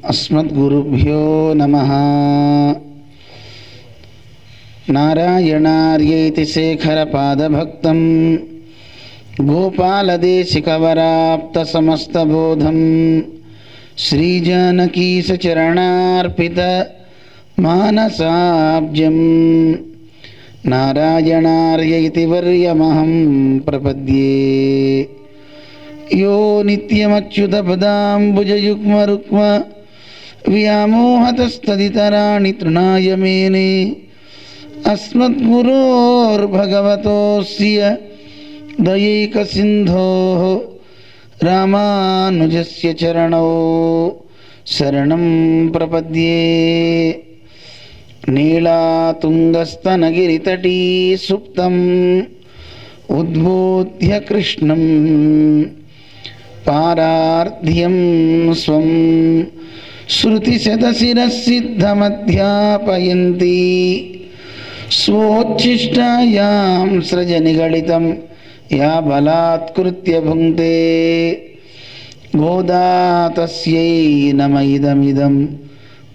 अस्मद्गुरुभ्यो नमः। नारायणार्यैति शेखरपादभक्तं गोपालदेशिकवराप्तसमस्तबोधं श्रीजानकीशचरणार्पितमानसाब्जं नारायणार्य इति वर्यमहं प्रपद्ये। यो नित्यमच्युतपदाम्बुजयुग्मरुक्म व्यामोहतस्तदितराणि तृणाय मेने अस्मद्गुरोर्भगवतोऽस्य दयैकसिन्धोः रामानुजस्य चरणौ शरणं प्रपद्ये। नीलातुङ्गस्तनगिरितटी सुप्तम् उद्बोध्य कृष्णं पारार्ध्यं स्वं श्रुतिशतशिरःसिद्धमध्यापयन्ती स्वोच्छिष्टायां सृजनिगलितं या बलात्कृत्य भुङ्क्ते गोदा तस्यै नम इदमिदं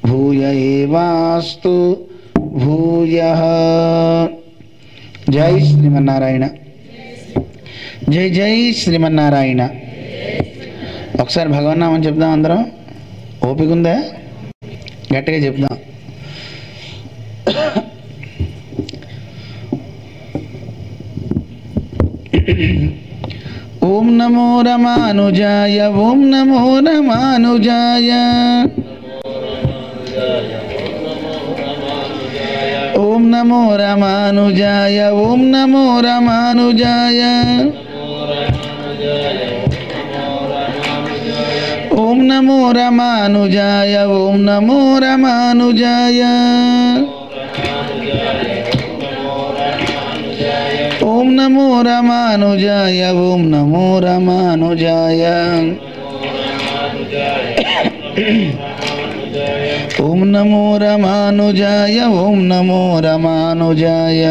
भूय एवास्तु भूयः। जय श्रीमन्नारायण। जय जय శ్రీమన్నారాయణ। ఒకసారి భగవన్నామని చెప్దాం అందరం। ఓపిక ఉందా? గట్టిగా చెప్దాం। ఓం నమో రమానుజాయ ఓం నమో రమానుజాయ ఓం నమో రమానుజాయ ఓం నమో రమానుజాయ ఓం నమో రమానుజాయ ఓం నమో రమానుజాయ ఓం నమో రమానుజాయ ఓం నమో రమానుజాయ ఓం నమో రమానుజాయ ఓం నమో రమానుజాయ।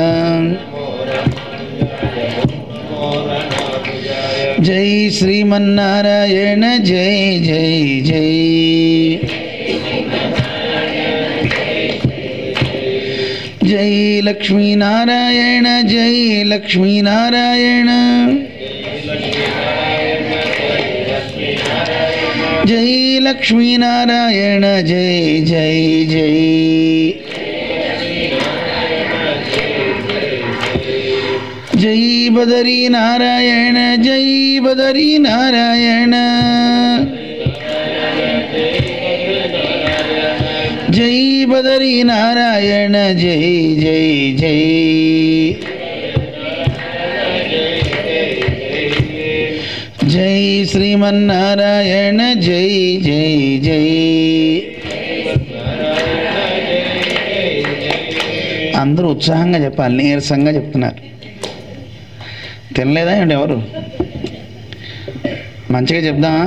జై శ్రీమన్నారాయణ జై జై జై। జై లక్ష్మీనారాయణ జై లక్ష్మీనారాయణ జై లక్ష్మీనారాయణ జై జై జై। జై బదరీ నారాయణ జై బదరీ నారాయణ జై బదరీ నారాయణ జై జై జై। జై శ్రీమన్నారాయణ జై జై జై। అందరూ ఉత్సాహంగా చెప్పాలి, నీరసంగా చెప్తున్నారు। తినలేదా అండి ఎవరు? మంచిగా చెప్దామా?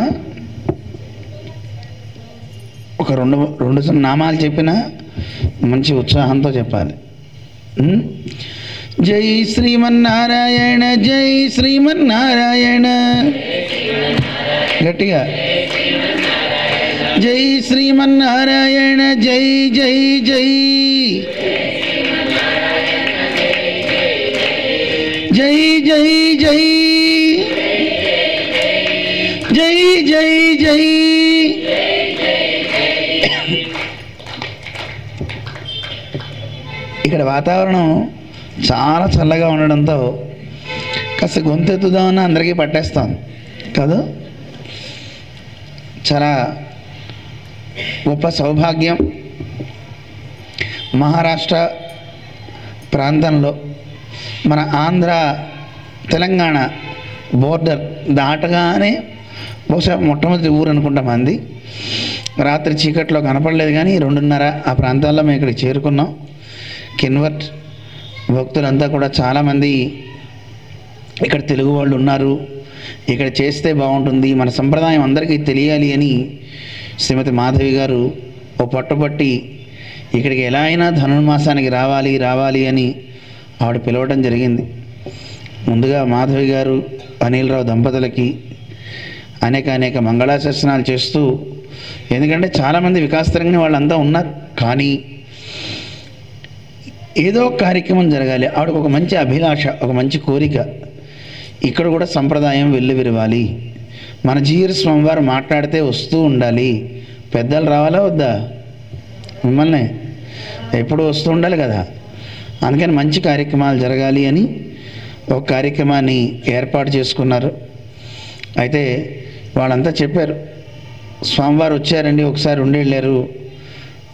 ఒక రెండు నామాలు చెప్పినా మంచి ఉత్సాహంతో చెప్పాలి। జై శ్రీమన్నారాయణ జై శ్రీమన్నారాయణ గట్టిగా జై శ్రీమన్నారాయణ జై జై జై। జై జై జై జై జై జై। ఇక్కడ వాతావరణం చాలా చల్లగా ఉండడంతో కాస్త గొంతెత్తుదామని అందరికీ పట్టేస్తాం కాదు? చాలా గొప్ప సౌభాగ్యం। మహారాష్ట్ర ప్రాంతంలో మన ఆంధ్ర తెలంగాణ బోర్డర్ దాటగానే బహుశా మొట్టమొదటి ఊరు అనుకుంటాం మంది। రాత్రి చీకట్లో కనపడలేదు కానీ 2:30 ఆ ప్రాంతాల్లో మేము ఇక్కడికి చేరుకున్నాం। కిన్వర్ట్ భక్తులంతా కూడా చాలామంది ఇక్కడ తెలుగు వాళ్ళు ఉన్నారు, ఇక్కడ చేస్తే బాగుంటుంది, మన సంప్రదాయం అందరికీ తెలియాలి అని శ్రీమతి మాధవి గారు ఓ పట్టుబట్టి ఇక్కడికి ఎలా అయినా ధనుర్మాసానికి రావాలి అని ఆవిడ పిలవడం జరిగింది। ముందుగా మాధవి గారు అనిల్ రావు దంపతులకి అనేక మంగళాశాసనాలు చేస్తూ ఎందుకంటే చాలామంది వికాసతరంగిణి వాళ్ళంతా ఉన్నారు, కానీ ఏదో కార్యక్రమం జరగాలి. ఆవిడకు ఒక మంచి అభిలాష, ఒక మంచి కోరిక, ఇక్కడ కూడా సంప్రదాయం వెల్లువిరవాలి. మన జీయర్ స్వామివారు మాట్లాడితే వస్తూ ఉండాలి. పెద్దలు రావాలా వద్దా? మిమ్మల్ని ఎప్పుడు వస్తూ ఉండాలి కదా. అందుకని మంచి కార్యక్రమాలు జరగాలి అని ఒక కార్యక్రమాన్ని ఏర్పాటు చేసుకున్నారు. అయితే వాళ్ళంతా చెప్పారు, స్వామివారు వచ్చారండి, ఒకసారి ఉండి వెళ్ళారు,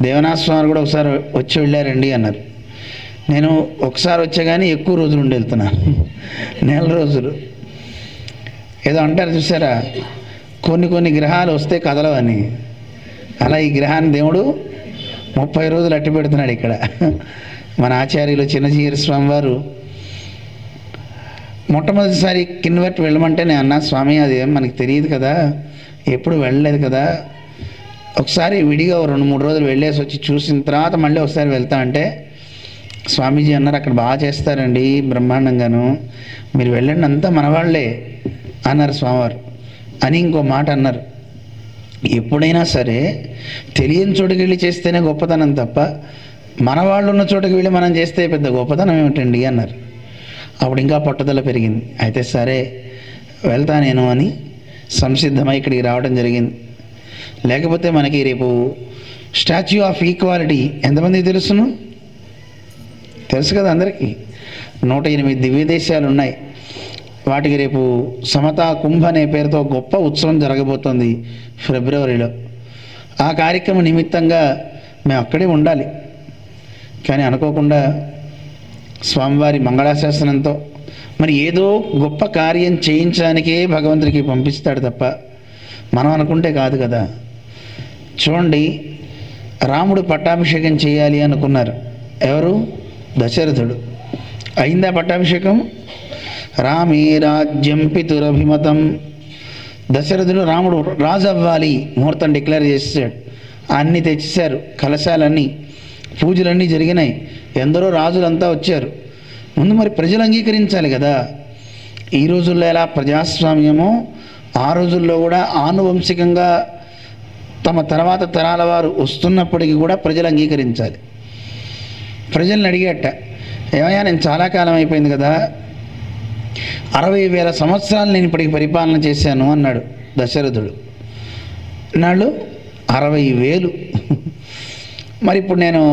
దేవనాథ స్వామి కూడా ఒకసారి వచ్చి వెళ్ళారండి అన్నారు. నేను ఒకసారి వచ్చా కానీ ఎక్కువ రోజులు ఉండి వెళ్తున్నాను, నెల రోజులు. ఏదో అంటారు చూసారా, కొన్ని గ్రహాలు వస్తే కదలవని. అలా ఈ గ్రహాన్ని దేవుడు 30 రోజులు అట్టి పెడుతున్నాడు ఇక్కడ. మన ఆచార్యులు చిన్నజీయర్ స్వామి వారు మొట్టమొదటిసారి కిన్వర్ట్ వెళ్ళమంటే నేను అన్నా, స్వామి అది ఏం మనకి తెలియదు కదా, ఎప్పుడు వెళ్ళలేదు కదా, ఒకసారి విడిగా 2-3 రోజులు వెళ్ళేసి వచ్చి చూసిన తర్వాత మళ్ళీ ఒకసారి వెళ్తా అంటే స్వామీజీ అన్నారు, అక్కడ బాగా చేస్తారండి బ్రహ్మాండంగాను, మీరు వెళ్ళండి, అంతా మనవాళ్లే అన్నారు స్వామివారు. అని ఇంకో మాట అన్నారు, ఎప్పుడైనా సరే తెలియని చోటుకి వెళ్ళి చేస్తేనే గొప్పతనం తప్ప మన వాళ్ళు ఉన్న చోటుకి వెళ్ళి మనం చేస్తే పెద్ద గొప్పతనం ఏమిటండి అన్నారు. అప్పుడు ఇంకా పట్టుదల పెరిగింది. అయితే సరే వెళ్తా నేను అని సంసిద్ధమై ఇక్కడికి రావడం జరిగింది. లేకపోతే మనకి రేపు స్టాచ్యూ ఆఫ్ ఈక్వాలిటీ ఎంతమందికి తెలుసును? తెలుసు కదా అందరికీ. 108 దివ్య దేశాలు ఉన్నాయి. వాటికి రేపు సమతా కుంభ అనే పేరుతో గొప్ప ఉత్సవం జరగబోతోంది ఫిబ్రవరిలో. ఆ కార్యక్రమం నిమిత్తంగా మేము అక్కడే ఉండాలి. కానీ అనుకోకుండా స్వామివారి మంగళాశాసనంతో మరి ఏదో గొప్ప కార్యం చేయించడానికే భగవంతుడికి పంపిస్తాడు తప్ప మనం అనుకుంటే కాదు కదా. చూడండి, రాముడు పట్టాభిషేకం చేయాలి అనుకున్నారు. ఎవరు? దశరథుడు. అయిందా పట్టాభిషేకం? రామే రాజ్యం పితురభిమతం. దశరథుడు రాముడు రాజు అవ్వాలి ముహూర్తం డిక్లేర్ చేశాడు. అన్నీ తెచ్చేశారు, కలశాలన్నీ, పూజలన్నీ జరిగినాయి, ఎందరో రాజులంతా వచ్చారు. ముందు మరి ప్రజలు అంగీకరించాలి కదా. ఈ రోజుల్లో ఎలా ప్రజాస్వామ్యమో ఆ రోజుల్లో కూడా ఆనువంశికంగా తమ తర్వాత తరాల వారు వస్తున్నప్పటికీ కూడా ప్రజలు అంగీకరించాలి. ప్రజల్ని అడిగేట, ఏమయ్యా నేను చాలా కాలం అయిపోయింది కదా, 60,000 సంవత్సరాలు నేను ఇప్పటికి పరిపాలన చేశాను అన్నాడు దశరథుడు. నాళ్ళు 60,000. మరి ఇప్పుడు నేను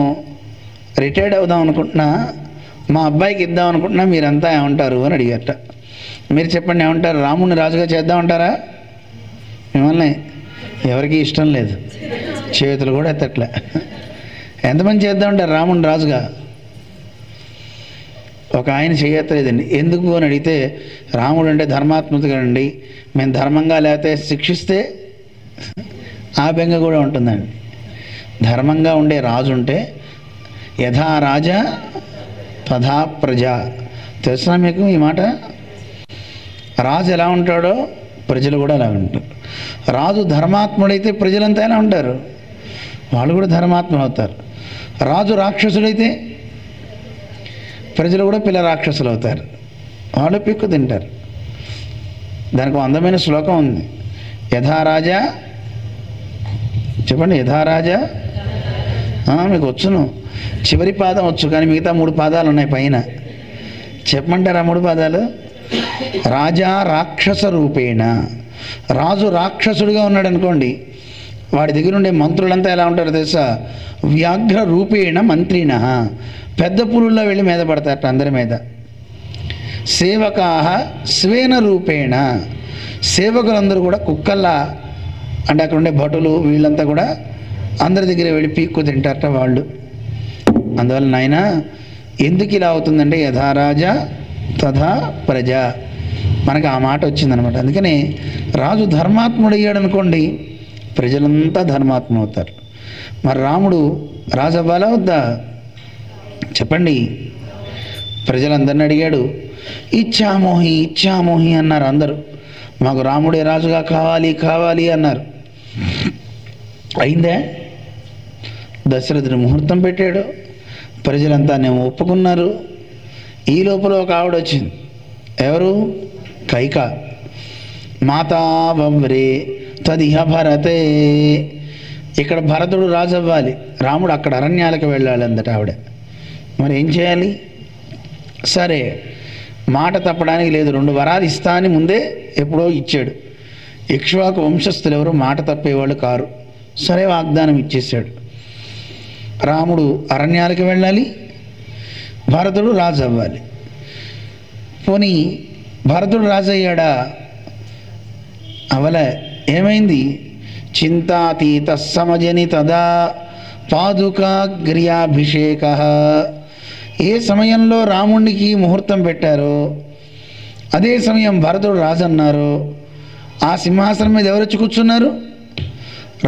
రిటైర్డ్ అవుదాం అనుకుంటున్నా, మా అబ్బాయికి ఇద్దాం అనుకుంటున్నా, మీరంతా ఏమంటారు అని అడిగారట. మీరు చెప్పండి ఏమంటారు? రాముడిని రాజుగా చేద్దామంటారా? మిమ్మల్ని ఎవరికి ఇష్టం లేదు, చేతులు కూడా ఎత్తట్లే. ఎంతమంది చేద్దామంటారు రాముడిని రాజుగా? ఒక ఆయన చేయట్లేదండి. ఎందుకు అని అడిగితే, రాముడు అంటే ధర్మాత్మకుడండి, మేము ధర్మంగా లేకపోతే శిక్షిస్తే ఆ బెంగ కూడా ఉంటుందండి. ధర్మంగా ఉండే రాజు ఉంటే యథా రాజా తథా ప్రజ. తెలుసునా మీకు ఈ మాట? రాజు ఎలా ఉంటాడో ప్రజలు కూడా అలా ఉంటారు. రాజు ధర్మాత్ముడైతే ప్రజలంతా ఎలా ఉంటారు? వాళ్ళు కూడా ధర్మాత్ములు అవుతారు. రాజు రాక్షసుడైతే ప్రజలు కూడా పిల్ల రాక్షసులు అవుతారు, వాళ్ళు పిక్కు తింటారు. దానికి అందమైన శ్లోకం ఉంది, యథారాజా. చెప్పండి, యథారాజా. మీకు వచ్చును, చివరి పాదం వచ్చు, కానీ మిగతా 3 పాదాలు ఉన్నాయి పైన. చెప్పమంటారా 3 పాదాలు? రాజా రాక్షస రూపేణ. రాజు రాక్షసుడిగా ఉన్నాడు అనుకోండి, వాడి దగ్గర ఉండే మంత్రులంతా ఎలా ఉంటారో తెలుసా? వ్యాఘ్ర రూపేణ మంత్రిణ. పెద్ద పులుల్లో వెళ్ళి మీద పడతారట అందరి మీద. సేవకాహ స్వేన రూపేణ. సేవకులందరూ కూడా కుక్కల్లా, అంటే అక్కడ ఉండే భటులు వీళ్ళంతా కూడా అందరి దగ్గర వెళ్ళి పీక్కు తింటారట వాళ్ళు. అందువల్ల నాయన ఎందుకు ఇలా అవుతుందంటే యథారాజా తథా ప్రజ. మనకు ఆ మాట వచ్చిందనమాట. అందుకని రాజు ధర్మాత్ముడు అయ్యాడు అనుకోండి, ప్రజలంతా ధర్మాత్ములు అవుతారు. మరి రాముడు రాజు అవ్వాలా వద్దా? చెప్పండి. ప్రజలందరిని అడిగాడు, ఇచ్చామోహి ఇచ్చామోహి అన్నారు అందరూ. మాకు రాముడే రాజుగా కావాలి కావాలి అన్నారు. అయిందే? దశరథుడు ముహూర్తం పెట్టాడు, ప్రజలంతా నేను ఒప్పుకున్నారు. ఈ లోపల ఒక ఆవిడ వచ్చింది. ఎవరు? కైక. మాతా వవ్రే తదిహ భరతే. ఇక్కడ భరతుడు రాజు అవ్వాలి, రాముడు అక్కడ అరణ్యాలకు వెళ్ళాలి అందట ఆవిడ. మరి ఏం చేయాలి? సరే, మాట తప్పడానికి లేదు. 2 వరాలు ఇస్తా అని ముందే ఎప్పుడో ఇచ్చాడు. ఇక్ష్వాకు వంశస్థులు ఎవరు మాట తప్పేవాళ్ళు కారు. సరే, వాగ్దానం ఇచ్చేశాడు. రాముడు అరణ్యాలకు వెళ్ళాలి, భరతుడు రాజు అవ్వాలి. పోనీ భరతుడు రాజు అయ్యాడా? అవలే. ఏమైంది? చింతాతీత సమజని తదా పాదుకాగ్ర్యాభిషేక. ఏ సమయంలో రాముడికి ముహూర్తం పెట్టారో అదే సమయం భరతుడు రాజు అన్నారు. ఆ సింహాసనం మీద ఎవరు వచ్చి కూర్చున్నారు?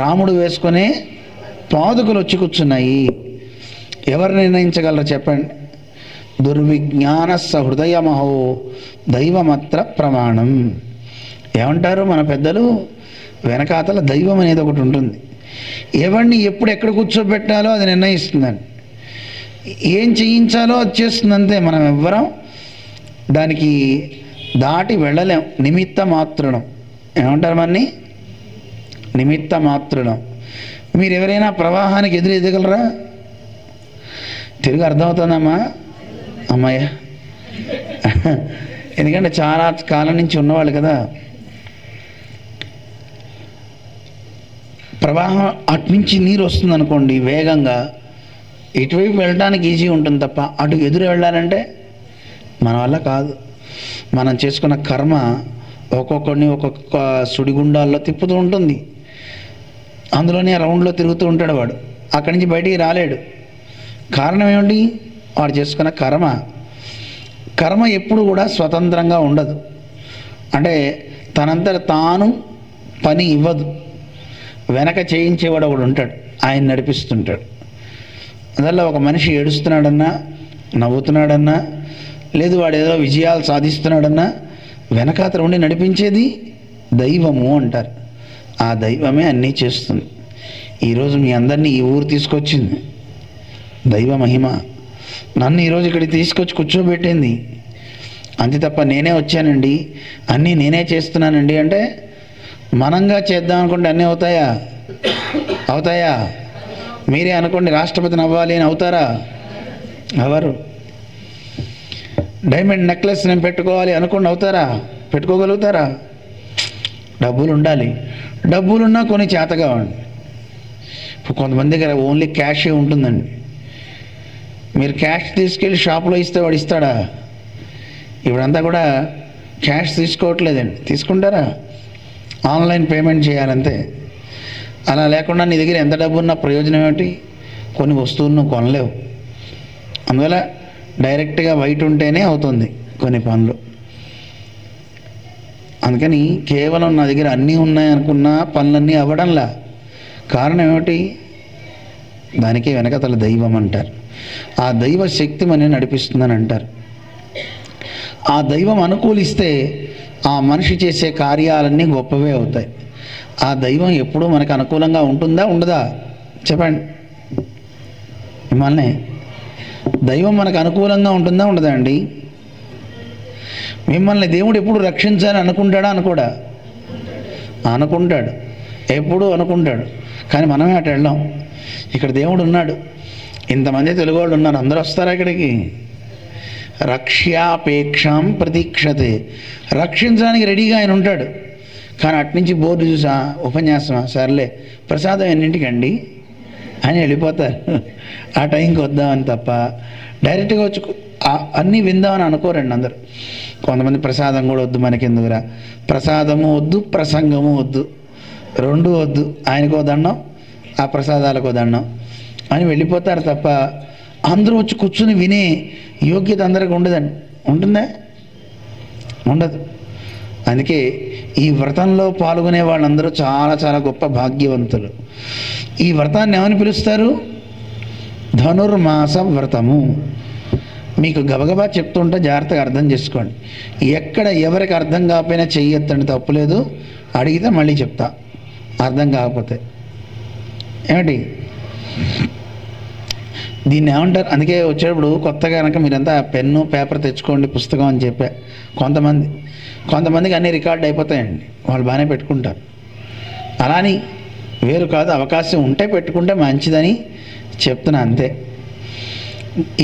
రాముడు వేసుకునే పాదుకలు వచ్చి కూర్చున్నాయి. ఎవరు నిర్ణయించగలరు చెప్పండి? దుర్విజ్ఞాన సహృదయమహో దైవమత్ర ప్రమాణం. ఏమంటారు మన పెద్దలు? వెనకాతల దైవం అనేది ఒకటి ఉంటుంది. ఎవరిని ఎప్పుడు ఎక్కడ కూర్చోబెట్టాలో అది నిర్ణయిస్తుందండి. ఏం చేయించాలో అది చేస్తుంది, అంతే. మనం ఎవ్వరం దానికి దాటి వెళ్ళలేం. నిమిత్త మాత్రుడం. ఏమంటారు మనని? నిమిత్త మాత్రుడం. మీరు ఎవరైనా ప్రవాహానికి ఎదురు ఎదగలరా? తెలుగు అర్థమవుతుందమ్మా? అమ్మాయ, ఎందుకంటే చాలా కాలం నుంచి ఉన్నవాళ్ళు కదా. ప్రవాహం అటునుంచి నీరు వస్తుంది అనుకోండి వేగంగా, ఇటువైపు వెళ్ళడానికి ఈజీ ఉంటుంది తప్ప అటు ఎదురు వెళ్ళాలంటే మన వల్ల కాదు. మనం చేసుకున్న కర్మ ఒక్కొక్కడిని ఒక్కొక్క సుడిగుండాల్లో తిప్పుతూ ఉంటుంది. అందులోనే రౌండ్లో తిరుగుతూ ఉంటాడు వాడు. అక్కడి నుంచి బయటికి రాలేడు. కారణం ఏమిటి? వాడు చేసుకున్న కర్మ. కర్మ ఎప్పుడు కూడా స్వతంత్రంగా ఉండదు. అంటే తనంతట తాను పని ఇవ్వదు. వెనక చేయించేవాడు ఒకడు ఉంటాడు, ఆయన నడిపిస్తుంటాడు. అందువల్ల ఒక మనిషి ఏడుస్తున్నాడన్నా, నవ్వుతున్నాడన్నా, లేదు వాడు ఏదో విజయాలు సాధిస్తున్నాడన్నా వెనకాతల ఉండి నడిపించేది దైవము అంటారు. ఆ దైవమే అన్నీ చేస్తుంది. ఈరోజు మీ అందరినీ ఈ ఊరు తీసుకొచ్చింది దైవ మహిమ. నన్ను ఈరోజు ఇక్కడికి తీసుకొచ్చి కూర్చోబెట్టింది అంతే తప్ప నేనే వచ్చానండి, అన్నీ నేనే చేస్తున్నానండి అంటే మనంగా చేద్దాం అనుకుంటే అన్నీ అవుతాయా? అవుతాయా? మీరే అనుకోండి రాష్ట్రపతిని అవ్వాలి అని అవుతారా? ఎవరు? డైమండ్ నెక్లెస్ నేను పెట్టుకోవాలి అనుకోండి అవుతారా? పెట్టుకోగలుగుతారా? డబ్బులు ఉండాలి. డబ్బులున్నా కొన్ని చేతగా ఉండి. ఇప్పుడు కొంతమంది దగ్గర ఓన్లీ క్యాషే ఉంటుందండి. మీరు క్యాష్ తీసుకెళ్ళి షాప్లో ఇస్తే వాడు ఇస్తాడా? ఇప్పుడంతా కూడా క్యాష్ తీసుకోవట్లేదండి. తీసుకుంటారా? ఆన్లైన్ పేమెంట్ చేయాలంతే. అలా లేకుండా నీ దగ్గర ఎంత డబ్బు ఉన్నా ప్రయోజనం ఏమిటి? కొన్ని వస్తువులు నువ్వు కొనలేవు. అందువల్ల డైరెక్ట్గా వైట్ ఉంటేనే అవుతుంది కొన్ని పనులు. అందుకని కేవలం నా దగ్గర అన్నీ ఉన్నాయి అనుకున్న పనులన్నీ అవ్వడంలా. కారణం ఏమిటి? దానికే వెనకతల దైవం అంటారు. ఆ దైవ శక్తి మనని నడిపిస్తుందని అంటారు. ఆ దైవం అనుకూలిస్తే ఆ మనిషి చేసే కార్యాలన్నీ గొప్పవే అవుతాయి. ఆ దైవం ఎప్పుడూ మనకు అనుకూలంగా ఉంటుందా ఉండదా? చెప్పండి మిమ్మల్ని. దైవం మనకు అనుకూలంగా ఉంటుందా ఉండదా అండి? మిమ్మల్ని దేవుడు ఎప్పుడు రక్షించాలని అనుకుంటాడా అనుకోడా? అనుకుంటాడు, ఎప్పుడూ అనుకుంటాడు. కానీ మనమే అటు వెళ్ళాం. ఇక్కడ దేవుడు ఉన్నాడు, ఇంతమంది తెలుగు వాళ్ళు ఉన్నారు, అందరూ వస్తారా ఇక్కడికి? రక్ష్యాపేక్షాం ప్రతీక్షతే. రక్షించడానికి రెడీగా ఆయన ఉంటాడు. కానీ అట్నుంచి బోర్డు చూసా ఉపన్యాసమా, సర్లే ప్రసాదం ఎన్నింటికండి అని వెళ్ళిపోతారు. ఆ టైంకి వద్దామని తప్ప డైరెక్ట్గా వచ్చి అన్నీ విందామని అనుకోరండి అందరు. కొంతమంది ప్రసాదం కూడా వద్దు మనకెందుకురా, ప్రసాదము వద్దు ప్రసంగము వద్దు, రెండు వద్దు, ఆయనకో దండం ఆ ప్రసాదాలకో దండం అని వెళ్ళిపోతారు తప్ప అందరూ వచ్చి కూర్చుని వినే యోగ్యత అందరికి ఉండదండి. ఉంటుందా? ఉండదు. అందుకే ఈ వ్రతంలో పాల్గొనే వాళ్ళందరూ చాలా చాలా గొప్ప భాగ్యవంతులు. ఈ వ్రతాన్ని ఏమని పిలుస్తారు? ధనుర్మాస వ్రతము. మీకు గబగబా చెప్తుంటే జాగ్రత్తగా అర్థం చేసుకోండి. ఎక్కడ ఎవరికి అర్థం కాకపోయినా చెయ్యొద్దండి, తప్పులేదు. అడిగితే మళ్ళీ చెప్తా అర్థం కాకపోతే. ఏమిటి దీన్ని ఏమంటారు? అందుకే వచ్చేటప్పుడు కొత్తగా కనుక మీరంతా పెన్ను పేపర్ తెచ్చుకోండి పుస్తకం అని చెప్పా. కొంతమందికి అన్నీ రికార్డ్ అయిపోతాయండి, వాళ్ళు బాగానే పెట్టుకుంటారు. అలాని వేరు కాదు, అవకాశం ఉంటే పెట్టుకుంటే మంచిదని చెప్తున్నా అంతే.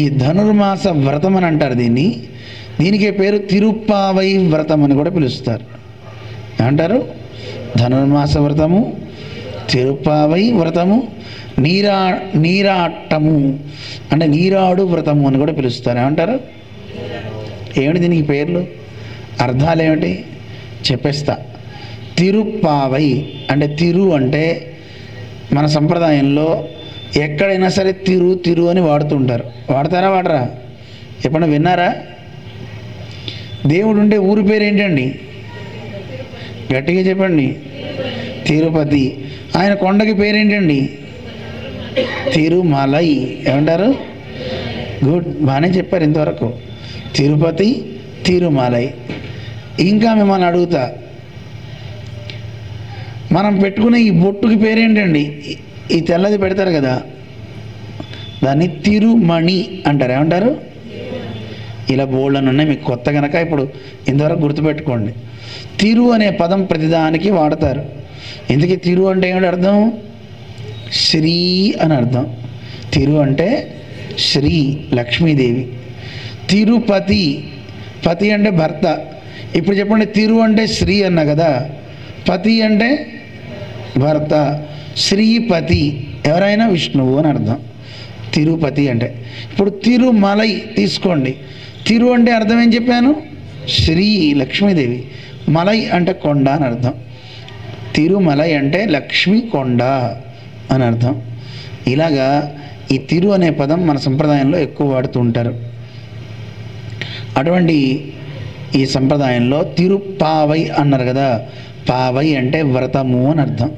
ఈ ధనుర్మాస వ్రతం అని అంటారు దీన్ని. దీనికే పేరు తిరుప్పావై వ్రతం అని కూడా పిలుస్తారు. ఏమంటారు? ధనుర్మాస వ్రతము, తిరుప్పావై వ్రతము, నీరాటము అంటే నీరాడు వ్రతము అని కూడా పిలుస్తారు. ఏమంటారు? ఏమిటి దీనికి పేర్లు, అర్థాలు ఏమిటి చెప్పేస్తా. తిరుప్పావై అంటే తిరు అంటే మన సంప్రదాయంలో ఎక్కడైనా సరే తిరు అని వాడుతుంటారు. వాడతారా వాడరా? ఎప్పుడన్నా విన్నారా? దేవుడు ఉండే ఊరి పేరు ఏంటండి? గట్టిగా చెప్పండి. తిరుపతి. ఆయన కొండకి పేరేంటండి? తిరుమలై. ఏమంటారు? గుడ్, బాగానే చెప్పారు ఇంతవరకు. తిరుపతి, తిరుమలై. ఇంకా మిమ్మల్ని అడుగుతా, మనం పెట్టుకునే ఈ బొట్టుకి పేరేంటండి? ఈ తెల్లది పెడతారు కదా, దాన్ని తిరుమణి అంటారు. ఏమంటారు? ఇలా బోల్డని ఉన్నాయి, మీకు కొత్త కనుక ఇప్పుడు ఇంతవరకు గుర్తుపెట్టుకోండి. తిరు అనే పదం ప్రతిదానికి వాడతారు. ఇందుకే తిరు అంటే ఏమిటి అర్థం? శ్రీ అని అర్థం. తిరు అంటే శ్రీ, లక్ష్మీదేవి. తిరుపతి, పతి అంటే భర్త. ఇప్పుడు చెప్పండి, తిరు అంటే శ్రీ అన్నా కదా, పతి అంటే భర్త, శ్రీపతి ఎవరైనా విష్ణువు అని అర్థం. తిరుపతి అంటే. ఇప్పుడు తిరుమలై తీసుకోండి. తిరు అంటే అర్థం ఏం చెప్పాను? శ్రీ, లక్ష్మీదేవి. మలై అంటే కొండ అని అర్థం. తిరుమలై అంటే లక్ష్మీ కొండ అని అర్థం. ఇలాగా ఈ తిరు అనే పదం మన సంప్రదాయంలో ఎక్కువ వాడుతూ ఉంటారు. అటువంటి ఈ సంప్రదాయంలో తిరుప్పావై అన్నారు కదా, పావై అంటే వ్రతము అని అర్థం.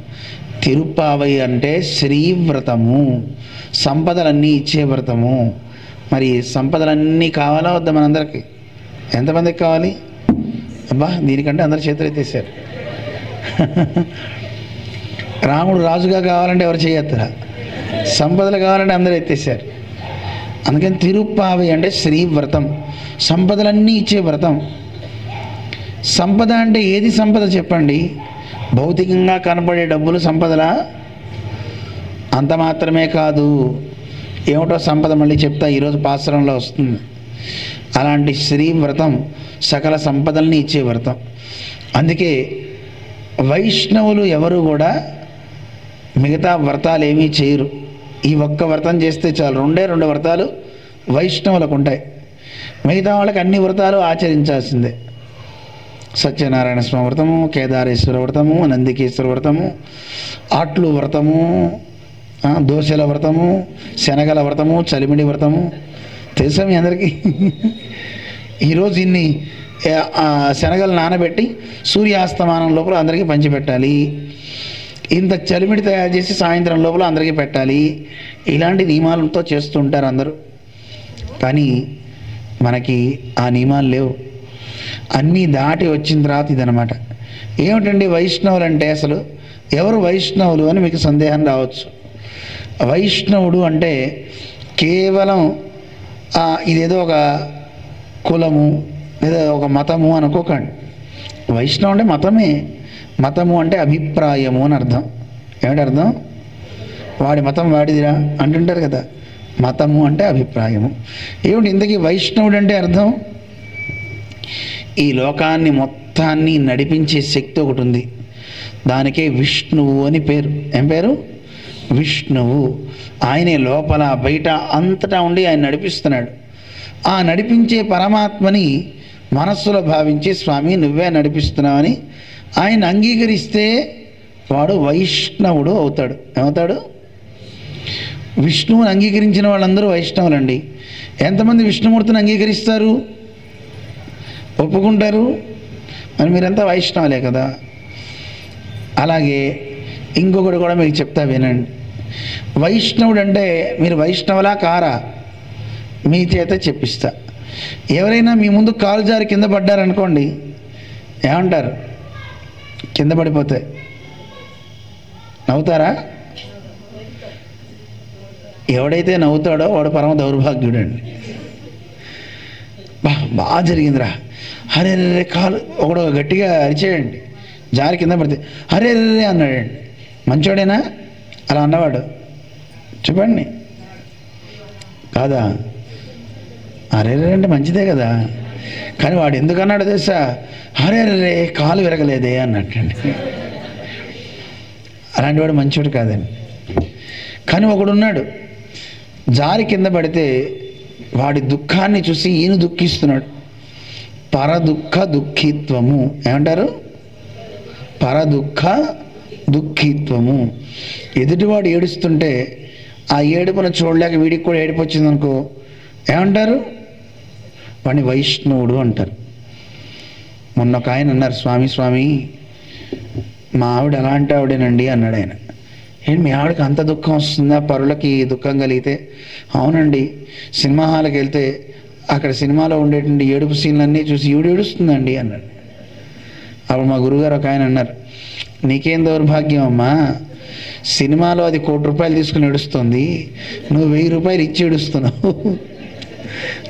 తిరుప్పావై అంటే శ్రీవ్రతము, సంపదలన్నీ ఇచ్చే వ్రతము. మరి సంపదలన్నీ కావాలా వద్దా మనందరికీ? ఎంతమందికి కావాలి? అబ్బా, దీనికంటే అందరు చేతులు ఎత్తేసారు. రాముడు రాజుగా కావాలంటే ఎవరు చేయొద్దురా? సంపదలు కావాలంటే అందరూ ఎత్తేసారు. అందుకని తిరుప్పావై అంటే శ్రీవ్రతం, సంపదలన్నీ ఇచ్చే వ్రతం. సంపద అంటే ఏది సంపద చెప్పండి? భౌతికంగా కనపడే డబ్బులు సంపదలా? అంత మాత్రమే కాదు. ఏమిటో సంపద మళ్ళీ చెప్తా, ఈరోజు పాశ్రంలో వస్తుంది. అలాంటి శ్రీవ్రతం సకల సంపదల్ని ఇచ్చే వ్రతం. అందుకే వైష్ణవులు ఎవరు కూడా మిగతా వ్రతాలు ఏమీ చేయరు. ఈ ఒక్క వ్రతం చేస్తే చాలు. రెండు వ్రతాలు వైష్ణవులకు ఉంటాయి. మిగతా వాళ్ళకి అన్ని వ్రతాలు ఆచరించాల్సిందే. సత్యనారాయణ స్వామి వ్రతము, కేదారేశ్వర వ్రతము, నందికేశ్వర వ్రతము, ఆట్లు వ్రతము, దోశల వ్రతము, శనగల వ్రతము, చలిమిడి వ్రతము. తెలుసా మీ అందరికీ? ఈరోజు ఇన్ని శనగలు నానబెట్టి సూర్యాస్తమానం లోపల అందరికీ పంచిపెట్టాలి. ఇంత చలిమిడి తయారు చేసి సాయంత్రం లోపల అందరికీ పెట్టాలి. ఇలాంటి నియమాలతో చేస్తుంటారు అందరూ. కానీ మనకి ఆ నియమాలు లేవు. అన్నీ దాటి వచ్చిన తర్వాత ఇదనమాట. ఏమిటండి వైష్ణవులు అంటే? అసలు ఎవరు వైష్ణవులు అని మీకు సందేహం రావచ్చు. వైష్ణవుడు అంటే కేవలం ఇదేదో ఒక కులము లేదా ఒక మతము అనుకోకండి. వైష్ణవం అంటే మతమే. మతము అంటే అభిప్రాయము అని అర్థం. ఏమిటి అర్థం? వాడి మతం వాడిదిరా అంటుంటారు కదా. మతము అంటే అభిప్రాయము. ఏమిటి ఇంతకీ వైష్ణవుడు అంటే అర్థం? ఈ లోకాన్ని మొత్తాన్ని నడిపించే శక్తి ఒకటి ఉంది, దానికే విష్ణువు అని పేరు. ఏం పేరు? విష్ణువు. ఆయనే లోపల బయట అంతటా ఉండి ఆయన నడిపిస్తున్నాడు. ఆ నడిపించే పరమాత్మని మనస్సులో భావించి, స్వామి నువ్వే నడిపిస్తున్నావని ఆయన అంగీకరిస్తే వాడు వైష్ణవుడు అవుతాడు. ఏమవుతాడు? విష్ణువుని అంగీకరించిన వాళ్ళందరూ వైష్ణవులండి. ఎంతమంది విష్ణుమూర్తిని అంగీకరిస్తారు, ఒప్పుకుంటారు? మరి మీరంతా వైష్ణవులే కదా. అలాగే ఇంకొకటి కూడా మీకు చెప్తా వినండి. వైష్ణవుడు అంటే మీరు వైష్ణవులా కారా? మీ చేత చెప్పిస్తా. ఎవరైనా మీ ముందు కాలు జారి కింద పడ్డారనుకోండి, ఏమంటారు? కింద పడిపోతే నవ్వుతారా? ఎవడైతే నవ్వుతాడో వాడు పరమ దౌర్భాగ్యుడండి. బాగా జరిగిందిరా, అరే కాలు ఒకడు గట్టిగా అరిచేయండి, జారి కింద పడితే అరే అన్నాడండి. మంచోడేనా అలా అన్నవాడు? చెప్పండి. కాదా? అరే అంటే మంచిదే కదా. కానీ వాడు ఎందుకు అన్నాడు తెలుసా? అరే రే కాలు విరగలేదే అన్నట్టండి. అలాంటి వాడు మంచివాడు కాదండి. కానీ ఒకడున్నాడు, జారి కింద పడితే వాడి దుఃఖాన్ని చూసి ఈయన దుఃఖిస్తున్నాడు. పరదుఃఖ దుఃఖిత్వము ఏమంటారు? పరదుఃఖ దుఃఖిత్వము. ఎదుటివాడు ఏడుస్తుంటే ఆ ఏడుపును చూడలేక వీడికి కూడా ఏడుపు వచ్చిందనుకో ఏమంటారు? వాడిని వైష్ణవుడు అంటారు. మొన్న ఒక ఆయన అన్నారు, స్వామి మా ఆవిడ అలాంటి ఆవిడేనండి అన్నాడు ఆయన. ఏంటి మీ ఆవిడకి అంత దుఃఖం వస్తుందా? పరులకి దుఃఖం కలిగితే? అవునండి, సినిమా హాల్కి వెళ్తే అక్కడ సినిమాలో ఉండేటువంటి ఏడుపు సీన్లన్నీ చూసి ఈవిడ ఏడుస్తుందండి అన్నాడు. అప్పుడు మా గురుగారు ఒక ఆయన అన్నారు, నీకేం దౌర్భాగ్యం అమ్మా, సినిమాలో అది ₹1,00,00,000 తీసుకుని ఏడుస్తుంది, నువ్వు ₹1000 ఇచ్చి ఏడుస్తున్నావు.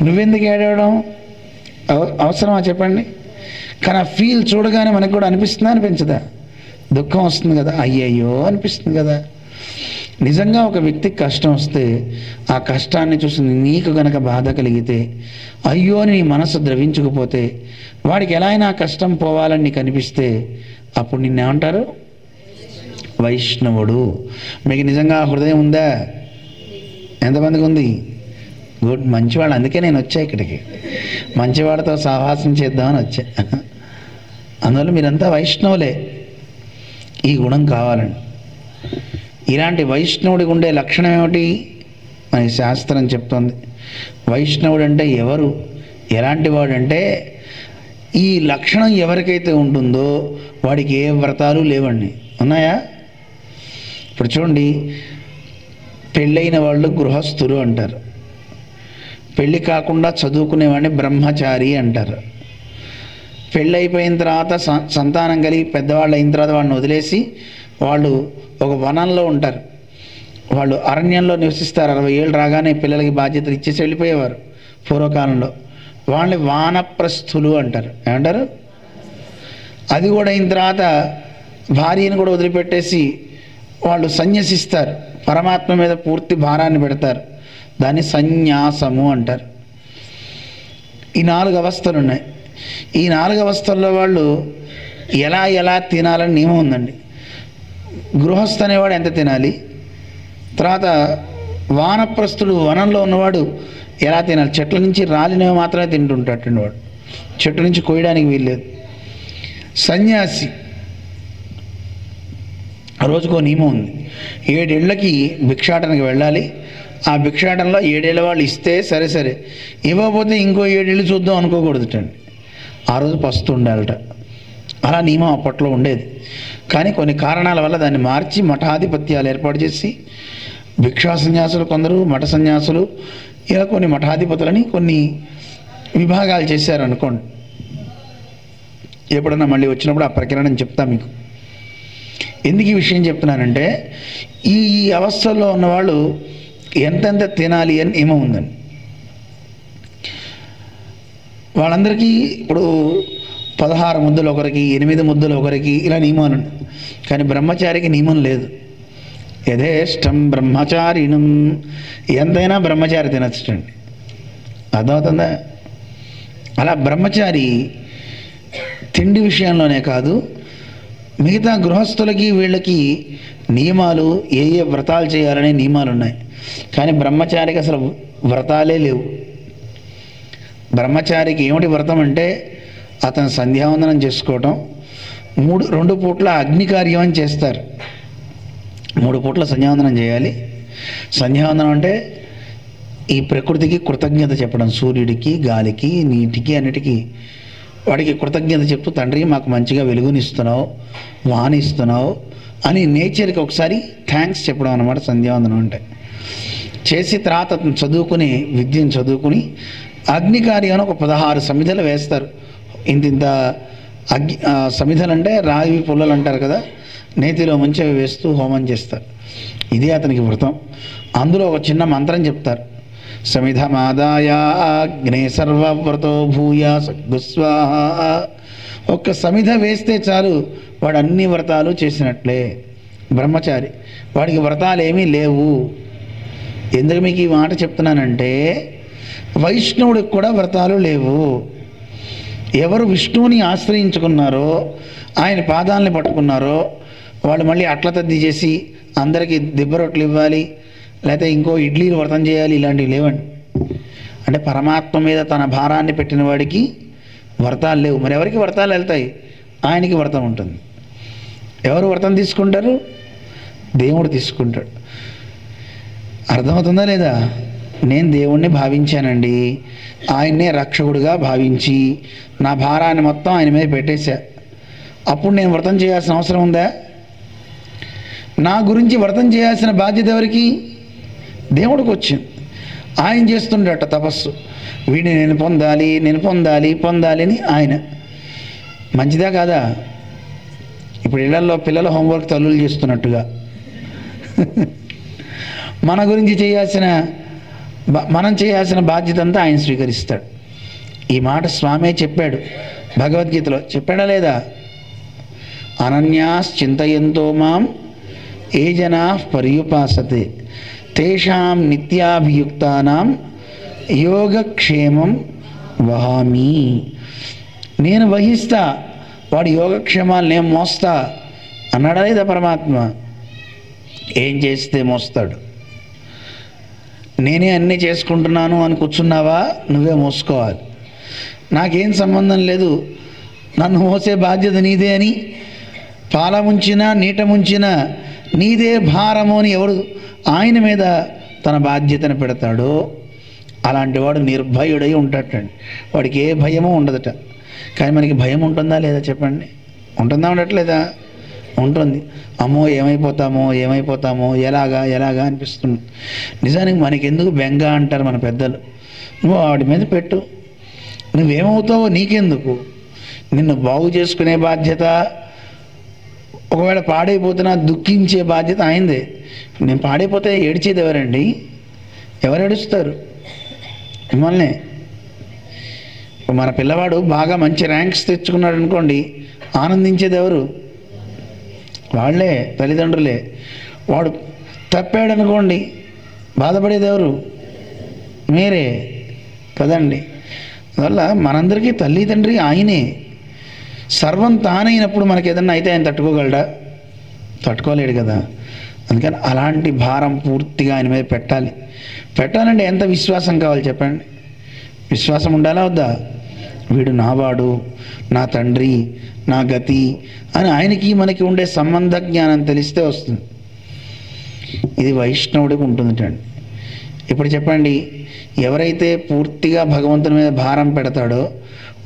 నువ్వెందుకు ఏడవడం? అవసరమా చెప్పండి? కానీ ఆ ఫీల్ చూడగానే మనకు కూడా అనిపిస్తుందా అనిపించదా? దుఃఖం వస్తుంది కదా, అయ్యయ్యో అనిపిస్తుంది కదా. నిజంగా ఒక వ్యక్తికి కష్టం వస్తే ఆ కష్టాన్ని చూసి నీకు గనక బాధ కలిగితే, అయ్యో అని నీ మనసు ద్రవించకపోతే, వాడికి ఎలా అయినా కష్టం పోవాలని నీకు అనిపిస్తే అప్పుడు నిన్నేమంటారు? వైష్ణవుడు. మీకు నిజంగా హృదయం ఉందా? ఎంతమందికి ఉంది? గుడ్, మంచివాడు. అందుకే నేను వచ్చా ఇక్కడికి, మంచివాడితో సహవాసం చేద్దామని వచ్చా. అందువల్ల మీరంతా వైష్ణవులే. ఈ గుణం కావాలండి. ఇలాంటి వైష్ణవుడికి ఉండే లక్షణం ఏమిటి? మనకి శాస్త్రం చెప్తుంది. వైష్ణవుడు అంటే ఎవరు, ఎలాంటి వాడు అంటే, ఈ లక్షణం ఎవరికైతే ఉంటుందో వాడికి ఏ వ్రతాలు లేవండి. ఉన్నాయా? ఇప్పుడు చూడండి, పెళ్ళైన వాళ్ళు గృహస్థులు అంటారు, పెళ్ళి కాకుండా చదువుకునేవాడిని బ్రహ్మచారి అంటారు. పెళ్ళైపోయిన తర్వాత సంతానం కలిగి పెద్దవాళ్ళు అయిన తర్వాత వాడిని వదిలేసి వాళ్ళు ఒక వనంలో ఉంటారు. వాళ్ళు అరణ్యంలో నివసిస్తారు. 60 ఏళ్ళు రాగానే పిల్లలకి బాధ్యతలు ఇచ్చేసి వెళ్ళిపోయేవారు పూర్వకాలంలో. వాళ్ళని వానప్రస్థులు అంటారు. ఏమంటారు? అది కూడా అయిన తర్వాత భార్యను కూడా వదిలిపెట్టేసి వాళ్ళు సన్యసిస్తారు, పరమాత్మ మీద పూర్తి భారాన్ని పెడతారు. దాన్ని సన్యాసము అంటారు. ఈ 4 అవస్థలు ఉన్నాయి. ఈ 4 అవస్థల్లో వాళ్ళు ఎలా తినాలని నియమం ఉందండి. గృహస్థ అనేవాడు ఎంత తినాలి, తర్వాత వానప్రస్థుడు వనంలో ఉన్నవాడు ఎలా తినాలి, చెట్ల నుంచి రాలినవి మాత్రమే తింటుంటాడు వాడు, చెట్టు నుంచి కోయడానికి వీల్లేదు. సన్యాసి రోజుకో నియమం ఉంది. 7 ఏళ్ళకి భిక్షాటనకి వెళ్ళాలి. ఆ భిక్షాటనలో 7 ఏళ్ళ వాళ్ళు ఇస్తే సరే, ఇవ్వకపోతే ఇంకో 7 ఏళ్ళు చూద్దాం అనుకోకూడదుటండి. ఆ రోజు పస్తు ఉండాలట. అలా నియమం అప్పట్లో ఉండేది. కానీ కొన్ని కారణాల వల్ల దాన్ని మార్చి మఠాధిపత్యాలు ఏర్పాటు చేసి భిక్షా సన్యాసులు కొందరు, మఠ సన్యాసులు, ఇలా కొన్ని మఠాధిపతులని కొన్ని విభాగాలు చేశారు అనుకోండి. ఎప్పుడన్నా మళ్ళీ వచ్చినప్పుడు ఆ ప్రకరణం చెప్తా మీకు. ఎందుకు ఈ విషయం చెప్తున్నానంటే, ఈ అవస్థల్లో ఉన్నవాళ్ళు ఎంతెంత తినాలి అని నియమం ఉందండి. వాళ్ళందరికీ ఇప్పుడు 16 ముద్దలు ఒకరికి, 8 ముద్దలు ఒకరికి, ఇలా నియమాలు ఉన్నాయి. కానీ బ్రహ్మచారికి నియమం లేదు. యథేష్టం బ్రహ్మచారిణం, ఎంతైనా బ్రహ్మచారి తినచ్చండి. అర్థమవుతుందా? అలా బ్రహ్మచారి తిండి విషయంలోనే కాదు, మిగతా గృహస్థులకి వీళ్ళకి నియమాలు, ఏ వ్రతాలు చేయాలనే నియమాలు ఉన్నాయి. కానీ బ్రహ్మచారికి అసలు వ్రతాలే లేవు. బ్రహ్మచారికి ఏమిటి వ్రతం అంటే, అతను సంధ్యావందనం చేసుకోవటం, 2 పూట్ల అగ్ని కార్యం అని చేస్తారు. 3 పూట్ల సంధ్యావందనం చేయాలి. సంధ్యావందనం అంటే ఈ ప్రకృతికి కృతజ్ఞత చెప్పడం, సూర్యుడికి, గాలికి, నీటికి, అన్నిటికీ వాడికి కృతజ్ఞత చెప్తూ, తండ్రి మాకు మంచిగా వెలుగునిస్తున్నావు, వానిస్తున్నావు అని నేచర్కి ఒకసారి థ్యాంక్స్ చెప్పడం అన్నమాట సంధ్యావందనం అంటే. చేసి తర్వాత చదువుకుని, విద్యను చదువుకుని అగ్ని కార్యం ఒక 16 సమిధలు వేస్తారు. ఇంత సమిధలు అంటే రావి పుల్లలు అంటారు కదా, నేతిలో ముంచి అవి వేస్తూ హోమం చేస్తారు. ఇదే అతనికి వ్రతం. అందులో ఒక చిన్న మంత్రం చెప్తారు, సమిధమాదాయ అగ్నే సర్వవ్రతో భూయా సద్గుస్వాహ. ఒక్క సమిధ వేస్తే చాలు, వాడు అన్ని వ్రతాలు చేసినట్లే. బ్రహ్మచారి, వాడికి వ్రతాలు ఏమీ లేవు. ఎందుకు మీకు ఈ మాట చెప్తున్నానంటే, వైష్ణవుడికి కూడా వ్రతాలు లేవు. ఎవరు విష్ణువుని ఆశ్రయించుకున్నారో, ఆయన పాదాలని పట్టుకున్నారో, వాళ్ళు మళ్ళీ అట్ల తద్ది చేసి అందరికీ దిబ్బ రొట్టెలు ఇవ్వాలి, లేకపోతే ఇంకో ఇడ్లీలు వ్రతం చేయాలి, ఇలాంటివి లేవండి. అంటే పరమాత్మ మీద తన భారాన్ని పెట్టిన వాడికి వ్రతాలు లేవు. మరి ఎవరికి వ్రతాలు వెళ్తాయి? ఆయనకి వ్రతం ఉంటుంది. ఎవరు వ్రతం తీసుకుంటారు? దేవుడు తీసుకుంటాడు. అర్థమవుతుందా లేదా? నేను దేవుణ్ణి భావించానండి, ఆయన్నే రక్షకుడిగా భావించి నా భారాన్ని మొత్తం ఆయన మీద పెట్టేశా. అప్పుడు నేను వ్రతం చేయాల్సిన అవసరం ఉందా? నా గురించి వ్రతం చేయాల్సిన బాధ్యత ఎవరికి? దేవుడికి వచ్చింది. ఆయన చేస్తుండట తపస్సు. వీడిని నేను పొందాలి, నేను పొందాలి పొందాలి అని ఆయన. మంచిదా కాదా? ఇప్పుడు ఇళ్లలో పిల్లల హోంవర్క్ తల్లులు చేస్తున్నట్టుగా మనం చేయాల్సిన బాధ్యత అంతా ఆయన స్వీకరిస్తాడు. ఈ మాట స్వామే చెప్పాడు భగవద్గీతలో. చెప్పాడా లేదా? అనన్యాస్ చింతయంతో మాం ఏ జనా పర్యుపాసతే తేషాం నిత్యాభియుక్తానాం యోగక్షేమం వహామి. నేను వహిస్తా, వాడి యోగక్షేమాలు నేను మోస్తా అన్నాడా లేదా పరమాత్మ? ఏం చేస్తే మోస్తాడు? నేనే అన్నీ చేసుకుంటున్నాను అని కూర్చున్నావా? నువ్వే మోసుకోవాలి. నాకేం సంబంధం లేదు, నన్ను మోసే బాధ్యత నీదే అని పాల ముంచినా నీట ముంచినా నీదే భారము అని ఎవడు ఆయన మీద తన బాధ్యతను పెడతాడో అలాంటి వాడు నిర్భయుడై ఉంటాడండి. వాడికి ఏ భయమూ ఉండదట. కానీ మనకి భయం ఉంటుందా లేదా చెప్పండి? ఉంటుందా ఉండట్లేదా? ఉంటుంది. అమ్మో ఏమైపోతామో ఎలాగా అనిపిస్తుంది. నిజానికి మనకెందుకు బెంగ అంటారు మన పెద్దలు. నువ్వు వాడి మీద పెట్టు, నువ్వేమవుతావో నీకెందుకు. నిన్ను బాగు చేసుకునే బాధ్యత, ఒకవేళ పాడైపోతున్నా దుఃఖించే బాధ్యత ఆయనదే. నేను పాడైపోతే ఏడ్చేది ఎవరండి? ఎవరు ఏడుస్తారు? మిమ్మల్నే. మన పిల్లవాడు బాగా మంచి ర్యాంక్స్ తెచ్చుకున్నాడు అనుకోండి, ఆనందించేది ఎవరు? వాళ్ళే, తల్లిదండ్రులే. వాడు తప్పాడు అనుకోండి, బాధపడేది ఎవరు? మీరే కదండి. అందువల్ల మనందరికీ తల్లి తండ్రి ఆయనే. సర్వం తానైనప్పుడు మనకి ఏదన్నా అయితే ఆయన తట్టుకోగలడా? తట్టుకోలేడు కదా. అందుకని అలాంటి భారం పూర్తిగా ఆయన మీద పెట్టాలంటే ఎంత విశ్వాసం కావాలి చెప్పండి? విశ్వాసం ఉండాలా వద్దా? వీడు నావాడు, నా తండ్రి, నా గతి అని ఆయనకి మనకి ఉండే సంబంధ జ్ఞానం తెలిస్తే వస్తుంది. ఇది వైష్ణవుడికి ఉంటుందండి. ఇప్పుడు చెప్పండి, ఎవరైతే పూర్తిగా భగవంతుని మీద భారం పెడతాడో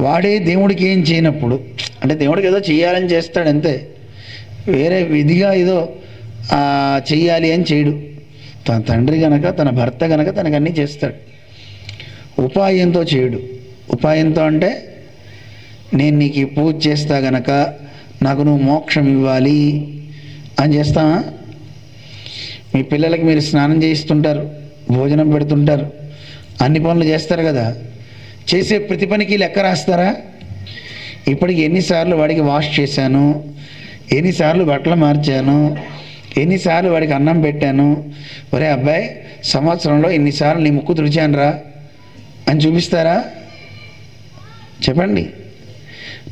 వాడే దేవుడికి ఏం చేయనప్పుడు, అంటే దేవుడికి ఏదో చేయాలని చేస్తాడు అంతే, వేరే విధిగా ఏదో చెయ్యాలి అని చేయడు. తన తండ్రి గనక, తన భర్త గనక తనకు అన్నీ చేస్తాడు. ఉపాయంతో చేయడు. ఉపాయంతో అంటే నేను నీకు పూజ చేస్తా గనక నాకు నువ్వు మోక్షం ఇవ్వాలి అని చేస్తావా? మీ పిల్లలకి మీరు స్నానం చేయిస్తుంటారు, భోజనం పెడుతుంటారు, అన్ని పనులు చేస్తారు కదా. చేసే ప్రతి పనికి లెక్క రాస్తారా? ఇప్పటికి ఎన్నిసార్లు వాడికి వాష్ చేశాను, ఎన్నిసార్లు బట్టలు మార్చాను, ఎన్నిసార్లు వాడికి అన్నం పెట్టాను, ఒరే అబ్బాయి సంవత్సరంలో ఎన్నిసార్లు నీ ముక్కు తుడిచాను రా అని చూపిస్తారా? చెప్పండి.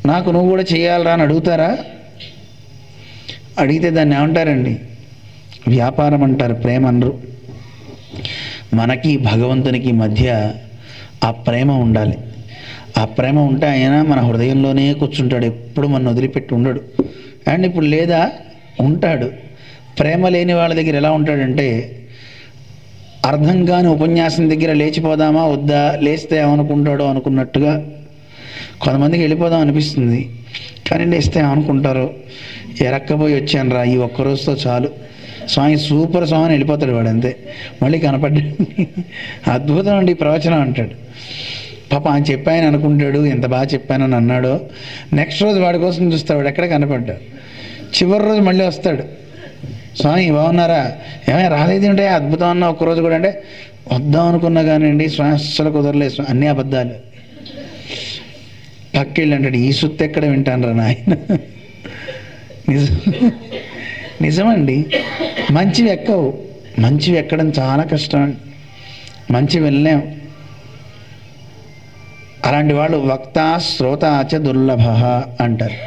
నాకు నువ్వు కూడా చేయాలరా అని అడుగుతారా? అడిగితే దాన్ని ఏమంటారండి? వ్యాపారం అంటారు, ప్రేమ అనరు. మనకి భగవంతునికి మధ్య ఆ ప్రేమ ఉండాలి. ఆ ప్రేమ ఉంటే ఆయన మన హృదయంలోనే కూర్చుంటాడు, ఎప్పుడు మన వదిలిపెట్టి ఉండడు. అండ్ ఇప్పుడు లేదా, ఉంటాడు. ప్రేమ లేని వాళ్ళ దగ్గర ఎలా ఉంటాడంటే, అర్థం కాని ఉపన్యాసం దగ్గర లేచిపోదామా వద్దా, లేస్తే ఏమనుకుంటాడో అనుకున్నట్టుగా. కొంతమందికి వెళ్ళిపోదాం అనిపిస్తుంది, కానీ లేస్తే ఏమనుకుంటారో, ఎరక్కపోయి వచ్చాను రా, ఈ ఒక్కరోజుతో చాలు, స్వామి సూపర్ స్వామి అని వెళ్ళిపోతాడు వాడు, అంతే. మళ్ళీ కనపడ్డాడు, అద్భుతం అండి ప్రవచనం అంటాడు. పాప ఆయన చెప్పాయని అనుకుంటాడు, ఎంత బాగా చెప్పానని అన్నాడో. నెక్స్ట్ రోజు వాడి కోసం చూస్తాడు, ఎక్కడ కనపడ్డాడు. చివరి రోజు మళ్ళీ వస్తాడు, స్వామి బాగున్నారా, ఏమైనా రాలేదు అంటే అద్భుతం అన్న ఒక్కరోజు కూడా అంటే వద్దాం అనుకున్నా కానివ్వండి స్వామి అస్సలు కుదరలేదు, అన్నీ అబద్ధాలు. పక్కిళ్ళు అంటాడు, ఈ సుత్తి ఎక్కడ వింటాను రా నాయన. నిజమండి. మంచివి ఎక్కవు. మంచివి ఎక్కడం చాలా కష్టం అండి. మంచి వెళ్ళలేం. అలాంటి వాళ్ళు వక్త శ్రోత చ దుర్లభ అంటారు.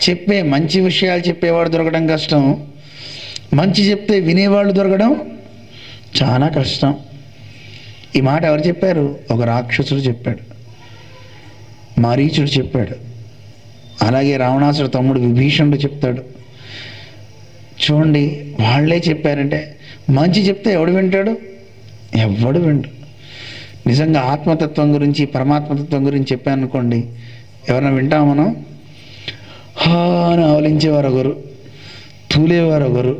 చెప్పే మంచి విషయాలు చెప్పేవాడు దొరకడం కష్టం, మంచి చెప్తే వినేవాళ్ళు దొరకడం చాలా కష్టం. ఈ మాట ఎవరు చెప్పారు? ఒక రాక్షసుడు చెప్పాడు, మారీచుడు చెప్పాడు, అలాగే రావణాసుడు తమ్ముడు విభీషణుడు చెప్తాడు. చూడండి, వాళ్ళే చెప్పారంటే మంచి చెప్తే ఎవడు వింటాడు? ఎవడు వింటాడు? నిజంగా ఆత్మతత్వం గురించి, పరమాత్మతత్వం గురించి చెప్పాను అనుకోండి, ఎవరైనా వింటాం మనం? అని ఆవలించేవారు ఒకరు, తూలేవారు ఒకరు,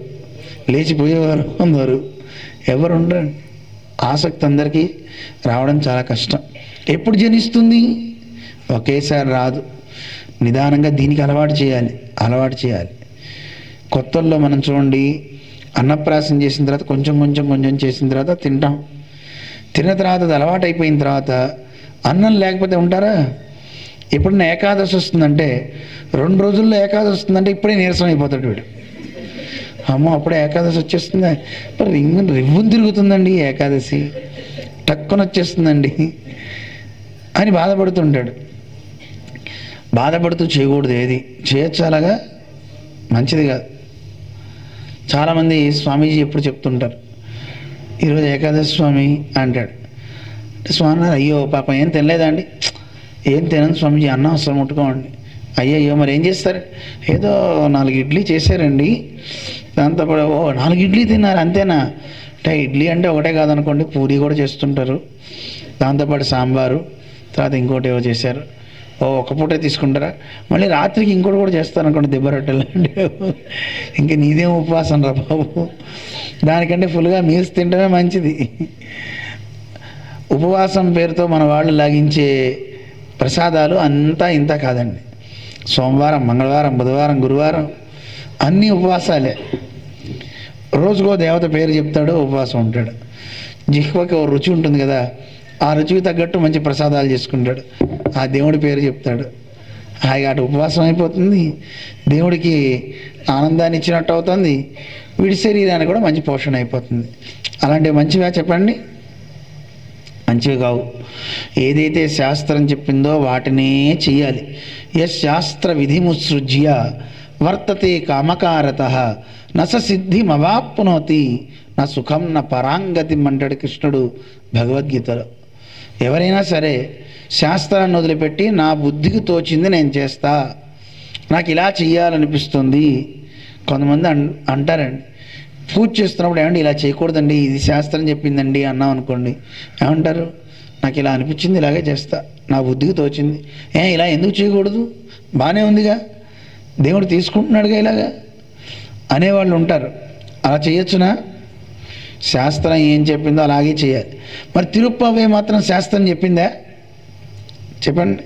లేచిపోయేవారు అందరు. ఎవరు ఉండరు. ఆసక్తి అందరికీ రావడం చాలా కష్టం. ఎప్పుడు జనిస్తుంది? ఒకేసారి రాదు. నిదానంగా దీనికి అలవాటు చేయాలి. కొత్తల్లో మనం చూడండి, అన్నప్రాసం చేసిన తర్వాత కొంచెం చేసిన తర్వాత తింటాం. తిన్న తర్వాత అది అలవాటు అయిపోయిన తర్వాత అన్నం లేకపోతే ఉంటారా? ఎప్పుడన్నా ఏకాదశి వస్తుందంటే, 2 రోజుల్లో ఏకాదశి వస్తుందంటే ఇప్పుడే నీరసం అయిపోతాడు వీడు. అమ్మో, అప్పుడే ఏకాదశి వచ్చేస్తుందా? రివ్వును తిరుగుతుందండి ఏకాదశి, టక్కున వచ్చేస్తుందండి అని బాధపడుతుంటాడు. బాధపడుతూ చేయకూడదు. ఏది చేయొచ్చు అలాగా మంచిది కాదు. చాలామంది స్వామీజీ ఎప్పుడు చెప్తుంటారు, ఈరోజు ఏకాదశి స్వామి అంటాడు. స్వామి, అయ్యో పాపం ఏం తినలేదా అండి? ఏం తినను స్వామీజీ, అన్నం అసలు ముట్టుకోండి. అయ్యో మరి ఏం చేస్తారు? ఏదో 4 ఇడ్లీ చేశారండి, దాంతోపాటు 4 ఇడ్లీ తిన్నారు అంతేనా? అంటే ఇడ్లీ అంటే ఒకటే కాదనుకోండి, పూరీ కూడా చేస్తుంటారు, దాంతోపాటు సాంబారు, తర్వాత ఇంకోటి ఏవో చేశారు. ఒక పూటే తీసుకుంటారా? మళ్ళీ రాత్రికి ఇంకోటి కూడా చేస్తారనుకోండి, దెబ్బ రొట్టెలు అంటే. ఇంక నీదేం ఉపవాసం రా బాబు, దానికంటే ఫుల్గా మీల్స్ తింటమే మంచిది. ఉపవాసం పేరుతో మన వాళ్ళు లాగించే ప్రసాదాలు అంతా ఇంత కాదండి. సోమవారం, మంగళవారం, బుధవారం, గురువారం అన్నీ ఉపవాసాలే. రోజుకో దేవత పేరు చెప్తాడు, ఉపవాసం ఉంటాడు. జిహ్వకి ఓ రుచి ఉంటుంది కదా, ఆ రుచికి తగ్గట్టు మంచి ప్రసాదాలు చేసుకుంటాడు, ఆ దేవుడి పేరు చెప్తాడు. హాయిగా అటు ఉపవాసం అయిపోతుంది, దేవుడికి ఆనందాన్ని ఇచ్చినట్టు అవుతుంది, వీడి శరీరానికి కూడా మంచి పోషణ అయిపోతుంది. అలాంటివి మంచివా చెప్పండి? మంచివి కావు. ఏదైతే శాస్త్రం చెప్పిందో వాటినే చెయ్యాలి. శాస్త్ర విధిముత్సృజ్య వర్తతే కామకారత నస సిద్ధిమవాప్నోతి నా సుఖం నా పరాంగతి అంటాడు కృష్ణుడు భగవద్గీతలో. ఎవరైనా సరే శాస్త్రాన్ని వదిలిపెట్టి నా బుద్ధికి తోచింది నేను చేస్తా, నాకు ఇలా చెయ్యాలనిపిస్తుంది. కొంతమంది అంటారండి, పూజ చేస్తున్నప్పుడు ఏమండి ఇలా చేయకూడదండి, ఇది శాస్త్రం చెప్పిందండి అన్నాం అనుకోండి, ఏమంటారు? నాకు ఇలా అనిపించింది, ఇలాగే చేస్తా, నా బుద్ధికి తోచింది. ఇలా ఎందుకు చేయకూడదు? బాగానే ఉందిగా, దేవుడు తీసుకుంటున్నాడుగా ఇలాగా అనేవాళ్ళు ఉంటారు. అలా చేయొచ్చునా? శాస్త్రం ఏం చెప్పిందో అలాగే చేయాలి. మరి తిరుప్పావే మాత్రం శాస్త్రం చెప్పిందా? చెప్పండి.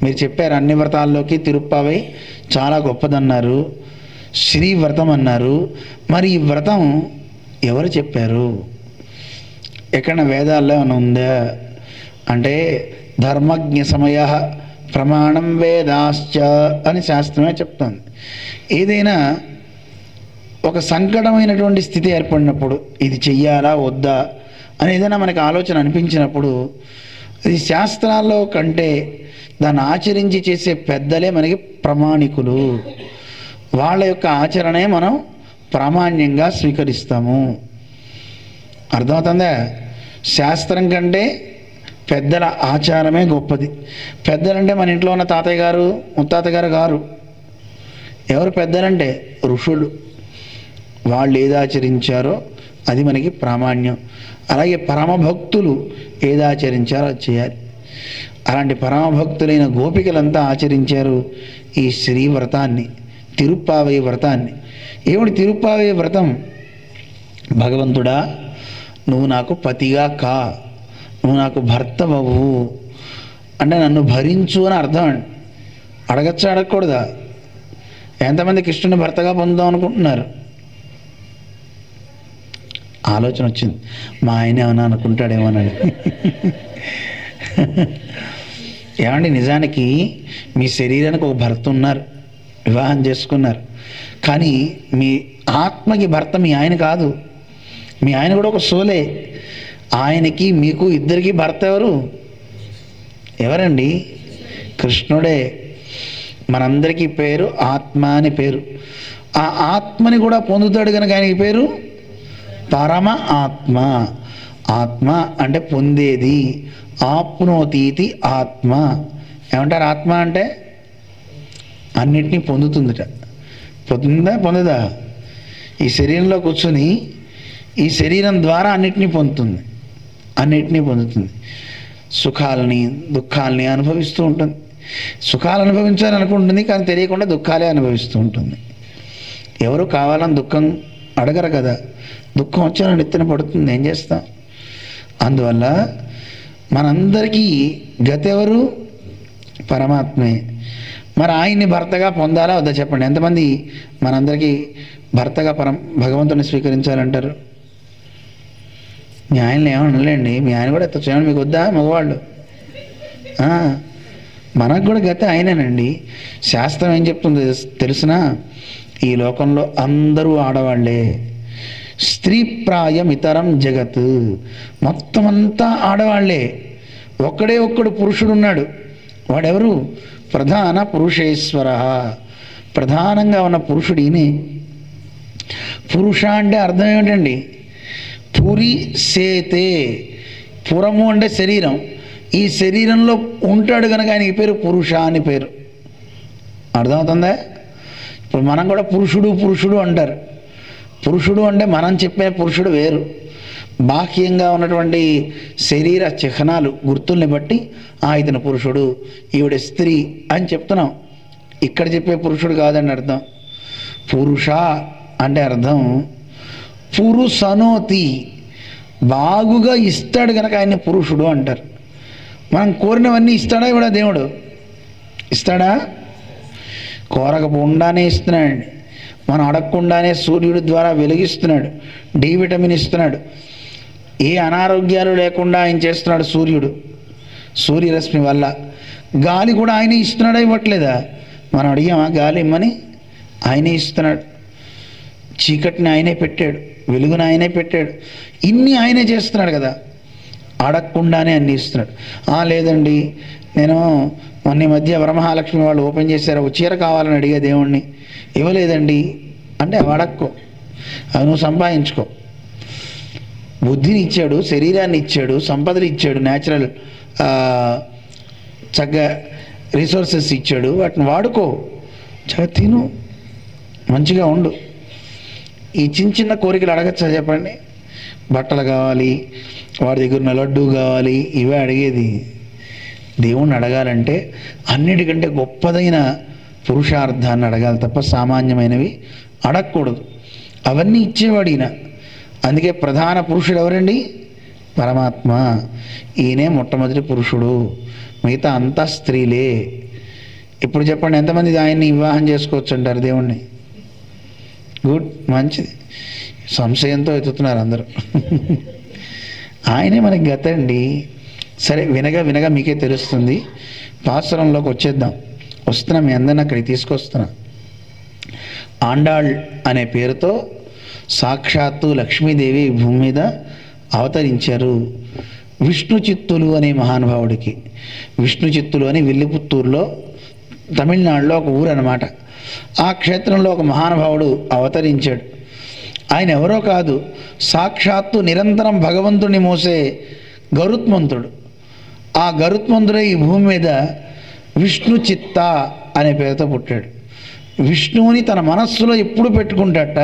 మీరు చెప్పారు అన్ని వ్రతాల్లోకి తిరుప్పావై చాలా గొప్పదన్నారు, శ్రీ వ్రతం అన్నారు. మరి ఈ వ్రతం ఎవరు చెప్పారు? ఎక్కడ వేదాల్లో ఏమైనా ఉందా అంటే, ధర్మజ్ఞ సమయ ప్రమాణం వేదాశ్చ అని శాస్త్రమే చెప్తుంది. ఏదైనా ఒక సంకటమైనటువంటి స్థితి ఏర్పడినప్పుడు ఇది చెయ్యాలా వద్దా అని ఏదైనా మనకు ఆలోచన అనిపించినప్పుడు, ఇది శాస్త్రాల్లో కంటే దాన్ని ఆచరించి చేసే పెద్దలే మనకి ప్రమాణికులు. వాళ్ళ యొక్క ఆచరణే మనం ప్రామాణ్యంగా స్వీకరిస్తాము. అర్థమవుతుందా? శాస్త్రం కంటే పెద్దల ఆచారమే గొప్పది. పెద్దలంటే మన ఇంట్లో ఉన్న తాతయ్య గారు, ముత్తాత గారు గారు. ఎవరు పెద్దలంటే? ఋషులు. వాళ్ళు ఏది ఆచరించారో అది మనకి ప్రామాణ్యం. అలాగే పరమభక్తులు ఏది ఆచరించారో అది చేయాలి. అలాంటి పరమభక్తులైన గోపికలంతా ఆచరించారు ఈ శ్రీ వ్రతాన్ని, తిరుప్పావై వ్రతాన్ని. ఏమిటి తిరుప్పావై వ్రతం? భగవంతుడా, నువ్వు నాకు పతిగా కా, నువ్వు నాకు భర్తవవు అంటే నన్ను భరించు అని అర్థం అండి. అడగచ్చా అడగకూడదా? ఎంతమంది కృష్ణుని భర్తగా పొందుదాం అనుకుంటున్నారు? ఆలోచన వచ్చింది, మా ఆయన ఏమన్నా అనుకుంటాడేమోనని. ఏమండి, నిజానికి మీ శరీరానికి ఒక భర్త ఉన్నారు, వివాహం చేసుకున్నారు, కానీ మీ ఆత్మకి భర్త మీ ఆయన కాదు, మీ ఆయన కూడా ఒక సోలే. ఆయనకి మీకు ఇద్దరికి భర్త ఎవరండి? కృష్ణుడే. మనందరికీ పేరు ఆత్మ అని పేరు. ఆ ఆత్మని కూడా పొందుతాడు కనుక ఆయనకి పేరు పరమ ఆత్మ. ఆత్మ అంటే పొందేది. ఆప్నోతీతి ఆత్మ. ఏమంటారు? ఆత్మ అంటే అన్నిటినీ పొందుతుందిట. పొందదా? ఈ శరీరంలో కూర్చొని ఈ శరీరం ద్వారా అన్నిటినీ పొందుతుంది. సుఖాలని దుఃఖాలని అనుభవిస్తూ ఉంటుంది. సుఖాలు అనుభవించాలనుకుంటుంది, కానీ తెలియకుండా దుఃఖాలే అనుభవిస్తూ ఉంటుంది. ఎవరు కావాలని దుఃఖం అడగరు కదా. దుఃఖం వచ్చాలని నెత్తిన పడుతుంది, ఏం చేస్తాం? అందువల్ల మనందరికీ గతి ఎవరు? పరమాత్మే. మరి ఆయన్ని భర్తగా పొందాలా వద్దా చెప్పండి? ఎంతమంది మనందరికీ భర్తగా భగవంతుని స్వీకరించాలంటారు? మీ ఆయనలు ఏమనలేండి, మీ ఆయన కూడా చేయండి, మీకు వద్దా మగవాళ్ళు? మనకు కూడా గతి ఆయనేనండి. శాస్త్రం ఏం చెప్తుంది తెలుసునా? ఈ లోకంలో అందరూ ఆడవాళ్లే. స్త్రీ ప్రాయం ఇతరం జగత్, మొత్తం అంతా ఆడవాళ్లే. ఒక్కడు పురుషుడు ఉన్నాడు. వాడెవరు? ప్రధాన పురుషేశ్వర. ప్రధానంగా ఉన్న పురుషుడు ఈయనే. పురుష అంటే అర్థం ఏమిటండి? పురి సేతే. పురము అంటే శరీరం. ఈ శరీరంలో ఉంటాడు కనుక ఆయనకి పేరు పురుష అని పేరు. అర్థమవుతుందా? ఇప్పుడు మనం కూడా పురుషుడు అంటారు. పురుషుడు అంటే మనం చెప్పే పురుషుడు వేరు. బాహ్యంగా ఉన్నటువంటి శరీర చిహ్నాలు గుర్తుల్ని బట్టి ఇతను పురుషుడు, ఈవిడ స్త్రీ అని చెప్తున్నాం. ఇక్కడ చెప్పే పురుషుడు కాదండి అర్థం. పురుష అంటే అర్థం పురుషనోతి, బాగుగా ఇస్తాడు కనుక ఆయన్ని పురుషుడు అంటారు. మనం కోరినవన్నీ ఇస్తాడా ఇవిడ? దేవుడు ఇస్తాడా? కోరకపోకుండానే ఇస్తున్నాడండి. మనం అడగకుండానే సూర్యుడి ద్వారా వెలిగిస్తున్నాడు, డి విటమిన్ ఇస్తున్నాడు. ఏ అనారోగ్యాలు లేకుండా ఆయన చేస్తున్నాడు సూర్యుడు, సూర్యరశ్మి వల్ల. గాలి కూడా ఆయనే ఇస్తున్నాడా ఇవ్వట్లేదా? మనం అడిగామా గాలి ఇమ్మని? ఆయనే ఇస్తున్నాడు. చీకటిని ఆయనే పెట్టాడు, వెలుగును ఆయనే పెట్టాడు. ఇన్ని ఆయనే చేస్తున్నాడు కదా, అడగకుండానే అన్ని ఇస్తున్నాడు. లేదండి, నేను మొన్న మధ్య వరమహాలక్ష్మి వాళ్ళు ఓపెన్ చేశారు, ఒక చీర కావాలని అడిగా దేవుణ్ణి, ఇవ్వలేదండి అంటే అవి అడక్కో, అవి నువ్వు సంపాదించుకో. బుద్ధిని ఇచ్చాడు, శరీరాన్ని ఇచ్చాడు, సంపదలు ఇచ్చాడు, న్యాచురల్ చక్కగా రిసోర్సెస్ ఇచ్చాడు, వాటిని వాడుకో, చక్కగా తిను, మంచిగా ఉండు. ఈ చిన్న కోరికలు అడగచ్చా చెప్పండి? బట్టలు కావాలి, వాడి దగ్గర ఉన్న లడ్డు కావాలి, ఇవే అడిగేది. దేవుణ్ణి అడగాలంటే అన్నిటికంటే గొప్పదైన పురుషార్థాన్ని అడగాలి తప్ప సామాన్యమైనవి అడగకూడదు. అవన్నీ ఇచ్చేవాడు ఈయన. అందుకే ప్రధాన పురుషుడు ఎవరండి? పరమాత్మ. ఈయనే మొట్టమొదటి పురుషుడు, మిగతా అంతా స్త్రీలే. ఇప్పుడు చెప్పండి, ఎంతమంది ఆయన్ని వివాహం చేసుకోవచ్చు అంటారు దేవుణ్ణి? గుడ్, మంచిది. సంశయంతో ఎత్తుతున్నారు అందరూ. ఆయనే మనకి గతండి. సరే, వినగా మీకే తెలుస్తుంది. పాసురంలోకి వస్తున్నా, మీ అందరిని అక్కడికి తీసుకొస్తున్నా. ఆండాళ్ అనే పేరుతో సాక్షాత్తు లక్ష్మీదేవి భూమి మీద అవతరించారు. విష్ణు చిత్తులు అనే మహానుభావుడికి. విష్ణు చిత్తులు అని విల్లిపుత్తూరులో తమిళనాడులో ఒక ఊరు అన్నమాట. ఆ క్షేత్రంలో ఒక మహానుభావుడు అవతరించాడు. ఆయన ఎవరో కాదు, సాక్షాత్తు నిరంతరం భగవంతుడిని మోసే గరుత్మంతుడు. ఆ గరుత్మంతుడే ఈ భూమి మీద విష్ణు చిత్త అనే పేరుతో పుట్టాడు. విష్ణువుని తన మనస్సులో ఎప్పుడు పెట్టుకుంటాట,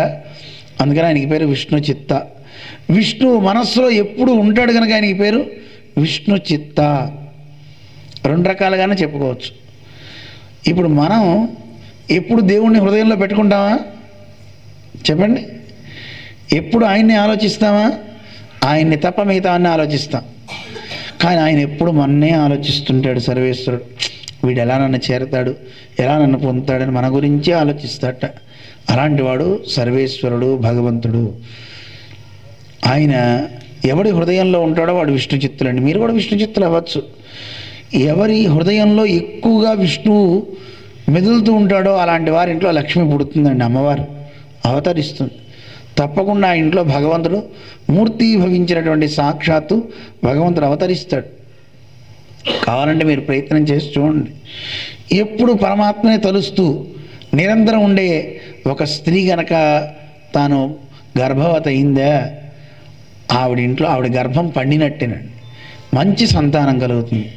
అందుకని ఆయనకి పేరు విష్ణు చిత్త. విష్ణువు మనస్సులో ఎప్పుడు ఉంటాడు కనుక ఆయనకి పేరు విష్ణు చిత్త. రెండు రకాలుగానే చెప్పుకోవచ్చు. ఇప్పుడు మనం ఎప్పుడు దేవుణ్ణి హృదయంలో పెట్టుకుంటామా చెప్పండి? ఎప్పుడు ఆయన్ని ఆలోచిస్తామా? ఆయన్ని తప్ప మిగతా అన్నీ ఆలోచిస్తాం. కానీ ఆయన ఎప్పుడు మన్నే ఆలోచిస్తుంటాడు. సర్వేశ్వరుడు వీడు ఎలా నన్ను చేరతాడు, ఎలా నన్ను పొందుతాడని మన గురించే ఆలోచిస్తాడట. అలాంటి వాడు సర్వేశ్వరుడు, భగవంతుడు. ఆయన ఎవడి హృదయంలో ఉంటాడో వాడు విష్ణు చిత్తులండి. మీరు కూడా విష్ణు చిత్తులు అవ్వచ్చు. ఎవరి హృదయంలో ఎక్కువగా విష్ణువు మెదులుతూ ఉంటాడో అలాంటి వారి ఇంట్లో లక్ష్మి పుడుతుందండి, అమ్మవారు. అవతరిస్తుంది. తప్పకుండా ఆ ఇంట్లో భగవంతుడు మూర్తి భవించినటువంటి సాక్షాత్తు భగవంతుడు అవతరిస్తాడు. కావాలంటే మీరు ప్రయత్నం చేసి చూడండి. ఎప్పుడు పరమాత్మనే తలుస్తూ నిరంతరం ఉండే ఒక స్త్రీ గనక తాను గర్భవతి అయిందా, ఆవిడ ఇంట్లో ఆవిడ గర్భం పండినట్టేనండి, మంచి సంతానం కలుగుతుంది.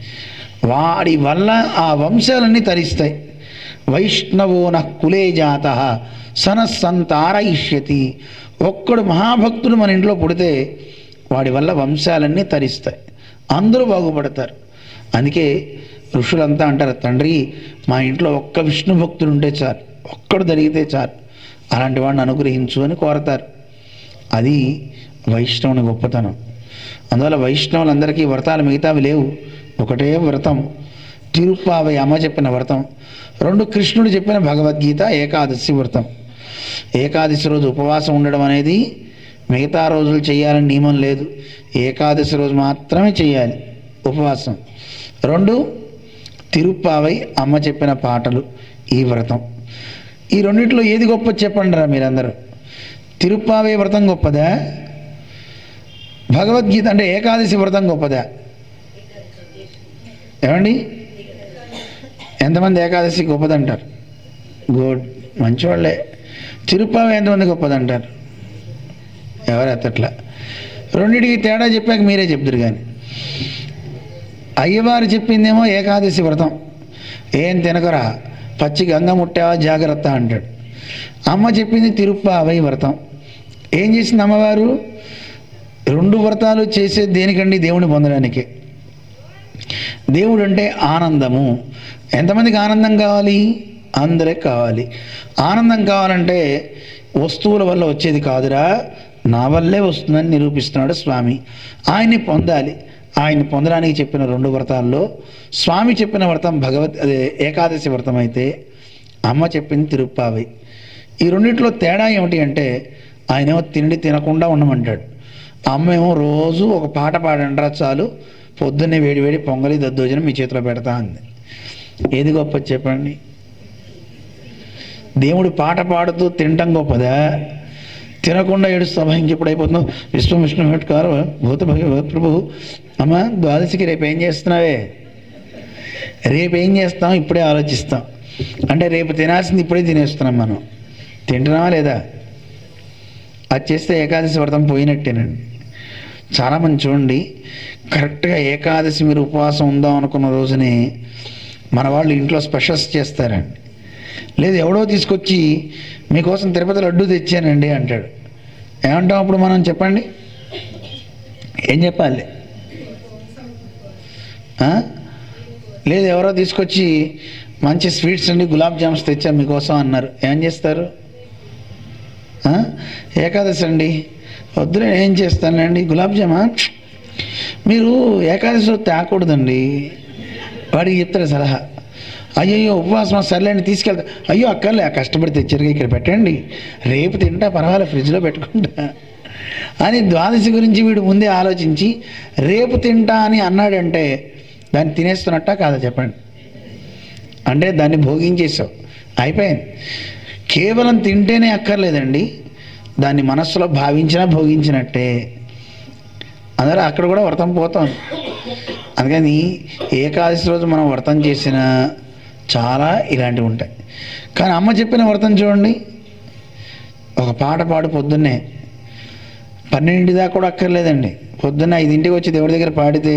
వాడి వల్ల ఆ వంశాలన్నీ తరిస్తాయి. వైష్ణవో నః కులే జాతః సనః సంతారయిష్యతి. ఒక్కడు మహాభక్తుడు మన ఇంట్లో పుడితే వాడి వల్ల వంశాలన్నీ తరిస్తాయి, అందరూ బాగుపడతారు. అందుకే ఋషులంతా అంటారు, తండ్రి మా ఇంట్లో ఒక్క విష్ణు భక్తుడు ఉంటే చాలు, ఒక్కడు జరిగితే చాలు, అలాంటి వాడిని అనుగ్రహించు అని కోరతారు. అది వైష్ణవుని గొప్పతనం. అందువల్ల వైష్ణవులందరికీ వ్రతాలు మిగతావి లేవు, ఒకటే వ్రతం తిరుప్పావై అమ్మ చెప్పిన వ్రతం. 2 కృష్ణుడు చెప్పిన భగవద్గీత, ఏకాదశి వ్రతం. ఏకాదశి రోజు ఉపవాసం ఉండడం అనేది మిగతా రోజులు చేయాలని నియమం లేదు, ఏకాదశి రోజు మాత్రమే చేయాలి ఉపవాసం. 2 తిరుప్పావై అమ్మ చెప్పిన పాటలు, ఈ వ్రతం. ఈ రెండిట్లో ఏది గొప్ప చెప్పండి రా మీరందరూ. తిరుప్పావై వ్రతం గొప్పదా, భగవద్గీత అంటే ఏకాదశి వ్రతం గొప్పదా? ఏమండి, ఎంతమంది ఏకాదశి గొప్పదంటారు? గుడ్, మంచివాళ్ళే. తిరుప్పావై ఎంతమంది గొప్పదంటారు? ఎవరు ఎత్తట్లా. రెండింటికి తేడా చెప్పాక మీరే చెప్తారు. కానీ అయ్యవారు చెప్పిందేమో ఏకాదశి వ్రతం, ఏం తినకరా, పచ్చి గంగ ముట్టావా జాగ్రత్త అంటాడు. అమ్మ చెప్పింది తిరుప్పావై వ్రతం. ఏం చేసింది అమ్మవారు? 2 వ్రతాలు చేసేది దేనికండి? దేవుని పొందడానికి. దేవుడు అంటే ఆనందము. ఎంతమందికి ఆనందం కావాలి? అందరికి కావాలి. ఆనందం కావాలంటే వస్తువుల వల్ల వచ్చేది కాదురా, నా వల్లే వస్తుందని నిరూపిస్తున్నాడు స్వామి. ఆయన్ని పొందాలి. ఆయన్ని పొందడానికి చెప్పిన 2 వ్రతాల్లో స్వామి చెప్పిన వ్రతం అదే ఏకాదశి వ్రతం అయితే, అమ్మ చెప్పింది తిరుప్పావై. ఈ రెండిట్లో తేడా ఏమిటి అంటే, ఆయనేమో తిండి తినకుండా ఉండమంటాడు, అమ్మేమో రోజు ఒక పాట పాడంటారా చాలు, పొద్దున్నే వేడి వేడి పొంగలి దద్దోజనం మీ చేతిలో పెడతా అంది. ఏది గొప్ప చెప్పండి? దేవుడు పాట పాడుతూ తినటం గొప్పదా? తినకుండా ఏడుస్తూ అమ్మ ఇంకెప్పుడు అయిపోతున్నావు, విశ్వం విష్ణు హట్కారు భూత భగవత్ ప్రభు. అమ్మ ద్వాదశికి రేపు ఏం చేస్తున్నావే? రేపు ఏం చేస్తాం ఇప్పుడే ఆలోచిస్తాం. అంటే రేపు తినాల్సింది ఇప్పుడే తినేస్తున్నాం. మనం తింటున్నామా లేదా? అది చేస్తే ఏకాదశి వ్రతం పోయినట్టేనండి. చాలామంది చూడండి, కరెక్ట్గా ఏకాదశి మీరు ఉపవాసం ఉందాం అనుకున్న రోజునే మన వాళ్ళు ఇంట్లో స్పెషల్స్ చేస్తారండి. లేదు ఎవడో తీసుకొచ్చి మీకోసం తిరుపతి లడ్డు తెచ్చానండి అంటాడు. ఏమంటాం అప్పుడు మనం? చెప్పండి, ఏం చెప్పాలి? లేదు ఎవరో తీసుకొచ్చి మంచి స్వీట్స్ అండి గులాబ్ జామ్స్ తెచ్చాను మీకోసం అన్నారు, ఏం చేస్తారు? ఏకాదశి అండి, వద్దులే ఏం చేస్తానండి గులాబ్ జామా. మీరు ఏకాదశిలో తేకూడదండి. వాడికి చెప్తారు సలహా. అయ్యయ్యో ఉపవాసం సర్లేండి తీసుకెళ్తా. అయ్యో అక్కర్లే, కష్టపడి తెచ్చారుగా ఇక్కడ పెట్టండి, రేపు తింటా పర్వాలేదు ఫ్రిడ్జ్లో పెట్టుకుంటా అని ద్వాదశి గురించి వీడు ముందే ఆలోచించి రేపు తింటా అని అన్నాడంటే దాన్ని తినేస్తున్నట్టా కాదా చెప్పండి? అంటే దాన్ని భోగించేసావు, అయిపోయింది. కేవలం తింటేనే అక్కర్లేదండి, దాన్ని మనస్సులో భావించినా భోగించినట్టే. అందువల్ల అక్కడ కూడా వ్రతం పోతాం. అందుకని ఏకాదశి రోజు మనం వ్రతం చేసిన చాలా ఇలాంటివి ఉంటాయి. కానీ అమ్మ చెప్పిన వ్రతం చూడండి, ఒక పాట పాడు పొద్దున్నే, 12 దాకా కూడా అక్కర్లేదండి, పొద్దున్న 5ంటికి వచ్చి దేవుడి దగ్గర పాడితే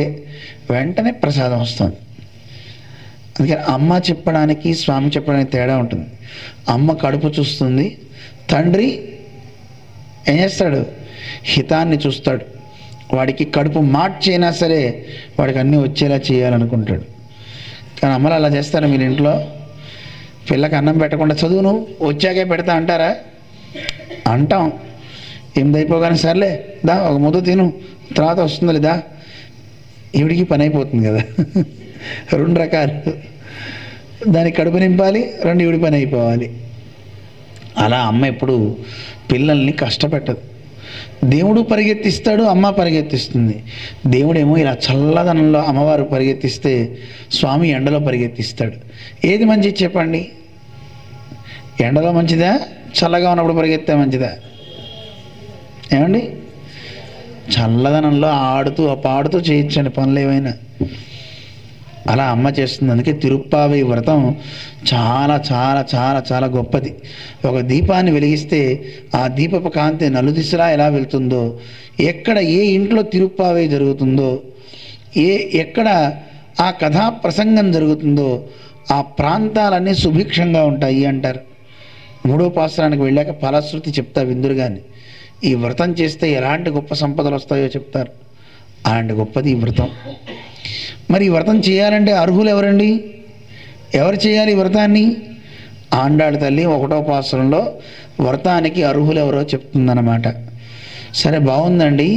వెంటనే ప్రసాదం వస్తుంది. అందుకని అమ్మ చెప్పడానికి స్వామి చెప్పడానికి తేడా ఉంటుంది. అమ్మ కడుపు చూస్తుంది, తండ్రి ఏం చేస్తాడు? హితాన్ని చూస్తాడు. వాడికి కడుపు మార్చైనా సరే వాడికి అన్నీ వచ్చేలా చేయాలనుకుంటాడు. కానీ అమ్మలు అలా చేస్తారా మీరు ఇంట్లో? పిల్లకి అన్నం పెట్టకుండా చదువును వచ్చాకే పెడతా అంటారా? అంటాం. ఏం అయిపోగానే సర్లే దా ఒక ముద్ద తిను తర్వాత వస్తుంది లేదా, ఈవిడికి పని అయిపోతుంది కదా. 2 రకాలు, దానికి కడుపు నింపాలి, 2 ఈవిడి పని అయిపోవాలి. అలా అమ్మ ఎప్పుడు పిల్లల్ని కష్టపెట్టదు. దేవుడు పరిగెత్తిస్తాడు, అమ్మ పరిగెత్తిస్తుంది. దేవుడేమో ఇలా చల్లదనంలో అమ్మవారు పరిగెత్తిస్తే స్వామి ఎండలో పరిగెత్తిస్తాడు. ఏది మంచిది చెప్పండి? ఎండలో మంచిదా చల్లగా ఉన్నప్పుడు పరిగెత్తే మంచిదా? ఏమండి? చల్లదనంలో ఆడుతూ పాడుతూ చేయొచ్చండి పనులు ఏమైనా. అలా అమ్మ చేస్తుంది. అందుకే తిరుప్పావై వ్రతం చాలా చాలా చాలా చాలా గొప్పది. ఒక దీపాన్ని వెలిగిస్తే ఆ దీపపు కాంతి నలుదిశలా ఎలా వెళ్తుందో, ఎక్కడ ఏ ఇంట్లో తిరుప్పావై జరుగుతుందో, ఎక్కడ ఆ కథా ప్రసంగం జరుగుతుందో ఆ ప్రాంతాలన్నీ సుభిక్షంగా ఉంటాయి అంటారు. మూడో పాసరానికి వెళ్ళాక ఫలశ్రుతి చెప్తా విందురుగాని. ఈ వ్రతం చేస్తే ఎలాంటి గొప్ప సంపదలు వస్తాయో చెప్తారు. అలాంటి గొప్పది ఈ వ్రతం. మరి ఈ వ్రతం చేయాలంటే అర్హులు ఎవరండి? ఎవరు చేయాలి ఈ వ్రతాన్ని? ఆండాళ్ళ తల్లి 1వ పాసురంలో వ్రతానికి అర్హులు ఎవరో చెప్తుందన్నమాట. సరే, బాగుందండి.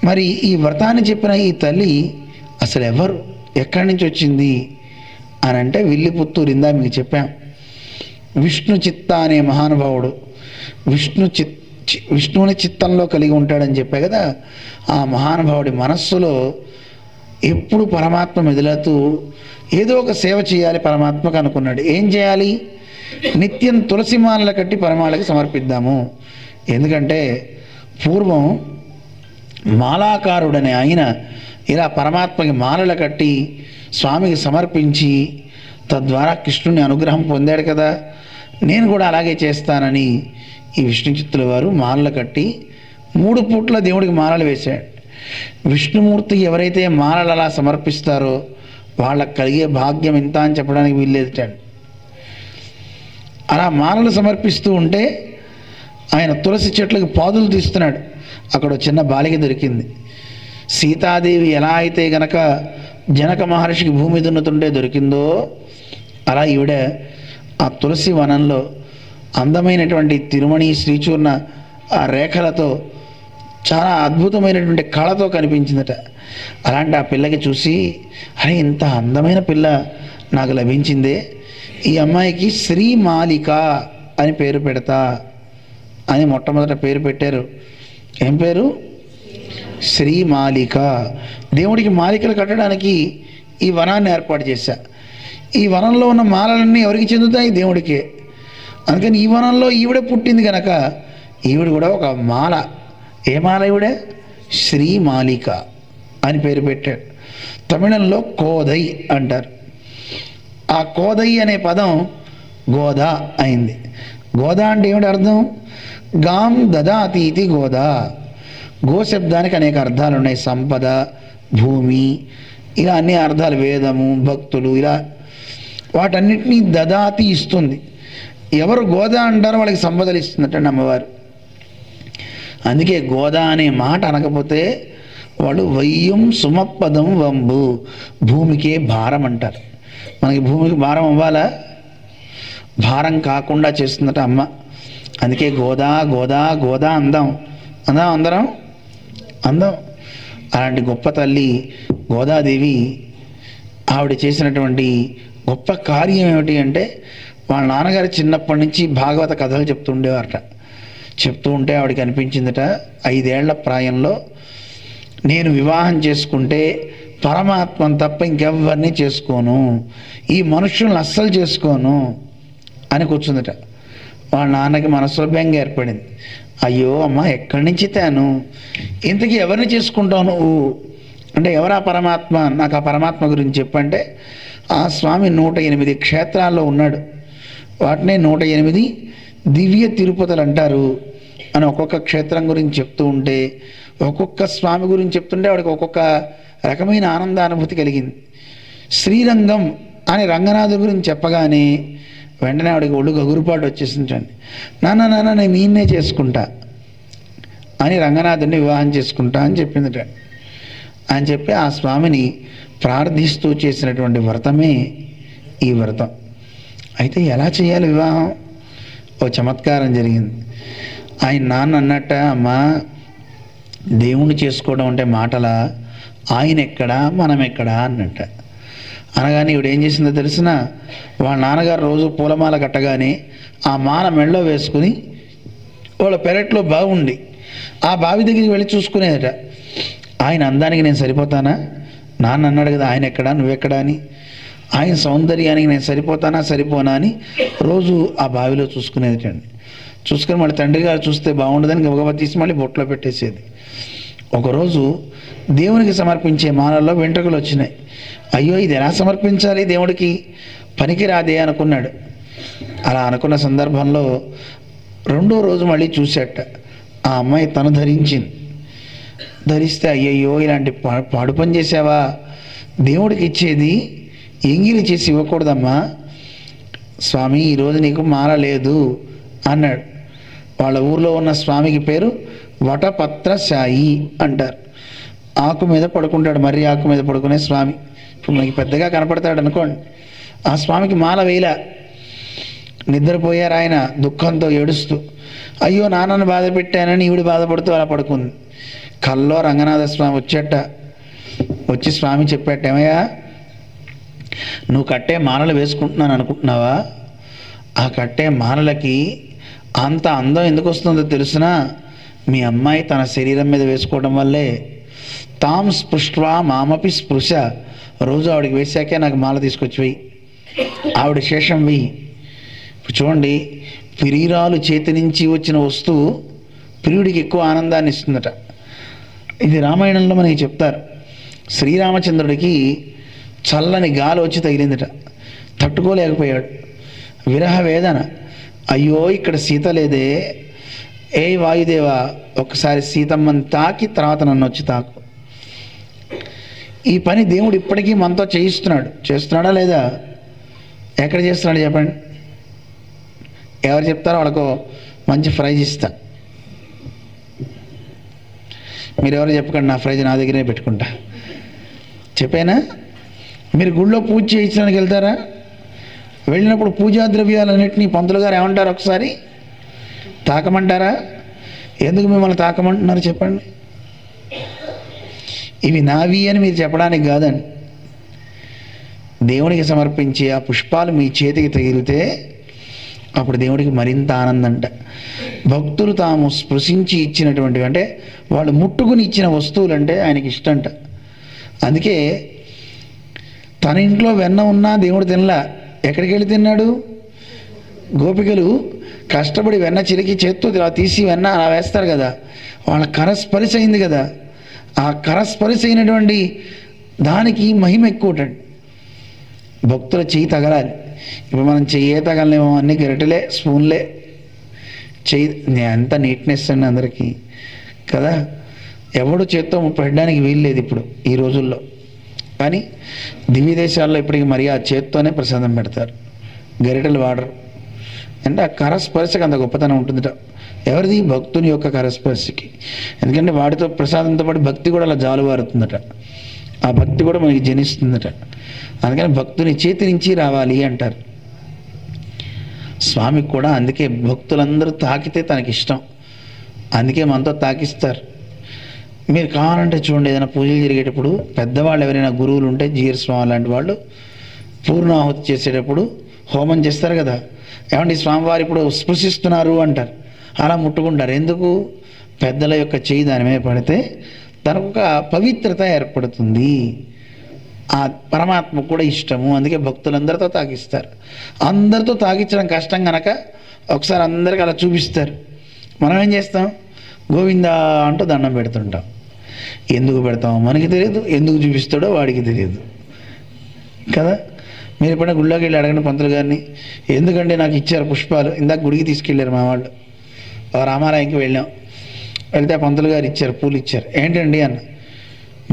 మరి ఈ వ్రతాన్ని చెప్పిన ఈ తల్లి అసలు ఎవరు, ఎక్కడి నుంచి వచ్చింది అని అంటే విల్లిపుత్తూరు. ఇందా మీకు చెప్పాం. విష్ణు చిత్త అనే మహానుభావుడు విష్ణువుని చిత్తంలో కలిగి ఉంటాడని చెప్పా కదా. ఆ మహానుభావుడి మనస్సులో ఎప్పుడు పరమాత్మ మెదులుతూ ఏదో ఒక సేవ చేయాలి పరమాత్మకు అనుకున్నాడు. ఏం చేయాలి? నిత్యం తులసి మాలలు కట్టి పరమాళకి సమర్పిద్దాము. ఎందుకంటే పూర్వం మాలాకారుడనే ఆయన ఇలా పరమాత్మకి మాలలు కట్టి స్వామికి సమర్పించి తద్వారా కృష్ణుని అనుగ్రహం పొందాడు కదా. నేను కూడా అలాగే చేస్తానని ఈ విష్ణు చిత్తుల వారు మాలలు కట్టి 3 పూట్ల దేవుడికి మాలలు వేశాడు. విష్ణుమూర్తికి ఎవరైతే మాలలు అలా సమర్పిస్తారో వాళ్ళకి కలిగే భాగ్యం ఇంత అని చెప్పడానికి వీల్లేదుటాడు. అలా మాలలు సమర్పిస్తూ ఉంటే ఆయన తులసి చెట్లకు పాదులు తీస్తున్నాడు. అక్కడ చిన్న బాలిక దొరికింది. సీతాదేవి ఎలా అయితే గనక జనక మహర్షికి భూమి దున్నుతుంటే దొరికిందో అలా ఈవిడ ఆ తులసి వనంలో అందమైనటువంటి తిరుమణి శ్రీచూర్ణ ఆ రేఖలతో చాలా అద్భుతమైనటువంటి కళతో కనిపించిందట. అలాంటి ఆ పిల్లకి చూసి, అరే ఇంత అందమైన పిల్ల నాకు లభించిందే, ఈ అమ్మాయికి శ్రీమాలిక అని పేరు పెడతా అని మొట్టమొదట పేరు పెట్టారు. ఏం పేరు? శ్రీమాలిక. దేవుడికి మాలికలు కట్టడానికి ఈ వనాన్ని ఏర్పాటు చేశా. ఈ వనంలో ఉన్న మాలలన్నీ ఎవరికి చెందుతాయి? దేవుడికే. అందుకని ఈ వనంలో ఈవిడ పుట్టింది కనుక ఈవిడ కూడా ఒక మాల. ఏ మాల ఈవిడ? శ్రీమాలిక అని పేరు పెట్టాడు. తమిళంలో కోదై అంటారు. ఆ కోదై అనే పదం గోదా అయింది. గోదా అంటే ఏమిటి అర్థం? గాం దదాతీతి గోదా. గో శబ్దానికి అనేక అర్థాలు ఉన్నాయి. సంపద, భూమి, ఇలా అన్ని అర్థాలు. వేదము, భక్తులు, ఇలా వాటన్నిటినీ దదాతి ఇస్తుంది. ఎవరు గోదా అంటారో వాళ్ళకి సంపదలు ఇస్తుందటండి అమ్మవారు. అందుకే గోదా అనే మాట అనకపోతే వాళ్ళు వయ్యం సుమపదం వంబు, భూమికే భారం అంటారు. మనకి భూమికి భారం అవ్వాలా? భారం కాకుండా చేస్తుందట అమ్మ. అందుకే గోదా గోదా గోదా అందం అందరం అందం. అలాంటి గొప్ప తల్లి గోదాదేవి ఆవిడ చేసినటువంటి గొప్ప కార్యం ఏమిటి అంటే, వాళ్ళ నాన్నగారు చిన్నప్పటి నుంచి భాగవత కథలు చెప్తూ ఉండేవారట. చెప్తూ ఉంటే ఆవిడకి అనిపించిందట, 5 ఏళ్ల ప్రాయంలో నేను వివాహం చేసుకుంటే పరమాత్మను తప్ప ఇంకెవ్వరిని చేసుకోను, ఈ మనుషులను అస్సలు చేసుకోను అని కూర్చుందట. వాళ్ళ నాన్నకి మనసులో బెంగ ఏర్పడింది. అయ్యో అమ్మ, ఎక్కడి నుంచి తేను, ఇంతకీ ఎవరిని చేసుకుంటావు నువ్వు అంటే, ఎవరా పరమాత్మ, నాకు ఆ పరమాత్మ గురించి చెప్పంటే, ఆ స్వామి 108 క్షేత్రాల్లో ఉన్నాడు. వాటినే 108 దివ్య తిరుపతులు అంటారు అని ఒక్కొక్క క్షేత్రం గురించి చెప్తూ ఉంటే, ఒక్కొక్క స్వామి గురించి చెప్తుంటే వాడికి ఒక్కొక్క రకమైన ఆనందానుభూతి కలిగింది. శ్రీరంగం అని రంగనాథు గురించి చెప్పగానే వెంటనే ఆవిడకి ఒళ్ళు గగురుపాటు వచ్చేసిందండి. నాన్న నేను ఈయన్నే చేసుకుంటా అని రంగనాథుని వివాహం చేసుకుంటా అని చెప్పిందట. అని చెప్పి ఆ స్వామిని ప్రార్థిస్తూ చేసినటువంటి వ్రతమే ఈ వ్రతం. అయితే ఎలా చేయాలి వివాహం? ఓ చమత్కారం జరిగింది. ఆయన నాన్న అన్నట్ట, అమ్మా దేవుణ్ణి చేసుకోవడం అంటే మాటలా, ఆయన ఎక్కడా మనం ఎక్కడా అన్నట్ట. అనగానే ఇవిడ ఏం చేసిందో తెలిసిన, వాళ్ళ నాన్నగారు రోజు పూలమాల కట్టగానే ఆ మాల మెళ్ళో వేసుకుని వాళ్ళ పెరట్లో బాగుండి ఆ బావి దగ్గరికి వెళ్ళి చూసుకునేదట. ఆయన అందానికి నేను సరిపోతానా? నాన్న అన్నాడు కదా ఆయన ఎక్కడా నువ్వెక్కడా అని. ఆయన సౌందర్యానికి నేను సరిపోతానా సరిపోనా అని రోజు ఆ బావిలో చూసుకునేదటండి. చూసుకొని మళ్ళీ తండ్రి గారు చూస్తే బాగుండదని గబగబా తీసి మళ్ళీ బొట్లో పెట్టేసేది. ఒకరోజు దేవునికి సమర్పించే మాలలో వెంట్రుకలు వచ్చినాయి. అయ్యో ఇది ఎలా సమర్పించాలి దేవుడికి, పనికి రాదే అనుకున్నాడు. అలా అనుకున్న సందర్భంలో రెండో రోజు మళ్ళీ చూసేట ఆ అమ్మాయి తను ధరించింది. ధరిస్తే అయ్యయ్యో ఇలాంటి పాడు పని చేసావా, దేవుడికి ఇచ్చేది ఎంగిలి చేసి ఇవ్వకూడదమ్మా, స్వామి ఈరోజు నీకు మాల లేదు అన్నాడు. వాళ్ళ ఊర్లో ఉన్న స్వామికి పేరు వటపత్రశాయి అంటారు. ఆకు మీద పడుకుంటాడు, మర్రి ఆకు మీద పడుకునే స్వామి. ఇప్పుడు మనకి పెద్దగా కనపడతాడు అనుకోండి. ఆ స్వామికి మాల వేయలా. నిద్రపోయారు ఆయన దుఃఖంతో ఏడుస్తూ. అయ్యో నాన్నను బాధ పెట్టానని ఈవిడ బాధపడుతూ అలా పడుకుంది. కల్లో రంగనాథ స్వామి వచ్చేట. వచ్చి స్వామి చెప్పాట, ఏమయ్యా నువ్వు కట్టే మాలలు వేసుకుంటున్నాను అనుకుంటున్నావా, ఆ కట్టే మాలలకి అంత అందం ఎందుకు వస్తుందో తెలుసునా, మీ అమ్మాయి తన శరీరం మీద వేసుకోవడం వల్లే. తాం స్పృష్ట్వా మామపి స్పృశ, రోజు ఆవిడకి వేసాకే నాకు మాల తీసుకొచ్చి వెయ్యి, ఆవిడ శేషం వెయ్యి. ఇప్పుడు చూడండి, ప్రియురాలు చేతి నుంచి వచ్చిన వస్తువు ప్రియుడికి ఎక్కువ ఆనందాన్ని ఇస్తుందట. ఇది రామాయణంలో మనకి చెప్తారు. శ్రీరామచంద్రుడికి చల్లని గాలి వచ్చి తగిలిందట, తట్టుకోలేకపోయాడు. విరహ వేదన, అయ్యో ఇక్కడ సీత లేదే, ఏ వాయుదేవా ఒకసారి సీతమ్మని తాకి తర్వాత నన్ను వచ్చి తాకు. ఈ పని దేవుడు ఇప్పటికీ మనతో చేయిస్తున్నాడు. చేస్తున్నాడా లేదా? ఎక్కడ చేస్తున్నాడు చెప్పండి? ఎవరు చెప్తారో వాళ్ళకు మంచి ప్రైజ్ ఇస్తా. మీరెవరు చెప్పకండి, నా ప్రైజ్ నా దగ్గరే పెట్టుకుంటా. చెప్పేనా? మీరు గుళ్ళో పూజ చేయించడానికి వెళ్తారా? వెళ్ళినప్పుడు పూజా ద్రవ్యాలన్నింటినీ పంతులు గారు ఏమంటారు, ఒకసారి తాకమంటారా? ఎందుకు మిమ్మల్ని తాకమంటున్నారు చెప్పండి? ఇవి నావి అని మీరు చెప్పడానికి కాదండి. దేవునికి సమర్పించి ఆ పుష్పాలు మీ చేతికి తగిలితే అప్పుడు దేవుడికి మరింత ఆనందంట. భక్తులు తాము స్పృశించి ఇచ్చినటువంటివి, అంటే వాళ్ళు ముట్టుకుని ఇచ్చిన వస్తువులు అంటే ఆయనకి ఇష్టంట. అందుకే తన ఇంట్లో వెన్న ఉన్నా దేవుడు తినలా. ఎక్కడికి వెళ్ళి తిన్నాడు? గోపికలు కష్టపడి వెన్న చిలికి చేత్తో ఇలా తీసి వెన్న అలా వేస్తారు కదా, వాళ్ళ కరస్పరిశ అయింది కదా. ఆ కరస్పరిశ అయినటువంటి దానికి మహిమ ఎక్కువటండి. భక్తుల చెయ్యి తగలాలి. ఇప్పుడు మనం చెయ్యే తగలనేమో, అన్ని గరిటెలే స్పూన్లే, చెయ్యి ఎంత నీట్నెస్ అండి అందరికీ కదా. ఎవడు చేత్తో పెట్టడానికి వీల్లేదు ఇప్పుడు ఈ రోజుల్లో. కానీ దివ్య దేశాల్లో ఇప్పటికి మరి ఆ చేత్తోనే ప్రసాదం పెడతారు, గరిటెలు వాడరు. అంటే ఆ కరస్పర్శకి అంత గొప్పతనం ఉంటుందట. ఎవరిది? భక్తుని యొక్క కరస్పర్శకి. ఎందుకంటే వాడితో ప్రసాదంతో పాటు భక్తి కూడా అలా జాలువారుతుందట. ఆ భక్తి కూడా మనకి జనిస్తుందట. అందుకని భక్తుని చేతి నుంచి రావాలి అంటారు. స్వామికి కూడా అందుకే భక్తులందరూ తాకితే తనకి ఇష్టం, అందుకే మనతో తాకిస్తారు. మీరు కావాలంటే చూడండి, ఏదైనా పూజలు జరిగేటప్పుడు పెద్దవాళ్ళు ఎవరైనా గురువులు ఉంటే, జీఆర్ స్వామి లాంటి వాళ్ళు పూర్ణాహుతి చేసేటప్పుడు హోమం చేస్తారు కదా, ఏమంటే స్వామివారు ఇప్పుడు స్పృశిస్తున్నారు అంటారు. అలా ముట్టుకుంటారు. ఎందుకు? పెద్దల యొక్క చేయి దాని మీద పడితే తనకు ఒక పవిత్రత ఏర్పడుతుంది. ఆ పరమాత్మ కూడా ఇష్టము. అందుకే భక్తులందరితో తాకిస్తారు. అందరితో తాకించడం కష్టం కనుక ఒకసారి అందరికీ అలా చూపిస్తారు. మనం ఏం చేస్తాం? గోవిందా అంటూ దండం పెడుతుంటాం. ఎందుకు పెడతామో మనకి తెలియదు, ఎందుకు చూపిస్తాడో వాడికి తెలియదు కదా. మీరు ఎప్పుడైనా గుళ్ళోకి వెళ్ళి అడగండి పంతులు గారిని, ఎందుకంటే నాకు ఇచ్చారు పుష్పాలు, ఇందాక గుడికి తీసుకెళ్ళారు మా వాళ్ళు, రామాలయంకి వెళ్ళాం. వెళ్తే పంతులు గారు ఇచ్చారు, పూలు ఇచ్చారు. ఏంటండి అన్న,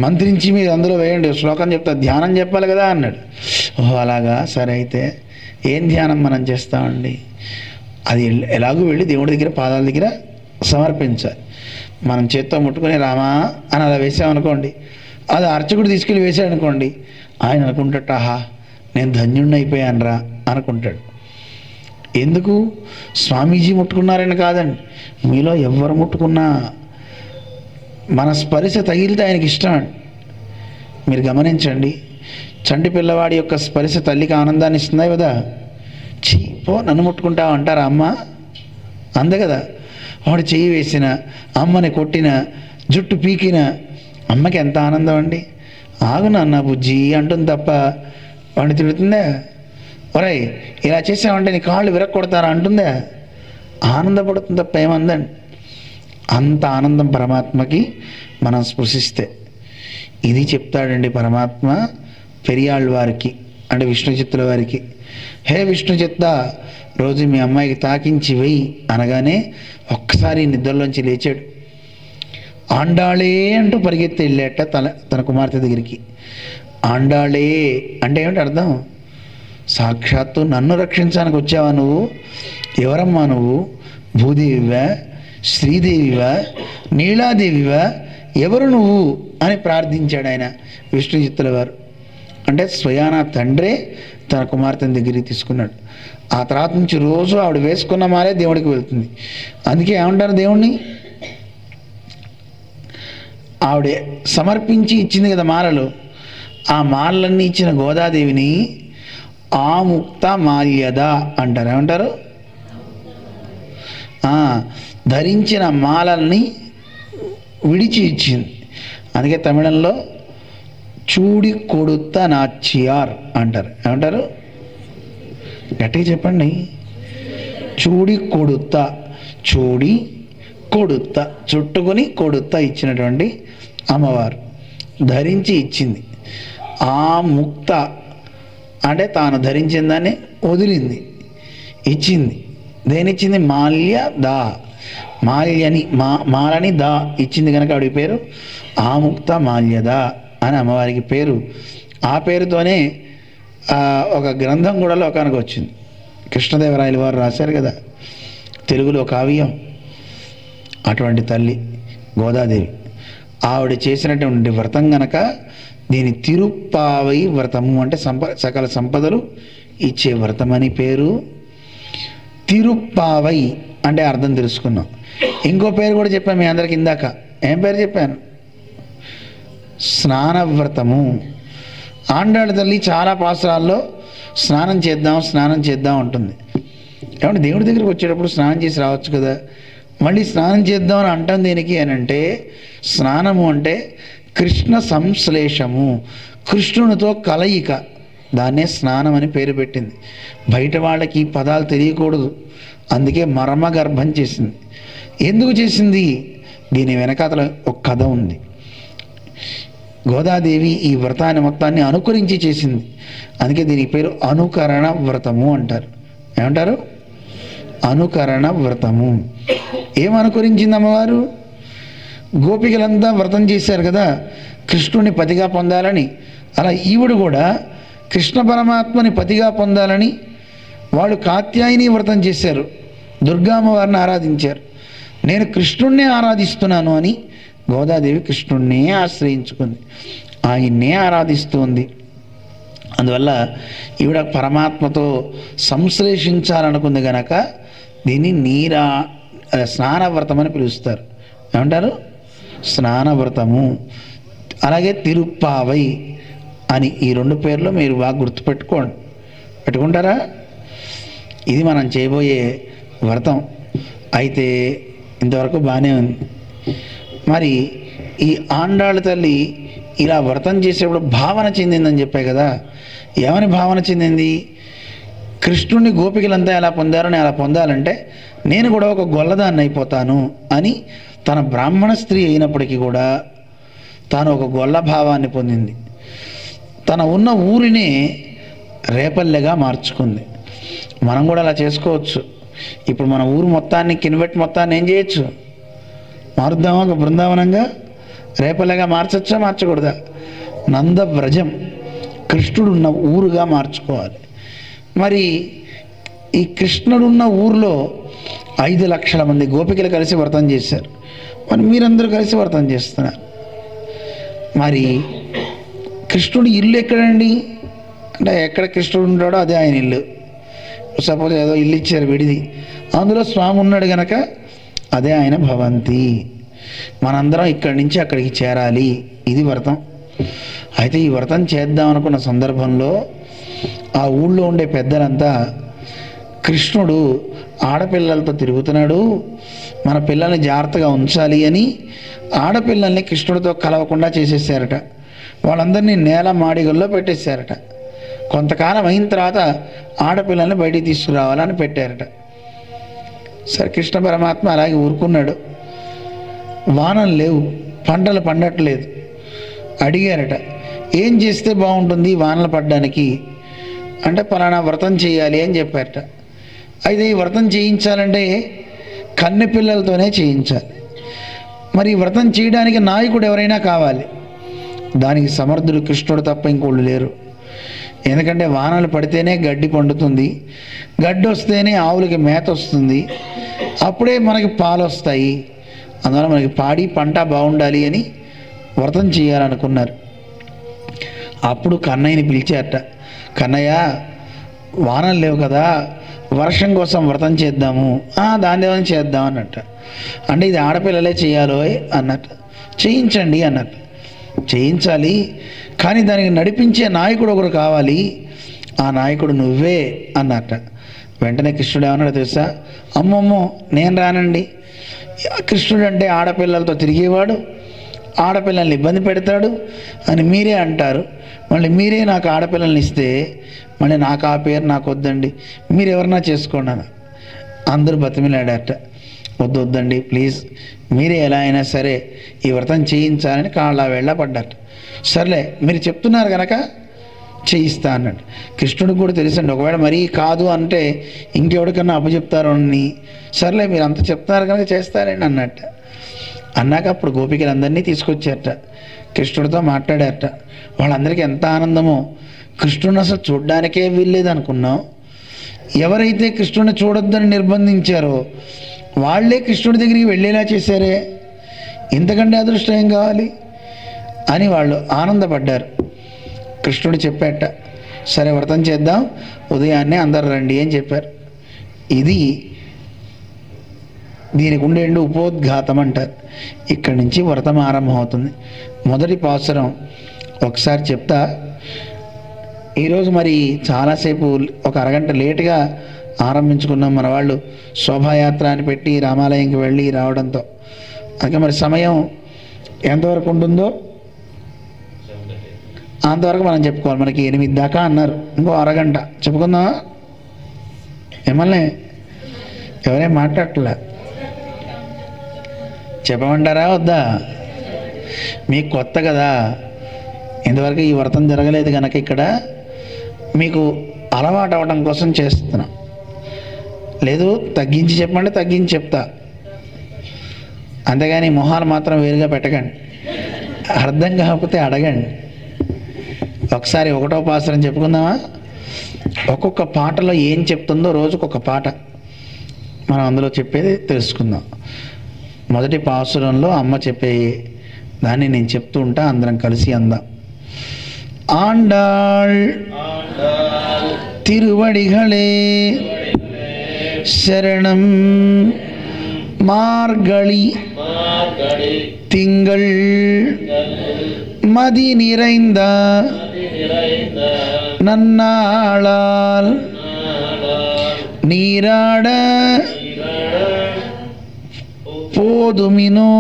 మంత్రించి మీరు అందులో వేయండి, శ్లోకం చెప్తా, ధ్యానం చెప్పాలి కదా అన్నాడు. ఓహో అలాగా, సరే అయితే ఏం ధ్యానం మనం చేస్తామండి? అది ఎలాగూ వెళ్ళి దేవుడి దగ్గర పాదాల దగ్గర సమర్పించాలి. మనం చేత్తో ముట్టుకొని రామా అని అలా వేసామనుకోండి, అది అర్చకుడు తీసుకెళ్ళి వేసాడు అనుకోండి, ఆయన అనుకుంటాడు, ఆహా నేను ధన్యుణ్ణి అయిపోయాను రా అనుకుంటాడు. ఎందుకు? స్వామీజీ ముట్టుకున్నారని కాదండి, మీలో ఎవరు ముట్టుకున్నా మన స్పర్శ తగిలితే ఆయనకి ఇష్టం అండి. మీరు గమనించండి, చంటి పిల్లవాడి యొక్క స్పర్శ తల్లికి ఆనందాన్ని ఇస్తుందా కదా. చీ పో నన్ను ముట్టుకుంటావు అంటారా అమ్మ? అందే కదా. వాడు చెయ్యి వేసిన, అమ్మని కొట్టిన, జుట్టు పీకిన అమ్మకి ఎంత ఆనందం అండి. ఆగు నాన్న బుజ్జి అంటుంది తప్ప వాడిని తిడుతుందా? ఒరేయ్ ఇలా చేసావంటే నీ కాళ్ళు విరక్కొడతారా అంటుందా? ఆనందపడుతుంది తప్ప ఏమందండి. అంత ఆనందం పరమాత్మకి మనం స్పృశిస్తే. ఇది చెప్తాడండి పరమాత్మ పెరియాళ్ళ వారికి, అంటే విష్ణు చిత్తుల వారికి. హే విష్ణు చిత్త, రోజు మీ అమ్మాయికి తాకించి వెయ్యి అనగానే ఒక్కసారి నిద్రలోంచి లేచాడు. ఆండాళే అంటూ పరిగెత్తి వెళ్ళాట తన కుమార్తె దగ్గరికి. ఆండాళే అంటే ఏమిటి అర్థం? సాక్షాత్తు నన్ను రక్షించడానికి వచ్చావా నువ్వు? ఎవరమ్మా నువ్వు? భూదేవివా, శ్రీదేవివా, నీలాదేవివా, ఎవరు నువ్వు అని ప్రార్థించాడు ఆయన విష్ణు చిత్తుల వారు. అంటే స్వయానా తండ్రే తన కుమార్తెని దగ్గరికి తీసుకున్నాడు. ఆ తర్వాత నుంచి రోజు ఆవిడ వేసుకున్న మాలే దేవుడికి వెళ్తుంది. అందుకే ఏమంటారు దేవుణ్ణి? ఆవిడ సమర్పించి ఇచ్చింది కదా మాలలు, ఆ మాలలన్నీ ఇచ్చిన గోదాదేవిని ఆముక్త మాల్యద అంటారు. ఏమంటారు? ధరించిన మాలల్ని విడిచి ఇచ్చింది. అందుకే తమిళంలో చూడి కొడుత నాచియార్ అంటారు. ఏమంటారు? గట్టిగా చెప్పండి. చూడి కొడుత, చూడి కొడుత, చుట్టుకొని కొడుత ఇచ్చినటువంటి అమ్మవారు ధరించి ఇచ్చింది. ఆ ముక్త అంటే తాను ధరించిన దాన్ని వదిలింది, ఇచ్చింది. దేనిచ్చింది? మాల్య దా, మాల్యని మాలని దా ఇచ్చింది కనుక ఆవిడ పేరు ఆముక్త మాల్యద అని అమ్మవారికి పేరు. ఆ పేరుతోనే ఒక గ్రంథం కూడా లోకానికి వచ్చింది. కృష్ణదేవరాయల వారు రాశారు కదా తెలుగులో కావ్యం. అటువంటి తల్లి గోదాదేవి. ఆవిడ చేసినటువంటి వ్రతం గనక దీని తిరుప్పావై వ్రతము అంటే సకల సంపదలు ఇచ్చే వ్రతం అని పేరు. తిరుప్పావై అంటే అర్థం తెలుసుకున్నాం. ఇంకో పేరు కూడా చెప్పాను మీ అందరికి ఇందాక. ఏం పేరు చెప్పాను? స్నానవ్రతము. ఆండాళ్ళ తల్లి చాలా పాసురాల్లో స్నానం చేద్దాం ఉంటుంది. కాబట్టి దేవుడి దగ్గరికి వచ్చేటప్పుడు స్నానం చేసి రావచ్చు కదా. మళ్ళీ స్నానం చేద్దాం అని అంటాం దేనికి అని అంటే, స్నానము అంటే కృష్ణ సంశ్లేషము, కృష్ణునితో కలయిక, దాన్నే స్నానం అని పేరు పెట్టింది. బయట వాళ్ళకి ఈ పదాలు తెలియకూడదు, అందుకే మర్మగర్భం చేసింది. ఎందుకు చేసింది? దీని వెనకాతల ఒక కథ ఉంది. గోదాదేవి ఈ వ్రతాన్ని మొత్తాన్ని అనుకరించి చేసింది. అందుకే దీనికి పేరు అనుకరణ వ్రతము అంటారు. ఏమంటారు? అనుకరణ వ్రతము. ఏమనుకరించింది అమ్మవారు? గోపికలంతా వ్రతం చేశారు కదా కృష్ణుని పతిగా పొందాలని. అలా ఈవిడ కూడా కృష్ణ పరమాత్మని పతిగా పొందాలని వాళ్ళు కాత్యాయని వ్రతం చేశారు, దుర్గామ్మవారిని ఆరాధించారు. నేను కృష్ణుణ్ణే ఆరాధిస్తున్నాను అని గోదాదేవి కృష్ణుణ్ణే ఆశ్రయించుకుంది, ఆయన్నే ఆరాధిస్తుంది. అందువల్ల ఈవిడ పరమాత్మతో సంశ్లేషించాలనుకుంది గనక దీన్ని స్నానవ్రతం అని పిలుస్తారు. ఏమంటారు? స్నానవ్రతము. అలాగే తిరుప్పావై అని ఈ రెండు పేర్లు మీరు బాగా పెట్టుకుంటారా? ఇది మనం చేయబోయే వ్రతం. అయితే ఇంతవరకు బాగానే ఉంది. మరి ఈ ఆండాళ్ళ తల్లి ఇలా వ్రతం చేసేప్పుడు భావన చెందిందని చెప్పాయి కదా. ఏమని భావన చెందింది? కృష్ణుడిని గోపికలంతా ఎలా పొందారని అలా పొందాలంటే నేను కూడా ఒక గొల్లదాన్ని అయిపోతాను అని తన బ్రాహ్మణ స్త్రీ అయినప్పటికీ కూడా తాను ఒక గొల్ల భావాన్ని పొందింది. తన ఉన్న ఊరినే రేపల్లెగా మార్చుకుంది. మనం కూడా అలా చేసుకోవచ్చు. ఇప్పుడు మన ఊరు మొత్తాన్ని కిన్వెట్ మొత్తాన్ని ఏం చేయొచ్చు? మారుద్దామా? ఒక బృందావనంగా రేపల్లెగా మార్చొచ్చా మార్చకూడదా? నందవ్రజం కృష్ణుడున్న ఊరుగా మార్చుకోవాలి. మరి ఈ కృష్ణుడున్న ఊరిలో 5 లక్షల మంది గోపికలు కలిసి వ్రతం చేశారు. మరి మీరందరూ కలిసి వ్రతం చేస్తున్నారు. మరి కృష్ణుడి ఇల్లు ఎక్కడండి అంటే ఎక్కడ కృష్ణుడు ఉంటాడో అదే ఆయన ఇల్లు. సపోజ్ ఏదో ఇల్లు ఇచ్చారు విడిది, అందులో స్వామి ఉన్నాడు కనుక అదే ఆయన భవంతి. మనందరం ఇక్కడి నుంచి అక్కడికి చేరాలి, ఇది వ్రతం. అయితే ఈ వ్రతం చేద్దాం అనుకున్న సందర్భంలో ఆ ఊళ్ళో ఉండే పెద్దలంతా కృష్ణుడు ఆడపిల్లలతో తిరుగుతున్నాడు, మన పిల్లల్ని జాగ్రత్తగా ఉంచాలి అని ఆడపిల్లల్ని కృష్ణుడితో కలవకుండా చేసేసారట. వాళ్ళందరినీ నేల మాడిగల్లో పెట్టేశారట. కొంతకాలం అయిన తర్వాత ఆడపిల్లల్ని బయటికి తీసుకురావాలని పెట్టారట. సరే కృష్ణ పరమాత్మ అలాగే ఊరుకున్నాడు. వానలు లేవు, పంటలు పండట్లేదు. అడిగారట, ఏం చేస్తే బాగుంటుంది వానలు పడ్డానికి అంటే పలానా వ్రతం చేయాలి అని చెప్పారట. అయితే ఈ వ్రతం చేయించాలంటే కన్నె పిల్లలతోనే చేయించాలి. మరి ఈ వ్రతం చేయడానికి నాయకుడు ఎవరైనా కావాలి. దానికి సమర్థుడు కృష్ణుడు తప్ప ఇంకోళ్ళు లేరు. ఎందుకంటే వానలు పడితేనే గడ్డి పండుతుంది, గడ్డి వస్తేనే ఆవులకి మేత వస్తుంది, అప్పుడే మనకి పాలు వస్తాయి. అందువల్ల మనకి పాడి పంట బాగుండాలి అని వ్రతం చేయాలనుకున్నారు. అప్పుడు కన్నయ్యని పిలిచారట. కన్నయ్య, వానలు లేవు కదా, వర్షం కోసం వ్రతం చేద్దాము. దాని ఏమైనా చేద్దాం అన్నట్ట. అంటే ఇది ఆడపిల్లలే చేయాలో అన్నట్టు. చేయించండి అన్నట్టు. చేయించాలి, కానీ దానికి నడిపించే నాయకుడు ఒకరు కావాలి, ఆ నాయకుడు నువ్వే అన్నట్ట. వెంటనే కృష్ణుడు ఏమన్నాడు తెలుసా? అమ్మమ్మో నేను రానండి. కృష్ణుడు అంటే ఆడపిల్లలతో తిరిగేవాడు, ఆడపిల్లల్ని ఇబ్బంది పెడతాడు అని మీరే అంటారు. మళ్ళీ మీరే నాకు ఆడపిల్లల్ని ఇస్తే మళ్ళీ నాకు ఆ పేరు నాకు వద్దండి, మీరు ఎవరన్నా చేసుకోండి అని అందరూ బతిమిలాడారట. వద్దండి ప్లీజ్, మీరే ఎలా అయినా సరే ఈ వ్రతం చేయించాలని కాళ్ళ వేళ్ళ పడ్డారట. సర్లే మీరు చెప్తున్నారు కనుక చేయిస్తా అన్నాడు. కృష్ణుడికి కూడా తెలుసండి, ఒకవేళ మరీ కాదు అంటే ఇంకెవరికన్నా అప్పచెప్తారు అని. సర్లే మీరు అంత చెప్తున్నారు కనుక చేస్తారండి అన్నట్ట. అన్నాక అప్పుడు గోపికలందరినీ తీసుకొచ్చారట, కృష్ణుడితో మాట్లాడారట. వాళ్ళందరికీ ఎంత ఆనందమో. కృష్ణుడిని అసలు చూడ్డానికే వీల్లేదు అనుకున్నాం, ఎవరైతే కృష్ణుడిని చూడొద్దని నిర్బంధించారో వాళ్ళే కృష్ణుడి దగ్గరికి వెళ్ళేలా చేశారే, ఇంతకంటే అదృష్టం ఏం కావాలి అని వాళ్ళు ఆనందపడ్డారు. కృష్ణుడు చెప్పాట, సరే వ్రతం చేద్దాం, ఉదయాన్నే అందరు రండి అని చెప్పారు. ఇది దీనికి ఉండే ఉపోద్ఘాతం అంటారు. ఇక్కడి నుంచి వ్రతం ఆరంభమవుతుంది. మొదటి పాసురం ఒకసారి చెప్తా. ఈరోజు మరి చాలాసేపు ఒక అరగంట లేటుగా ఆరంభించుకున్నాం. మన వాళ్ళు శోభాయాత్ర అని పెట్టి రామాలయంకి వెళ్ళి రావడంతో అందుకే మరి సమయం ఎంతవరకు ఉంటుందో అంతవరకు మనం చెప్పుకోవాలి. మనకి 8 దాకా అన్నారు, ఇంకో అరగంట చెప్పుకుందామా? మిమ్మల్ని ఎవరేం మాట్లాడట్లే, చెప్పమంటారా వద్దా? మీకు కొత్త కదా, ఇంతవరకు ఈ వ్రతం జరగలేదు కనుక ఇక్కడ మీకు అలవాటు అవ్వడం కోసం చేస్తున్నాం. లేదు తగ్గించి చెప్పమంటే తగ్గించి చెప్తా, అంతేగాని మొహాలు మాత్రం వేరుగా పెట్టకండి. అర్థం కాకపోతే అడగండి. ఒకసారి 1వ పాసురం చెప్పుకుందామా? ఒక్కొక్క పాటలో ఏం చెప్తుందో రోజుకొక పాట మనం అందులో చెప్పేది తెలుసుకుందాం. మొదటి పాసురంలో అమ్మ చెప్పే దాన్ని నేను చెప్తూ ఉంటా, అందరం కలిసి అందాం. ఆండాళ్ తిరువడిகளே శరణం மார்கழி திங்கள் மதி நிறைந்த நன்னாளால் நீராட போதுமினோ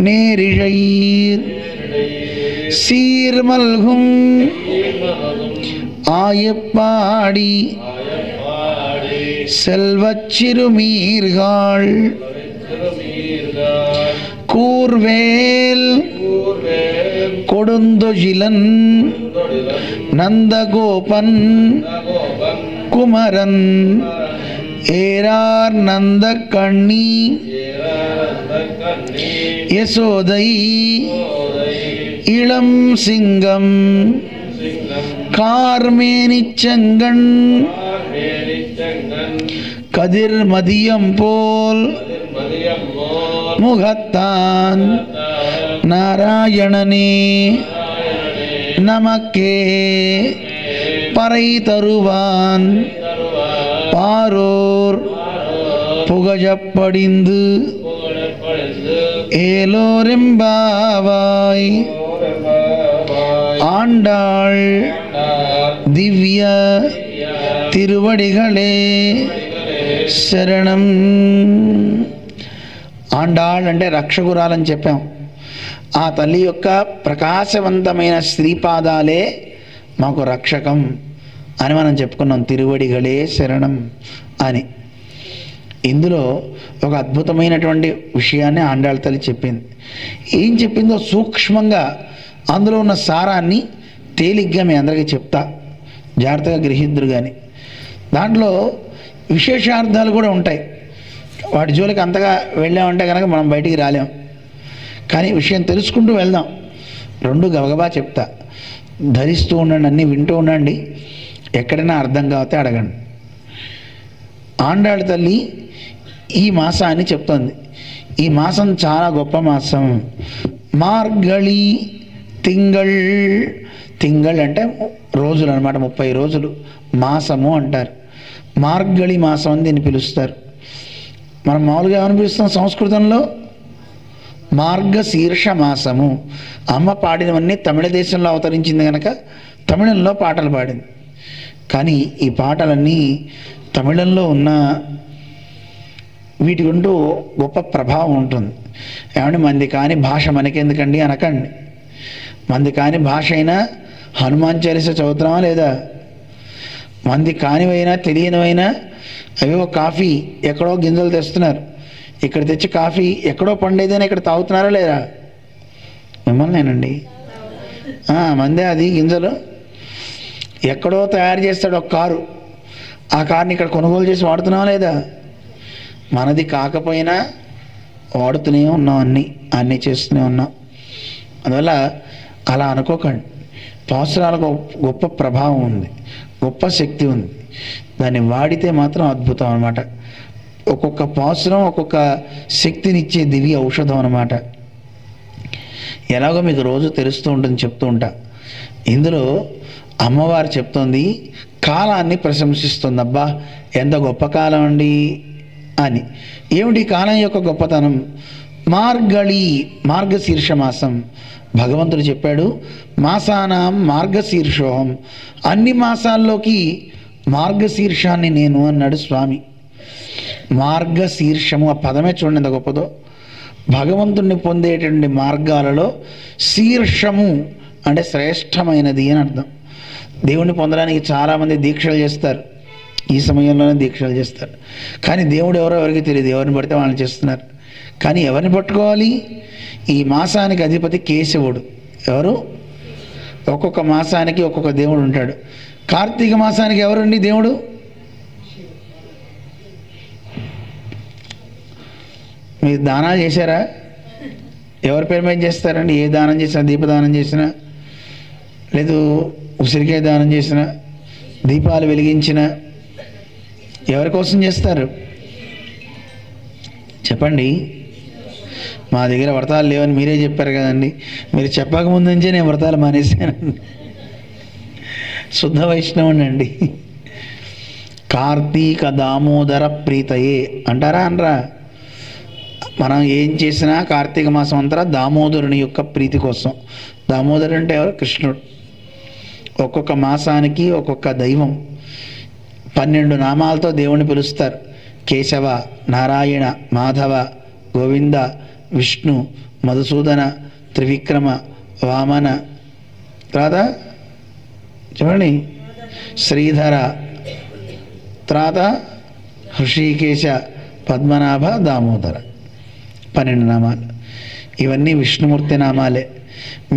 நேரிழையீர் சீர்மல்கும் ஆயப்பாடி செல்வச் சிறுமீர்கள் கூர்வேல் கொடுந்தொழிலன் நந்தகோபன் குமரன் ஏரார் நந்த கண்ணி யசோதை இளம் சிங்கம் கார்மேனிச்சங்கண் கதிர் மதியம் போல் முகத்தான் நாராயணனே நமக்கே பறை தருவான் பாரோர் புகழப்படிந்து ஏலோரெம்பாவாய். ஆண்டாள் திவ்ய తిరువడిகளே శరణం. ఆండాళ్ అంటే రక్షకురాలని చెప్పాం. ఆ తల్లి యొక్క ప్రకాశవంతమైన శ్రీపాదాలే మాకు రక్షకం అని మనం చెప్పుకున్నాం. తిరువడిகளే శరణం అని. ఇందులో ఒక అద్భుతమైనటువంటి విషయాన్ని ఆండాళ్ళ తల్లి చెప్పింది. ఏం చెప్పిందో సూక్ష్మంగా అందులో ఉన్న సారాన్ని తేలిగ్గా మీ అందరికీ చెప్తా, జాగ్రత్తగా గ్రహిద్దురు. కానీ దాంట్లో విశేషార్థాలు కూడా ఉంటాయి. వాటి జోలికి అంతగా వెళ్ళామంటే కనుక మనం బయటికి రాలేం. కానీ విషయం తెలుసుకుంటూ వెళ్దాం. రెండు గబగబా చెప్తా, ధరిస్తూ ఉండండి, అన్నీ వింటూ ఉండండి. ఎక్కడైనా అర్థం కాకపోతే అడగండి. ఆండాళ్ళ తల్లి ఈ మాసాన్ని చెప్తుంది. ఈ మాసం చాలా గొప్ప మాసం. మార్గళి తింగళ్. తింగళ్ అంటే రోజులు అన్నమాట, 30 రోజులు మాసము అంటారు. మార్గళి మాసం అని దీన్ని పిలుస్తారు. మనం మామూలుగా ఏమని పిలుస్తాం సంస్కృతంలో? మార్గశీర్ష మాసము. అమ్మ పాడినవన్నీ తమిళ దేశంలో అవతరించింది కనుక తమిళంలో పాటలు పాడింది. కానీ ఈ పాటలన్నీ తమిళంలో ఉన్న వీటి ఉంటూ గొప్ప ప్రభావం ఉంటుంది. ఏమంటే మంది కాని భాష మనకెందుకండి అనకండి. మంది కాని భాష అయినా హనుమాన్ చాలీసా చదువుతున్నామా లేదా? మంది కానివైనా తెలియనివైనా అవేవో కాఫీ ఎక్కడో గింజలు తెస్తున్నారు, ఇక్కడ తెచ్చి కాఫీ ఎక్కడో పండేదైనా ఇక్కడ తాగుతున్నారా లేదా? మిమ్మల్నేనండి. మందే అది గింజలు ఎక్కడో తయారు చేస్తాడు ఒక కారు, ఆ కార్ని ఇక్కడ కొనుగోలు చేసి వాడుతున్నావా లేదా? మనది కాకపోయినా వాడుతూనే ఉన్నాం, అన్నీ చేస్తూనే ఉన్నాం. అందువల్ల అలా అనుకోకండి. పాసురాలకు గొప్ప ప్రభావం ఉంది, గొప్ప శక్తి ఉంది. దాన్ని వాడితే మాత్రం అద్భుతం అన్నమాట. ఒక్కొక్క పాసురం ఒక్కొక్క శక్తినిచ్చే దివ్య ఔషధం అన్నమాట. ఎలాగో మీకు రోజు తెలుస్తూ ఉంటుంది, చెప్తూ ఉంటా. ఇందులో అమ్మవారు చెప్తోంది, కాలాన్ని ప్రశంసిస్తుంది. అబ్బా ఎంత గొప్ప కాలం అండి అని. ఏమిటి కాలం యొక్క గొప్పతనం? మార్గళి, మార్గశీర్ష మాసం. భగవంతుడు చెప్పాడు, మాసానాం మార్గశీర్షోహం. అన్ని మాసాల్లోకి మార్గశీర్షాన్ని నేను అన్నాడు స్వామి. మార్గశీర్షము, ఆ పదమే చూడండి ఎంత గొప్పదో. భగవంతుణ్ణి పొందేటువంటి మార్గాలలో శీర్షము అంటే శ్రేష్టమైనది అని అర్థం. దేవుణ్ణి పొందడానికి చాలామంది దీక్షలు చేస్తారు, ఈ సమయంలోనే దీక్షలు చేస్తారు. కానీ దేవుడు ఎవరో ఎవరికి తెలియదు, ఎవరిని పడితే వాళ్ళని చేస్తున్నారు. కానీ ఎవరిని పట్టుకోవాలి? ఈ మాసానికి అధిపతి కేశవుడు. ఎవరు? ఒక్కొక్క మాసానికి ఒక్కొక్క దేవుడు ఉంటాడు. కార్తీక మాసానికి ఎవరండి దేవుడు? మీరు దానాలు చేశారా? ఎవరి పేరు మీద చేస్తారండి? ఏ దానం చేసినా, దీపదానం చేసినా, లేదు ఉసిరికాయ దానం చేసినా, దీపాలు వెలిగించిన ఎవరి కోసం చేస్తారు చెప్పండి? మా దగ్గర వ్రతాలు లేవని మీరే చెప్పారు కదండి. మీరు చెప్పకముందు నుంచే నేను వ్రతాలు మానేశానండి. శుద్ధ వైష్ణవుని అండి. కార్తీక దామోదర ప్రీతయే అంటారా అనరా? మనం ఏం చేసినా కార్తీక మాసం అంతా దామోదరుని యొక్క ప్రీతి కోసం. దామోదరుడు అంటే ఎవరు? కృష్ణుడు. ఒక్కొక్క మాసానికి ఒక్కొక్క దైవం. 12 నామాలతో దేవుణ్ణి పిలుస్తారు. కేశవ, నారాయణ, మాధవ, గోవింద, విష్ణు, మధుసూదన, త్రివిక్రమ, వామన, తర్వాత చూడండి శ్రీధర, తర్వాత హృషికేశ, పద్మనాభ, దామోదర. 12 నామాలు. ఇవన్నీ విష్ణుమూర్తి నామాలే.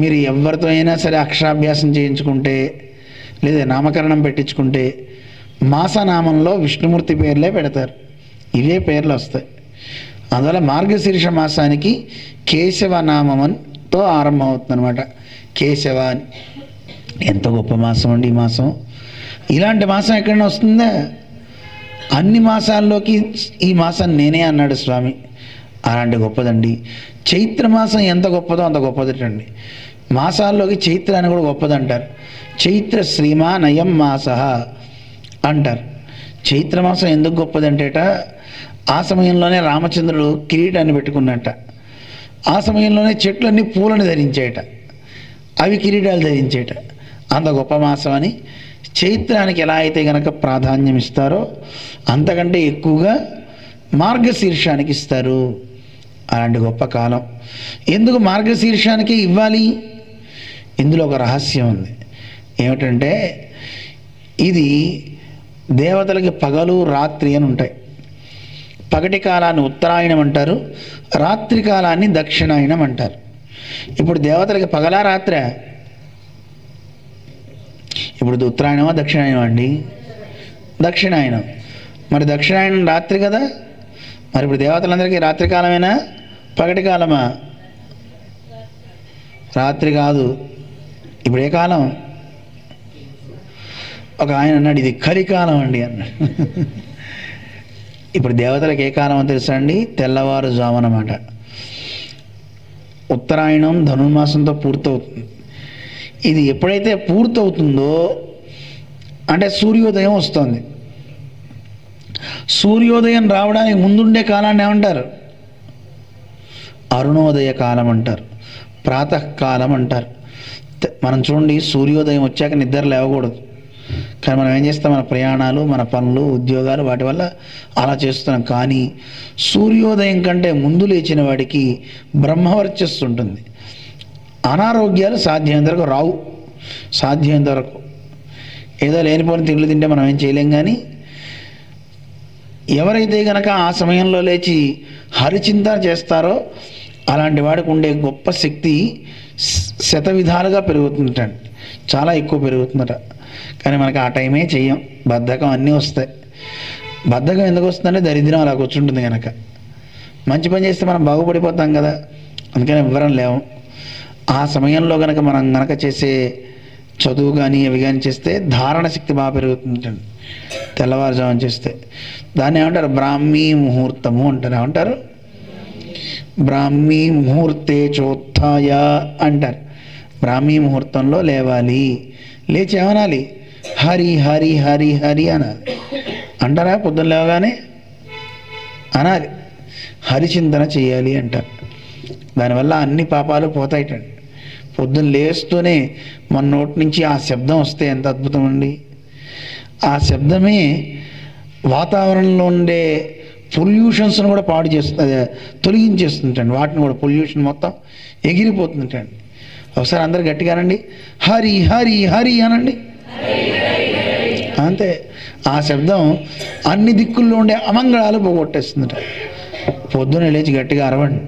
మీరు ఎవరితో అయినా సరే అక్షరాభ్యాసం చేయించుకుంటే లేదా నామకరణం పెట్టించుకుంటే మాసనామంలో విష్ణుమూర్తి పేర్లే పెడతారు, ఇవే పేర్లు వస్తాయి. అందువల్ల మార్గశీర్ష మాసానికి కేశవ నామంతో ఆరంభమవుతుంది అనమాట. కేశవ అని. ఎంత గొప్ప మాసం అండి ఈ మాసం. ఇలాంటి మాసం ఎక్కడైనా వస్తుందా? అన్ని మాసాల్లోకి ఈ మాసం నేనే అన్నాడు స్వామి. అలాంటి గొప్పదండి. చైత్రమాసం ఎంత గొప్పదో అంత గొప్పదటండి. మాసాల్లోకి చైత్ర అని కూడా గొప్పదంటారు. చైత్ర శ్రీమా నయం మాస అంటారు. చైత్రమాసం ఎందుకు గొప్పదంటేట, ఆ సమయంలోనే రామచంద్రుడు కిరీటాన్ని పెట్టుకున్నట్ట. ఆ సమయంలోనే చెట్లన్నీ పూలను ధరించేట, అవి కిరీటాలు ధరించేట. అంత గొప్ప మాసం అని చైత్రానికి ఎలా అయితే గనక ప్రాధాన్యం ఇస్తారో అంతకంటే ఎక్కువగా మార్గశీర్షానికి ఇస్తారు. అలాంటి గొప్ప కాలం. ఎందుకు మార్గశీర్షానికి ఇవ్వాలి? ఇందులో ఒక రహస్యం ఉంది. ఏమిటంటే ఇది దేవతలకి పగలు రాత్రి అని ఉంటాయి. పగటి కాలాన్ని ఉత్తరాయణం అంటారు, రాత్రి కాలాన్ని దక్షిణాయనం అంటారు. ఇప్పుడు దేవతలకి పగలా రాత్రా? ఇప్పుడు ఉత్తరాయణమా దక్షిణాయనం అండి? దక్షిణాయనం. మరి దక్షిణాయనం రాత్రి కదా, మరి ఇప్పుడు దేవతలందరికీ రాత్రి కాలమేనా పగటి కాలమా? రాత్రి కాదు. ఇప్పుడు ఏ కాలం? ఒక ఆయన అన్నాడు ఇది కలికాలం అండి అన్నాడు. ఇప్పుడు దేవతలకు ఏ కాలం తెలుసా అండి? తెల్లవారుజామునమాట. ఉత్తరాయణం ధనుర్మాసంతో పూర్తవుతుంది. ఇది ఎప్పుడైతే పూర్తవుతుందో అంటే సూర్యోదయం వస్తుంది. సూర్యోదయం రావడానికి ముందుండే కాలాన్ని ఏమంటారు? అరుణోదయ కాలం అంటారు, ప్రాతకాలం అంటారు. మనం చూడండి, సూర్యోదయం వచ్చాక నిద్ర లేవకూడదు. కానీ మనం ఏం చేస్తాం? మన ప్రయాణాలు, మన పనులు, ఉద్యోగాలు, వాటి వల్ల అలా చేస్తున్నాం. కానీ సూర్యోదయం కంటే ముందు లేచిన వాడికి బ్రహ్మవర్చస్సు ఉంటుంది. అనారోగ్యాలు సాధ్యమైనంత వరకు రావు. సాధ్యమైనంత వరకు ఏదో లేనిపోయిన తిండ్లు తింటే మనం ఏం చేయలేం. కానీ ఎవరైతే కనుక ఆ సమయంలో లేచి హరిచింతన చేస్తారో అలాంటి వాడికి ఉండే గొప్ప శక్తి శత విధాలుగా పెరుగుతుంటండి, చాలా ఎక్కువ పెరుగుతుందట. కానీ మనకి ఆ టైమే చెయ్యం, బద్ధకం అన్నీ వస్తాయి. బద్ధకం ఎందుకు వస్తుందంటే దరిద్రం అలా కూర్చుంటుంది కనుక. మంచి పని చేస్తే మనం బాగుపడిపోతాం కదా, అందుకని వివరం లేవు. ఆ సమయంలో కనుక మనం కనుక చేసే చదువు కానీ అవి కానీ చేస్తే ధారణ శక్తి బాగా పెరుగుతుంటండి. తెల్లవారుజామున చేస్తే దాన్ని ఏమంటారు? బ్రాహ్మీ ముహూర్తము అంటారు. ఏమంటారు? బ్రాహ్మీ ముహూర్తే చోత్థాయ అంటారు. బ్రాహ్మీ ముహూర్తంలో లేవాలి. లేచి ఏమనాలి? హరి హరి హరి హరి అనాలి. అంటారా? పొద్దున్న లేవగానే అనాలి, హరిచింతన చేయాలి అంటారు. దానివల్ల అన్ని పాపాలు పోతాయిటండి. పొద్దున్న లేస్తూనే మన నోటి నుంచి ఆ శబ్దం వస్తే ఎంత అద్భుతం అండి. ఆ శబ్దమే వాతావరణంలో ఉండే పొల్యూషన్స్ను కూడా పాడు చేస్తుంది, తొలగించేస్తుంటండి. వాటిని కూడా పొల్యూషన్ మొత్తం ఎగిరిపోతుంటండి. ఒకసారి అందరు గట్టిగా అనండి, హరి హరి హరి అనండి. అంతే. ఆ శబ్దం అన్ని దిక్కుల్లో ఉండే అమంగళాలు పోగొట్టేస్తుందట. పొద్దున లేచి గట్టిగా అరవండి.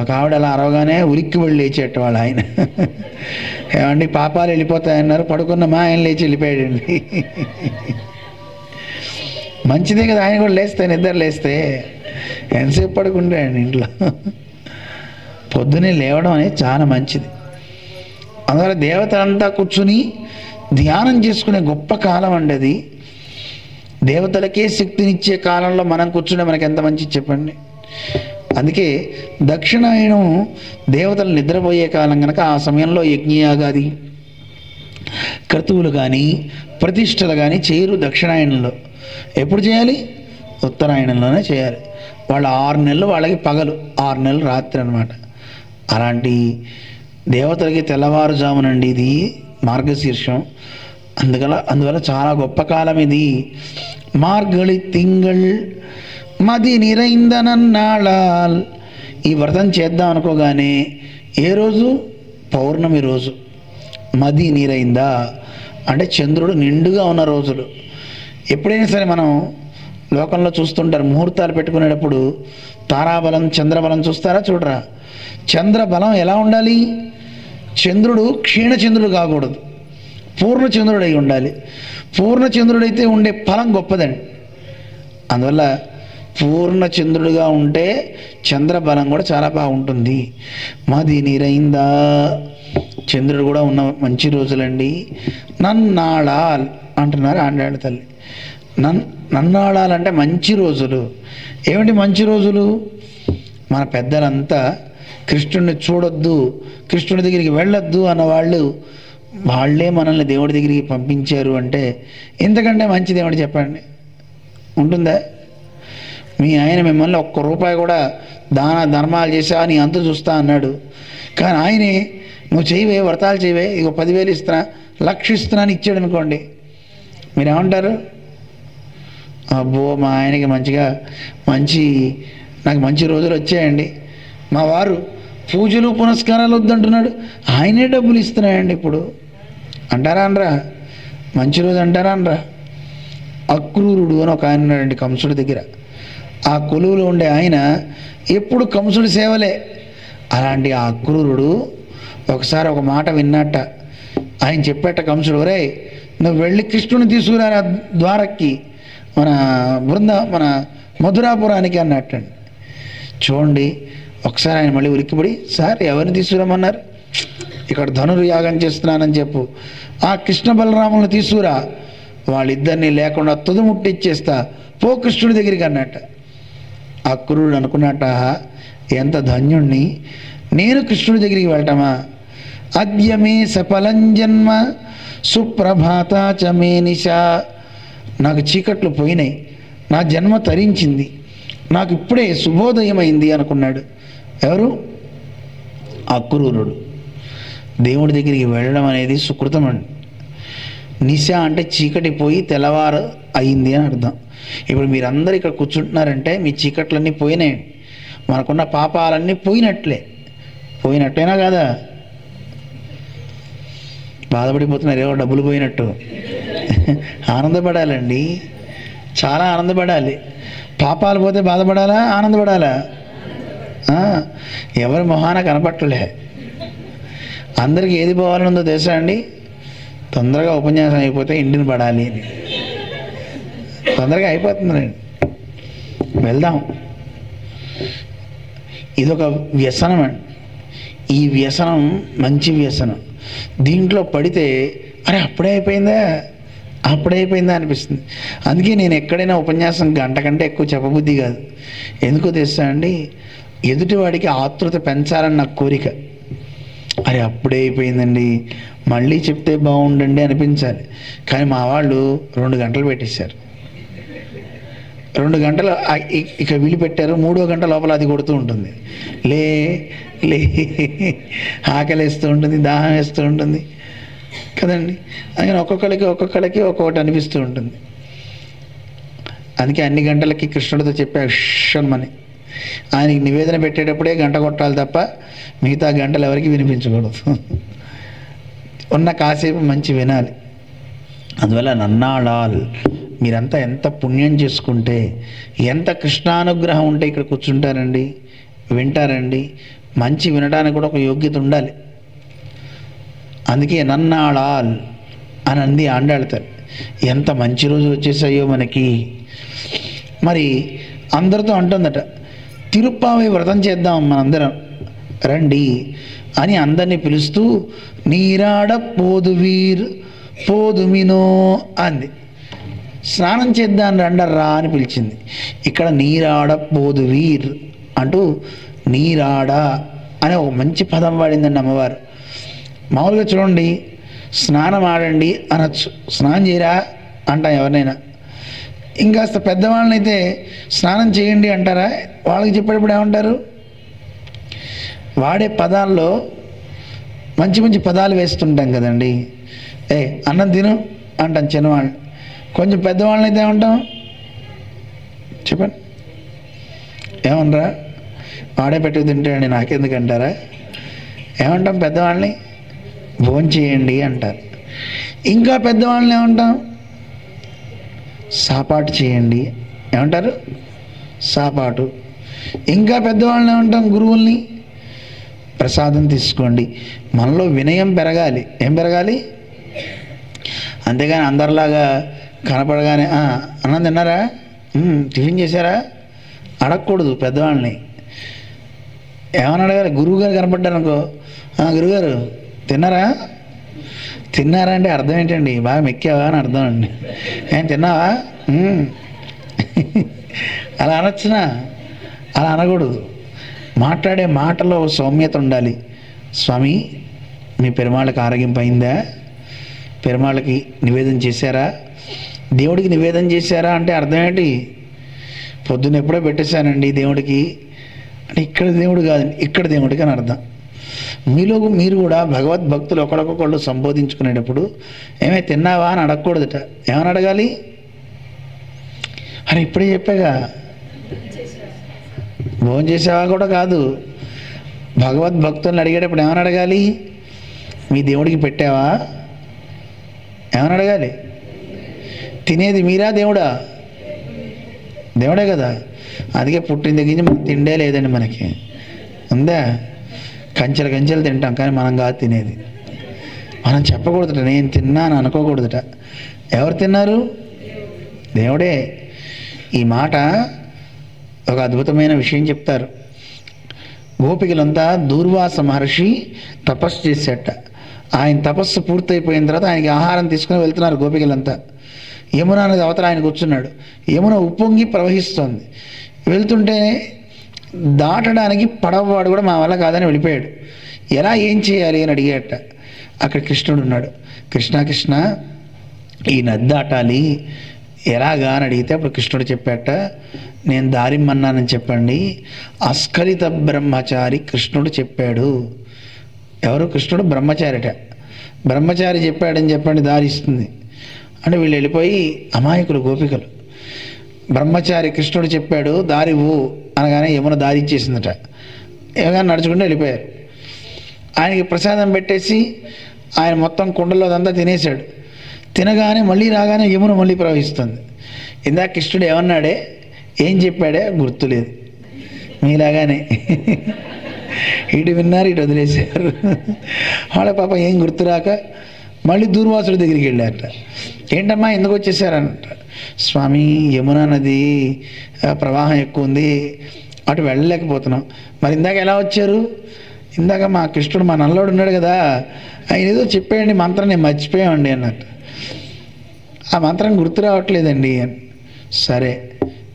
ఒక ఆవిడ అలా అరవగానే ఉలిక్కి వెళ్ళి లేచేట వాళ్ళు ఆయన. ఏమండి పాపాలు వెళ్ళిపోతాయన్నారు, పడుకున్న మా ఆయన లేచి వెళ్ళిపోయాడండి. మంచిదే కదా, ఆయన కూడా లేస్తే, నిద్ర లేస్తే ఎంతసేపు పడుకుంటాడండి ఇంట్లో. పొద్దునే లేవడం అనేది చాలా మంచిది. అందువల్ల దేవతలంతా కూర్చుని ధ్యానం చేసుకునే గొప్ప కాలం అండి అది. దేవతలకే శక్తినిచ్చే కాలంలో మనం కూర్చుంటే మనకి ఎంత మంచిది చెప్పండి. అందుకే దక్షిణాయనం దేవతలు నిద్రపోయే కాలం కనుక ఆ సమయంలో యజ్ఞయాగాది క్రతువులు కానీ ప్రతిష్టలు కానీ చేయరు దక్షిణాయనంలో. ఎప్పుడు చేయాలి? ఉత్తరాయణంలోనే చేయాలి. వాళ్ళు 6 నెలలు వాళ్ళకి పగలు, 6 నెలలు రాత్రి అన్నమాట. అలాంటి దేవతలకి తెల్లవారుజామునండి ఇది మార్గశీర్షం. అందువల్ల చాలా గొప్ప కాలం ఇది. మార్గళి తింగళ్ మది నిరైందనన్నాళాల్. ఈ వ్రతం చేద్దాం అనుకోగానే ఏ రోజు? పౌర్ణమి రోజు. మది నిరైందా అంటే చంద్రుడు నిండుగా ఉన్న రోజులు. ఎప్పుడైనా సరే మనం లోకంలో చూస్తుంటారు, ముహూర్తాలు పెట్టుకునేటప్పుడు తారాబలం చంద్రబలం చూస్తారా? చూడరా? చంద్రబలం ఎలా ఉండాలి? చంద్రుడు క్షీణచంద్రుడు కాకూడదు, పూర్ణచంద్రుడై ఉండాలి. పూర్ణచంద్రుడైతే ఉండే ఫలం గొప్పదండి. అందువల్ల పూర్ణచంద్రుడిగా ఉంటే చంద్రబలం కూడా చాలా బాగుంటుంది. మది నిరైందా, చంద్రుడు కూడా ఉన్న మంచి రోజులండి. నన్నాళాల్ అంటున్నారు ఆండాళ్ళ తల్లి. నన్నాళాలంటే మంచి రోజులు. ఏమిటి మంచి రోజులు? మన పెద్దలంతా కృష్ణుడిని చూడొద్దు, కృష్ణుడి దగ్గరికి వెళ్ళొద్దు అన్నవాళ్ళు వాళ్ళే మనల్ని దేవుడి దగ్గరికి పంపించారు అంటే ఇంతకంటే మంచిది ఏమిటి చెప్పండి? ఉంటుందా? మీ ఆయన మిమ్మల్ని ₹1 కూడా దాన ధర్మాలు చేసా నీ అంత చూస్తా అన్నాడు. కానీ ఆయనే నువ్వు చేయవే, వ్రతాలు చేయవే, ఇక 10,000 ఇస్తున్నా, 1,00,000 ఇస్తున్నా అని ఇచ్చాడు అనుకోండి, మీరేమంటారు? అబ్బో మా ఆయనకి నాకు మంచి రోజులు వచ్చాయండి, మా వారు పూజలు పునస్కారాలు వద్దంటున్నాడు, ఆయనే డబ్బులు ఇస్తున్నాయండి ఇప్పుడు అంటారా అనరా? మంచి రోజు అంటారా అనరా? అక్రూరుడు అని ఒక ఆయన ఉన్నాడండి కంసుడి దగ్గర. ఆ కొలువులో ఉండే ఆయన ఎప్పుడు కంసుడి సేవలే. అలాంటి ఆ అక్రూరుడు ఒకసారి ఒక మాట విన్నట్ట. ఆయన చెప్పేట కంసుడు, ఒరే నువ్వు వెళ్ళి కృష్ణుని తీసుకురా ద్వారక్కి, మన మధురాపురానికి అన్నట్టండి. చూడండి ఒకసారి ఆయన మళ్ళీ ఉలిక్కిపడి, సార్ ఎవరిని తీసుకురామన్నారు? ఇక్కడ ధనుర్యాగం చేస్తున్నానని చెప్పు, ఆ కృష్ణ బలరాములను తీసుకురా, వాళ్ళిద్దరినీ లేకుండా తుదముట్టిచ్చేస్తా, పో కృష్ణుడి దగ్గరికి అన్నట్ట. అక్రూరుడు అనుకున్నట్ట, ఎంత ధన్యుణ్ణి, నేను కృష్ణుడి దగ్గరికి వెళ్ళటమా? అద్యమే సఫలం జన్మ సుప్రభాత చ మే నిశా. నాకు చీకట్లు పోయినాయి, నా జన్మ తరించింది, నాకు ఇప్పుడే శుభోదయమైంది అనుకున్నాడు. ఎవరు? అక్రూరుడు. దేవుడి దగ్గరికి వెళ్ళడం అనేది సుకృతం అండి. నిశ అంటే చీకటి పోయి తెల్లవారు అయింది అని అర్థం. ఇప్పుడు మీరందరూ ఇక్కడ కూర్చుంటున్నారంటే మీ చీకట్లన్నీ పోయినాయండి, మనకున్న పాపాలన్నీ పోయినట్టేనా కాదా? బాధపడిపోతున్నారు, ఏవో డబ్బులు పోయినట్టు. ఆనందపడాలండి, చాలా ఆనందపడాలి. పాపాలు పోతే బాధపడాలా, ఆనందపడాలా? ఎవరి మొహాన కనపట్టలే. అందరికీ ఏది పోవాలని ఉందో తెలుసా అండి? తొందరగా ఉపన్యాసం అయిపోతే ఇంటిని పడాలి అని. తొందరగా అయిపోతుందండి, వెళ్దాం. ఇదొక వ్యసనం అండి. ఈ వ్యసనం మంచి వ్యసనం. దీంట్లో పడితే అరే అప్పుడే అయిపోయిందా అనిపిస్తుంది. అందుకే నేను ఎక్కడైనా ఉపన్యాసం గంట కంటే ఎక్కువ చెప్పబుద్ధి కాదు. ఎందుకో తెలుసా అండి? ఎదుటివాడికి ఆతృత పెంచాలని నాకు కోరిక. అరే అప్పుడే అయిపోయిందండి, మళ్ళీ చెప్తే బాగుండండి అనిపించాలి. కానీ మా వాళ్ళు 2 గంటలు పెట్టేశారు. 2 గంటలు ఇక వీలు పెట్టారు. 3వ గంట లోపల అది కొడుతూ ఉంటుంది, లే ఆకలిస్తూ ఉంటుంది, దాహం వేస్తూ ఉంటుంది కదండి. అందుకని ఒక్కొక్కరికి ఒక్కొక్కటి అనిపిస్తూ ఉంటుంది. అందుకే అన్ని గంటలకి కృష్ణుడితో చెప్పా షమ్మని. ఆయనకి నివేదన పెట్టేటప్పుడే గంట కొట్టాలి తప్ప మిగతా గంటలు ఎవరికి వినిపించకూడదు. ఉన్న కాసేపు మంచి వినాలి. అందువల్ల నన్నాళాల్ మీరంతా ఎంత పుణ్యం చేసుకుంటే, ఎంత కృష్ణానుగ్రహం ఉంటే ఇక్కడ కూర్చుంటారండి, వింటారండి. మంచి వినడానికి కూడా ఒక యోగ్యత ఉండాలి. అందుకే నన్నాళాల్ అని అంది ఆండాళ్తారు. ఎంత మంచి రోజు వచ్చేసాయో మనకి. మరి అందరితో అంటుందట, తిరుప్పావై వ్రతం చేద్దాం మనందరం రండి అని అందరినీ పిలుస్తూ, నీరాడ పోదుమినో అంది. స్నానం చేద్దాం రండర్రా అని పిలిచింది. ఇక్కడ నీరాడ పోదువీర్ అంటూ నీరాడ అనే ఒక మంచి పదం వాడిందండి అమ్మవారు. మామూలుగా చూడండి, స్నానం ఆడండి అనొచ్చు, స్నానం చేయరా అంటాం ఎవరినైనా. ఇంకాస్త పెద్దవాళ్ళనైతే స్నానం చేయండి అంటారా? వాళ్ళకి చెప్పేటప్పుడు ఏమంటారు? వాడే పదాల్లో మంచి మంచి పదాలు వేస్తుంటాం కదండి. అన్నం తిను అంటాం చిన్నవాళ్ళు. కొంచెం పెద్దవాళ్ళనైతే ఏమంటాం చెప్పండి? ఏమనరా? వాడే పెట్టుకు తింటాడండి నాకెందుకు అంటారా? ఏమంటాం పెద్దవాళ్ళని? భోంచేయండి అంటారు. ఇంకా పెద్దవాళ్ళని ఏమంటాం? సాపాటు చేయండి ఏమంటారు? సాపాటు. ఇంకా పెద్దవాళ్ళని ఏమంటాం? గురువుల్ని ప్రసాదం తీసుకోండి. మనలో వినయం పెరగాలి. ఏం పెరగాలి? అంతేగాని అందరిలాగా కనపడగానే అన్నం తిన్నారా, టిఫిన్ చేశారా అడగకూడదు. పెద్దవాళ్ళని ఏమని అడగాలి? గురువుగారు కనపడ్డారనుకో, గురువుగారు తిన్నారా అంటే అర్థం ఏంటండి? బాగా మెక్కావా అని అర్థం అండి. ఏం తిన్నావా అలా అనొచ్చునా? అలా అనకూడదు. మాట్లాడే మాటలో సౌమ్యత ఉండాలి. స్వామి మీ పెరుమాళ్ళకి ఆరోగ్యం అయిందా? పెరుమాళ్ళకి నివేదన చేశారా? దేవుడికి నివేదన చేశారా అంటే అర్థం ఏంటి? పొద్దున్న ఎప్పుడో పెట్టేశానండి దేవుడికి అంటే ఇక్కడ దేవుడు కాదండి, ఇక్కడ దేవుడికి అని అర్థం. మీలో మీరు కూడా భగవద్భక్తులు ఒకరికొకళ్ళు సంబోధించుకునేటప్పుడు ఏమే తిన్నావా అని అడగకూడదట. ఏమని అడగాలి? అని ఇప్పుడే చెప్పాగా, భోజనం చేసావా కూడా కాదు. భగవద్భక్తులను అడిగేటప్పుడు ఏమని అడగాలి? మీ దేవుడికి పెట్టావా ఏమని అడగాలి? తినేది మీరా దేవుడా? దేవుడే కదా. అందుకే పుట్టిన దగ్గర నుంచి మనకు తిండే లేదండి. మనకి ఉందా? కంచెలు కంచెలు తింటాం, కానీ మనం కాదు తినేది. మనం చెప్పకూడదుట, నేను తిన్నాను అనుకోకూడదుట. ఎవరు తిన్నారు? దేవుడే. ఈ మాట ఒక అద్భుతమైన విషయం చెప్తారు. గోపికలంతా దూర్వాస మహర్షి తపస్సు చేసేట. ఆయన తపస్సు పూర్తయిపోయిన తర్వాత ఆయనకి ఆహారం తీసుకుని వెళ్తున్నారు గోపికలంతా. యమున నది అవతల ఆయన కూర్చున్నాడు. యమున ఉప్పొంగి ప్రవహిస్తోంది. వెళ్తుంటే దాటడానికి పడవవాడు కూడా మా వల్ల కాదని వెళ్ళిపోయాడు. ఎలా, ఏం చేయాలి అని అడిగేట. అక్కడ కృష్ణుడు ఉన్నాడు. కృష్ణ కృష్ణ, ఈ నది దాటాలి, ఎలాగా అని అడిగితే అప్పుడు కృష్ణుడు చెప్పాట, నేను దారిమ్మన్నానని చెప్పండి. అస్ఖలిత బ్రహ్మచారి కృష్ణుడు చెప్పాడు. ఎవరు? కృష్ణుడు బ్రహ్మచారిట. బ్రహ్మచారి చెప్పాడని చెప్పండి, దారి ఇస్తుంది అంటే వీళ్ళు వెళ్ళిపోయి అమాయకులు గోపికలు. బ్రహ్మచారి కృష్ణుడు చెప్పాడు దారి ఊ అనగానే యమున దారి ఇచ్చేసిందట. ఏమైనా నడుచుకుంటూ వెళ్ళిపోయారు. ఆయనకి ప్రసాదం పెట్టేసి ఆయన మొత్తం కుండలో అదంతా తినేశాడు. తినగానే మళ్ళీ రాగానే యమున మళ్ళీ ప్రవహిస్తుంది. ఇందాక కృష్ణుడు ఏమన్నాడే, ఏం చెప్పాడే గుర్తులేదు. మీలాగానే ఇటు విన్నారు, ఇటు వదిలేశారు. వాళ్ళ పాప ఏం గుర్తురాక మళ్ళీ దూర్వాసుడి దగ్గరికి వెళ్ళారట. ఏంటమ్మా ఎందుకు వచ్చేసారంట. స్వామి, యమునా నది ప్రవాహం ఎక్కువ ఉంది, అటు వెళ్ళలేకపోతున్నాం. మరి ఇందాక ఎలా వచ్చారు? ఇందాక మా కృష్ణుడు, మా నల్లోడు ఉన్నాడు కదా, ఆయన ఏదో చెప్పేయండి మంత్రం, నేను మర్చిపోయామండి అన్నట్టు. ఆ మంత్రం గుర్తు రావట్లేదండి. సరే,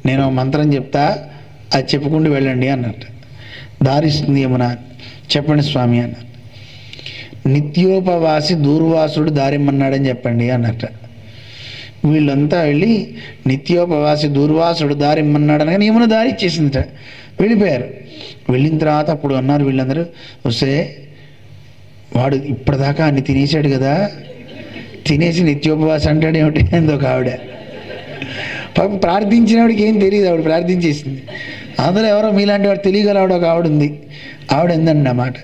నేను మంత్రం చెప్తా, అది చెప్పుకుంటూ వెళ్ళండి అన్నట్టు. దారిస్తుంది యమున. చెప్పండి స్వామి అన్నట్టు. నిత్యోపవాసి దూర్వాసుడు దారిమ్మన్నాడని చెప్పండి అన్నట్ట. వీళ్ళంతా వెళ్ళి నిత్యోపవాసి దూర్వాసుడు దారిమ్మన్నాడు అనగా యమున దారి ఇచ్చేసిందట. వెళ్ళిపోయారు. వెళ్ళిన తర్వాత అప్పుడు అన్నారు వీళ్ళందరూ, వస్తే వాడు ఇప్పటిదాకా అన్ని తినేసాడు కదా, తినేసి నిత్యోపవాసం అంటాడు ఏమిటి అంది ఒక ఆవిడ. పాపం ప్రార్థించినవాడికి ఏం తెలియదు, ఆవిడ ప్రార్థించేసింది. అందులో ఎవరో మీలాంటి వాడు తెలియగలవాడు ఒక ఆవిడ ఉంది. ఆవిడ ఎందండి అన్నమాట.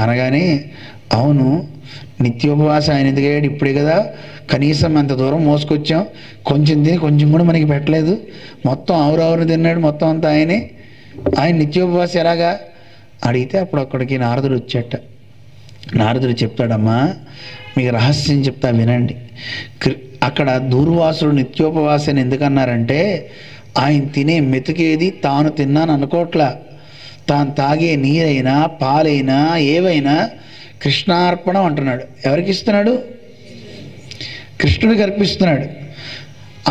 అనగానే అవును, నిత్యోపవాసం ఆయన ఎందుకయ్యాడు, ఇప్పుడే కదా కనీసం అంత దూరం మోసుకొచ్చాం, కొంచెం తిని కొంచెం కూడా మనకి పెట్టలేదు, మొత్తం ఆవురావురు తిన్నాడు, మొత్తం అంతా ఆయనే, ఆయన నిత్యోపవాసం ఎలాగా అడిగితే అప్పుడు అక్కడికి నారదుడు వచ్చేట. నారదుడు చెప్తాడమ్మా, మీకు రహస్యం చెప్తా వినండి. అక్కడ దూర్వాసుడు నిత్యోపవాసాన్ని ఎందుకన్నారంటే, ఆయన తినే మెతుకేది తాను తిన్నాను అనుకోట్లా, తాను తాగే నీరైనా పాలైనా ఏవైనా కృష్ణార్పణం అంటున్నాడు. ఎవరికి ఇస్తున్నాడు? కృష్ణుడికి అర్పిస్తున్నాడు.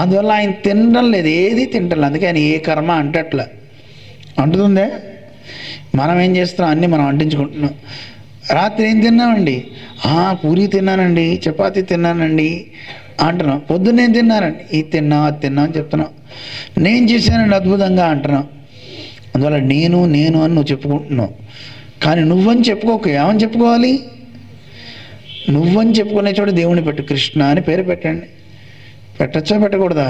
అందువల్ల ఆయన తినడం లేదు, ఏది తింటలేదు. అందుకే ఆయన ఏ కర్మ అంటట్లా. అంటుతుందే? మనం ఏం చేస్తున్నాం, అన్నీ మనం అంటించుకుంటున్నాం. రాత్రి ఏం తిన్నామండి? పూరి తిన్నానండి, చపాతీ తిన్నానండి అంటున్నాం. పొద్దున్నేం తిన్నానండి, ఇది తిన్నా అది తిన్నా అని చెప్తున్నాం. నేను చేశానండి అద్భుతంగా అంటున్నాం. అందువల్ల నేను నేను అని నువ్వు చెప్పుకుంటున్నావు. కానీ నువ్వని చెప్పుకోక, ఏమని చెప్పుకోవాలి? నువ్వని చెప్పుకునే చోట దేవుని పెట్టు. కృష్ణ అని పేరు పెట్టండి. పెట్టచ్చా పెట్టకూడదా?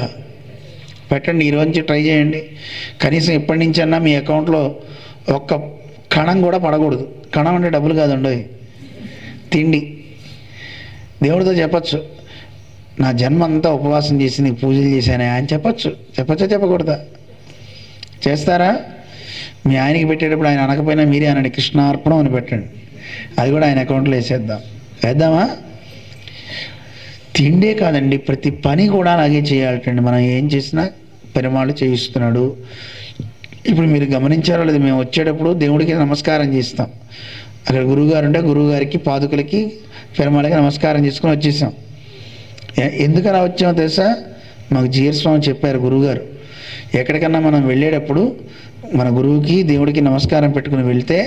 పెట్టండి. ఈరోజు ట్రై చేయండి. కనీసం ఎప్పటి నుంచన్నా మీ అకౌంట్లో ఒక్క కణం కూడా పడకూడదు. కణం అంటే డబ్బులు కాదండి, తిండి. దేవుడితో చెప్పచ్చు, నా జన్మ అంతా ఉపవాసం చేసి నీకు పూజలు చేశానే అని చెప్పచ్చు. చెప్పచ్చా చెప్పకూడదా? చేస్తారా? మీ ఆయనకి పెట్టేటప్పుడు ఆయన అనకపోయినా మీరే అనండి, కృష్ణార్పణం అని పెట్టండి. అది కూడా ఆయన అకౌంట్లో వేద్దామా? తిండే కాదండి, ప్రతి పని కూడా అలాగే చేయాలటండి. మనం ఏం చేసినా పెరుమాళ్ళు చేయిస్తున్నాడు. ఇప్పుడు మీరు గమనించారో లేదు, మేము వచ్చేటప్పుడు దేవుడికి నమస్కారం చేస్తాం. అక్కడ గురువుగారు ఉంటే గురువుగారికి పాదుకలకి పెరుమాళ్ళకి నమస్కారం చేసుకుని వచ్చేసాం. ఎందుకు అలా వచ్చామో తెలుసా? మాకు జీఆర్ స్వామి చెప్పారు గురువుగారు, ఎక్కడికన్నా మనం వెళ్ళేటప్పుడు మన గురువుకి దేవుడికి నమస్కారం పెట్టుకుని వెళ్తే,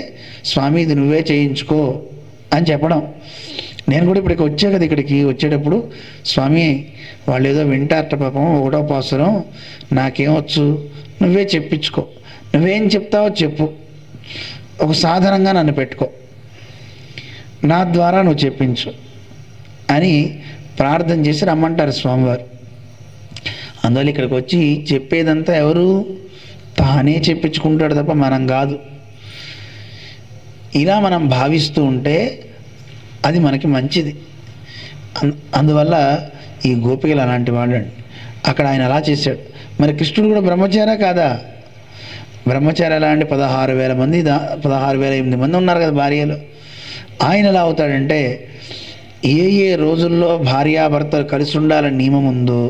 స్వామి ఇది నువ్వే చేయించుకో అని చెప్పడం. నేను కూడా ఇప్పటికి వచ్చా కదా, ఇక్కడికి వచ్చేటప్పుడు స్వామి వాళ్ళు ఏదో వింటారట పాపం, ఒకటో పాసురం నాకేమొచ్చు, నువ్వే చెప్పించుకో, నువ్వేం చెప్తావో చెప్పు, ఒక సాధనంగా నన్ను పెట్టుకో, నా ద్వారా నువ్వు చెప్పించు అని ప్రార్థన చేసి రమ్మంటారు స్వామివారు. అందువల్ల ఇక్కడికి వచ్చి చెప్పేదంతా ఎవరు? తానే చెప్పించుకుంటాడు తప్ప మనం కాదు. ఇలా మనం భావిస్తూ ఉంటే అది మనకి మంచిది. అందువల్ల ఈ గోపికలు అలాంటి వాళ్ళండి. అక్కడ ఆయన అలా చేశాడు. మరి కృష్ణుడు కూడా బ్రహ్మచారా కాదా? బ్రహ్మచారి ఎలా అంటే 16,000 మంది 16,008 మంది ఉన్నారు కదా భార్యలు. ఆయన ఎలా అవుతాడంటే ఏ ఏ రోజుల్లో భార్యాభర్తలు కలిసి ఉండాలని నియమం ఉందో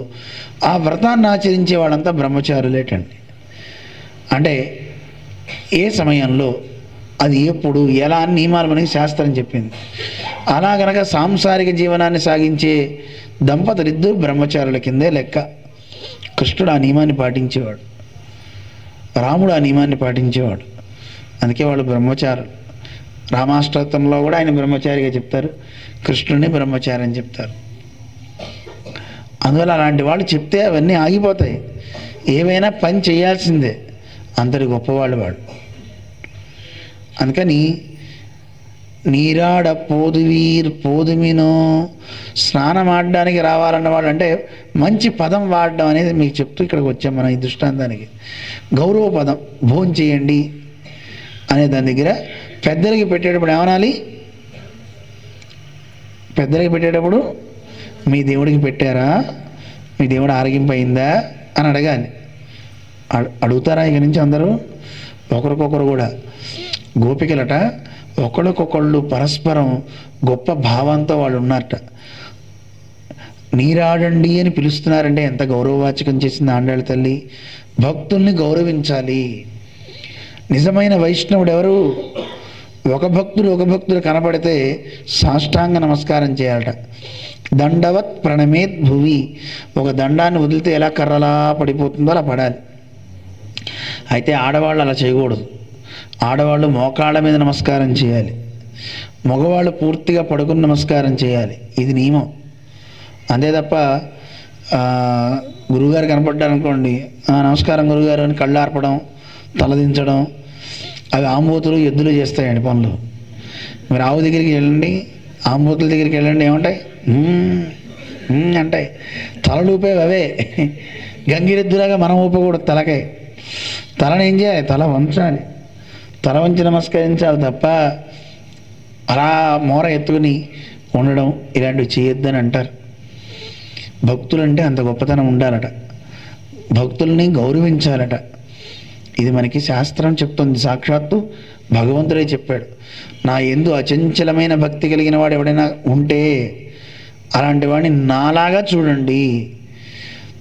ఆ వ్రతాన్ని ఆచరించే వాళ్ళంతా బ్రహ్మచారులేటండి. అంటే ఏ సమయంలో అది ఎప్పుడు ఎలా అని నియమాలు మనకి శాస్త్రం చెప్పింది. అలా గనక సాంసారిక జీవనాన్ని సాగించే దంపతులు ఇద్దరు బ్రహ్మచారుల కిందే లెక్క. కృష్ణుడు ఆ నియమాన్ని పాటించేవాడు, రాముడు ఆ నియమాన్ని పాటించేవాడు. అందుకే వాళ్ళు బ్రహ్మచారులు. రామాష్టోత్తరంలో కూడా ఆయన బ్రహ్మచారిగా చెప్తారు, కృష్ణుడిని బ్రహ్మచారి అని చెప్తారు. అందువల్ల అలాంటి వాళ్ళు చెప్తే అవన్నీ ఆగిపోతాయి. ఏవైనా పని చేయాల్సిందే, అంతటి గొప్పవాళ్ళు వాడు. అందుకని నీరాడ పోదువీర్ పోదుమినో, స్నానం ఆడడానికి రావాలన్నవాడు అంటే మంచి పదం వాడడం అనేది మీకు చెప్తూ ఇక్కడికి వచ్చాం మనం ఈ దృష్టాంతానికి. గౌరవ పదం భోజనం చేయండి అనే దాని దగ్గర పెద్దలకి పెట్టేటప్పుడు ఏమనాలి? పెద్దలకి పెట్టేటప్పుడు మీ దేవుడికి పెట్టారా, మీ దేవుడు ఆరగింపయిందా అని అడగాలి. అడుగుతారా ఇక నుంచి అందరూ? ఒకరికొకరు కూడా గోపికలట ఒకళ్ళకొకళ్ళు పరస్పరం గొప్ప భావంతో వాళ్ళు ఉన్నారట. నీరాడండి అని పిలుస్తున్నారంటే ఎంత గౌరవవాచకం చేసింది ఆండాళ్ళ తల్లి. భక్తుల్ని గౌరవించాలి. నిజమైన వైష్ణవుడు ఎవరు? ఒక భక్తుడు కనపడితే సాష్టాంగ నమస్కారం చేయాలట. దండవత్ ప్రణమేత్ భువి, ఒక దండాన్ని వదిలితే ఎలా కర్రలా పడిపోతుందో అలా పడాలి. అయితే ఆడవాళ్ళు అలా చేయకూడదు. ఆడవాళ్ళు మోకాళ్ళ మీద నమస్కారం చేయాలి, మగవాళ్ళు పూర్తిగా పడుకుని నమస్కారం చేయాలి. ఇది నియమం. అంతే తప్ప గురువుగారు కనపడ్డారనుకోండి, నమస్కారం గురుగారు అని కళ్ళు ఆర్పడం, తలదించడం, అవి ఆంబోతులు ఎద్దులు చేస్తాయండి పనులు. మీరు ఆవు దగ్గరికి వెళ్ళండి, ఆంబోతుల దగ్గరికి వెళ్ళండి, ఏమంటాయి? అంటాయి. తలలూపేవి అవే. గంగిరెద్దులాగా మనం ఊపకూడదు తలకాయ. తలని ఏం చేయాలి? తల వంచాలి, తల వంచి నమస్కరించాలి తప్ప అలా మోర ఎత్తుకుని ఉండడం ఇలాంటివి చేయొద్దని అంటారు. భక్తులంటే అంత గొప్పతనం ఉండాలట, భక్తుల్ని గౌరవించాలట. ఇది మనకి శాస్త్రం చెప్తుంది, సాక్షాత్తు భగవంతుడే చెప్పాడు. నా యందు అచంచలమైన భక్తి కలిగిన వాడు ఎవడైనా ఉంటే అలాంటి వాడిని నాలాగా చూడండి.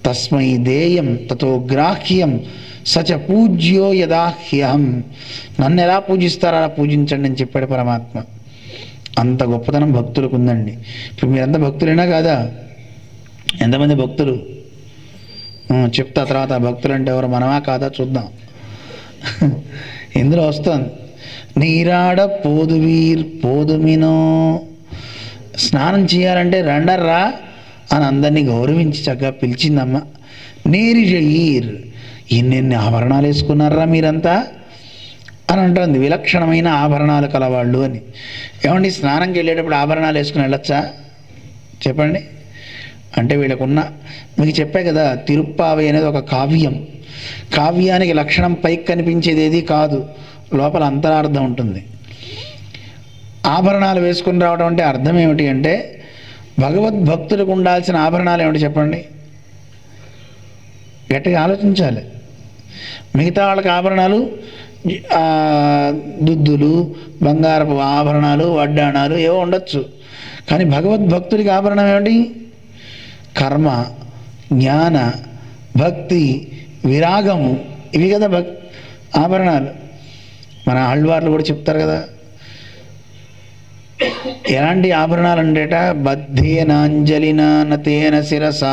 తస్మై దేయం తతో గ్రాహ్యం సచ పూజ్యో యదాహ్యం, నన్ను ఎలా పూజిస్తారో అలా పూజించండి అని చెప్పాడు పరమాత్మ. అంత గొప్పతనం భక్తులకు ఉందండి. ఇప్పుడు మీరంతా భక్తులైనా కాదా? ఎంతమంది భక్తులు చెప్తా తర్వాత. భక్తులు అంటే ఎవరు, మనమా కాదా చూద్దాం. ఇందులో వస్తుంది నీరాడ పోదువీర్ పోదుమినో, స్నానం చేయాలంటే రండర్రా అని అందరినీ గౌరవించి చక్కగా పిలిచిందమ్మ. నేరిజయీర్, ఎన్నెన్ని ఆభరణాలు వేసుకున్నారా మీరంతా అని అంటుంది. విలక్షణమైన ఆభరణాలు కలవాళ్ళు అని. ఏమండి స్నానంకి వెళ్ళేటప్పుడు ఆభరణాలు వేసుకుని వెళ్ళొచ్చా చెప్పండి? అంటే వీళ్ళకున్న, మీకు చెప్పే కదా, తిరుప్పావై అనేది ఒక కావ్యం. కావ్యానికి లక్షణం పైకి కనిపించేది ఏది కాదు, లోపల అంతరార్థం ఉంటుంది. ఆభరణాలు వేసుకుని రావడం అంటే అర్థం ఏమిటి అంటే, భగవద్భక్తులకు ఉండాల్సిన ఆభరణాలు ఏమిటి చెప్పండి? గట్టిగా ఆలోచించాలి. మిగతా వాళ్ళకి ఆభరణాలు దుద్దులు, బంగారపు ఆభరణాలు, వడ్డాణాలు ఏవో ఉండొచ్చు. కానీ భగవద్భక్తుడికి ఆభరణం ఏమిటి? కర్మ, జ్ఞాన, భక్తి, విరాగము, ఇవి కదా ఆభరణాలు. మన ఆళ్వార్లు కూడా చెప్తారు కదా, ఎలాంటి ఆభరణాలు అంటేట, బద్ధేనాంజలిన నతేన శిరస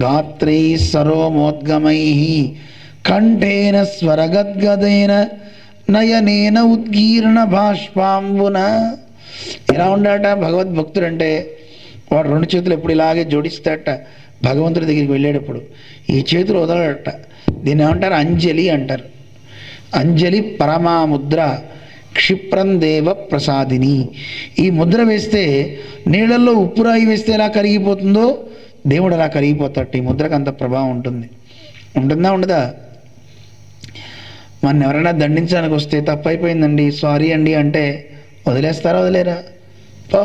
గాత్రై సరోమోద్గమై కంఠేన స్వరగద్గదేన నయనేన ఉద్గీర్ణ బాష్పాంబున. ఎలా ఉండట భగవద్భక్తుడు అంటే? వాడు రెండు చేతులు ఎప్పుడు ఇలాగే జోడిస్తాడట భగవంతుడి దగ్గరికి వెళ్ళేటప్పుడు. ఈ చేతులు వదలడట. దీన్ని ఏమంటారు? అంజలి అంటారు. అంజలి పరమాముద్ర క్షిప్రం దేవ ప్రసాదిని. ఈ ముద్ర వేస్తే నీళ్ళల్లో ఉప్పురాయి వేస్తే ఎలా కరిగిపోతుందో దేవుడు అలా కరిగిపోతాడు. ఈ ముద్రకు అంత ప్రభావం ఉంటుంది. ఉంటుందా ఉండదా? మన ఎవరైనా దండించడానికి వస్తే తప్పైపోయిందండి సారీ అండి అంటే వదిలేస్తారా వదిలేరా? పో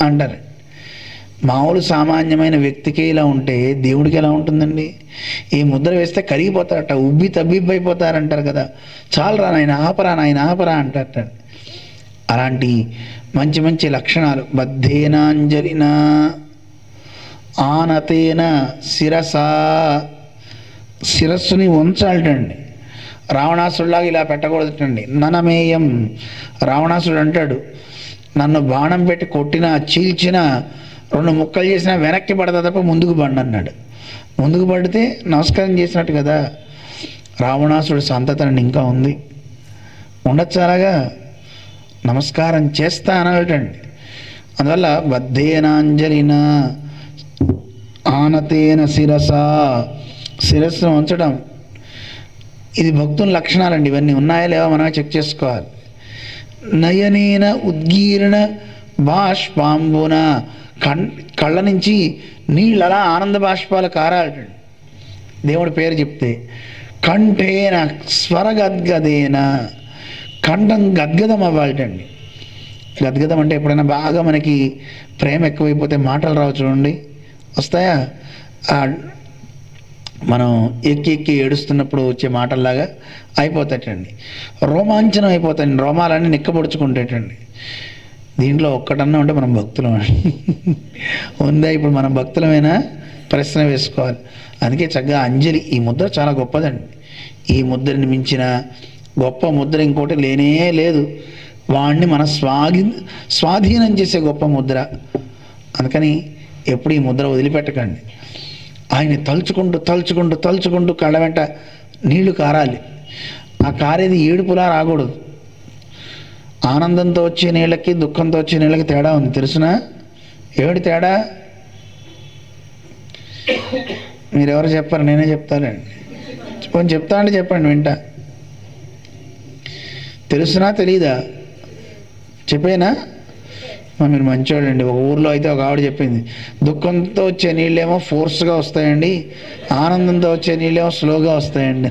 అంటారు. మామూలు సామాన్యమైన వ్యక్తికి ఇలా ఉంటే దేవుడికి ఎలా ఉంటుందండి? ఈ ముద్ర వేస్తే కరిగిపోతారట, ఉబ్బి తబ్బిబ్బైపోతారంటారు కదా. చాలరా నాయన ఆపరా, నాయన ఆపరా అంటారట. అలాంటి మంచి మంచి లక్షణాలు. బద్ధేనాంజలిన ఆనతేన శిరసా, శిరస్సుని ఉంచాలటండి. రావణాసుడిలాగా ఇలా పెట్టకూడదటండి. ననమేయం, రావణాసుడు అంటాడు, నన్ను బాణం పెట్టి కొట్టినా చీల్చినా 2 ముక్కలు చేసినా వెనక్కి పడతా తప్ప ముందుకు బండి అన్నాడు. ముందుకు పడితే నమస్కారం చేసినట్టు కదా. రావణాసుడు సంతతి ఇంకా ఉంది, ఉండొచ్చు అలాగా. నమస్కారం చేస్తా అనాలటండి. అందువల్ల బద్ధేనాంజలిన ఆనతేన శిరసా, శిరస్సును ఉంచడం. ఇది భక్తుల లక్షణాలండి. ఇవన్నీ ఉన్నాయా లేవో మనం చెక్ చేసుకోవాలి. నయనేన ఉద్గీర్ణ బాష్పాంబున, కళ్ళ నుంచి నీళ్ళు అలా ఆనంద బాష్పాలు కారాలటండి దేవుడి పేరు చెప్తే. కంఠేన స్వరగద్గదేన, కంఠం గద్గదం అవ్వాలటండి. గద్గదం అంటే ఎప్పుడైనా బాగా మనకి ప్రేమ ఎక్కువైపోతే మాటలు రావు చూడండి, వస్తాయా? మనం ఎక్కి ఎక్కి ఏడుస్తున్నప్పుడు వచ్చే మాటల్లాగా అయిపోతాయండి. రోమాంచనం అయిపోతాయండి, రోమాలన్నీ నిక్కబొడుచుకుంటేటండి. దీంట్లో ఒక్కటన్నా ఉంటే మనం భక్తులం ఉందా? ఇప్పుడు మనం భక్తులమైనా ప్రశ్న వేసుకోవాలి. అందుకే చక్కగా అంజలి, ఈ ముద్ర చాలా గొప్పదండి. ఈ ముద్రని మించిన గొప్ప ముద్ర ఇంకోటి లేనే లేదు. వాణ్ణి మన స్వాధీనం చేసే గొప్ప ముద్ర. అందుకని ఎప్పుడు ఈ ముద్ర వదిలిపెట్టకండి. ఆయన్ని తలుచుకుంటూ తలుచుకుంటూ తలుచుకుంటూ కళ్ళ వెంట నీళ్లు కారాలి. ఆ కారేది ఏడుపులా రాకూడదు. ఆనందంతో వచ్చే నీళ్ళకి దుఃఖంతో వచ్చే నీళ్ళకి తేడా ఉంది, తెలుసునా? ఏమిటి తేడా? మీరెవరు చెప్పారు? నేనే చెప్తానండి. కొంచెం చెప్తా అంటే చెప్పండి, వింటా. తెలుసునా తెలీదా? చెప్పేనా? మీరు మంచివాళ్ళండి. ఒక ఊర్లో అయితే ఒక ఆవిడ చెప్పింది, దుఃఖంతో వచ్చే నీళ్ళేమో ఫోర్స్గా వస్తాయండి, ఆనందంతో వచ్చే నీళ్ళేమో స్లోగా వస్తాయండి.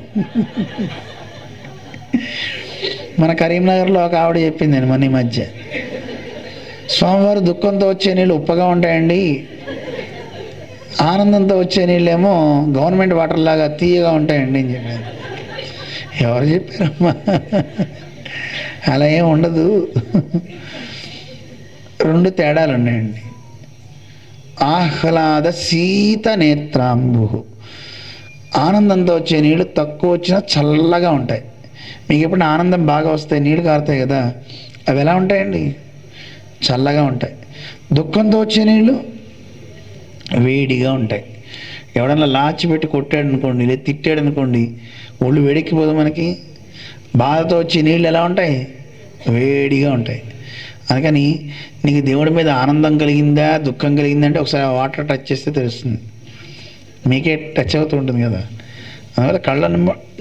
మన కరీంనగర్లో ఒక ఆవిడ చెప్పిందండి మన ఈ మధ్య, స్వామివారు దుఃఖంతో వచ్చే నీళ్ళు ఉప్పగా ఉంటాయండి, ఆనందంతో వచ్చే నీళ్ళేమో గవర్నమెంట్ వాటర్ లాగా తీయగా ఉంటాయండి అని చెప్పారు. ఎవరు చెప్పారమ్మా? అలా ఏం ఉండదు. 2 తేడాలు ఉన్నాయండి. ఆహ్లాద శీత నేత్రాంబు, ఆనందంతో వచ్చే నీళ్ళు తక్కువ వచ్చినా చల్లగా ఉంటాయి. మీకు ఎప్పుడు ఆనందం బాగా వస్తాయి, నీళ్ళు కారుతాయి కదా, అవి ఎలా ఉంటాయండి? చల్లగా ఉంటాయి. దుఃఖంతో వచ్చే నీళ్ళు వేడిగా ఉంటాయి. ఎవడన్నా లాచి పెట్టి కొట్టాడు అనుకోండి, లేదా తిట్టాడు అనుకోండి, ఒళ్ళు వేడెక్కిపోదు మనకి. బాధతో వచ్చే నీళ్ళు ఎలా ఉంటాయి? వేడిగా ఉంటాయి. అందుకని నీకు దేవుడి మీద ఆనందం కలిగిందా దుఃఖం కలిగిందంటే ఒకసారి ఆ వాటర్ టచ్ చేస్తే తెలుస్తుంది, మీకే టచ్ అవుతూ ఉంటుంది కదా. అందువల్ల కళ్ళ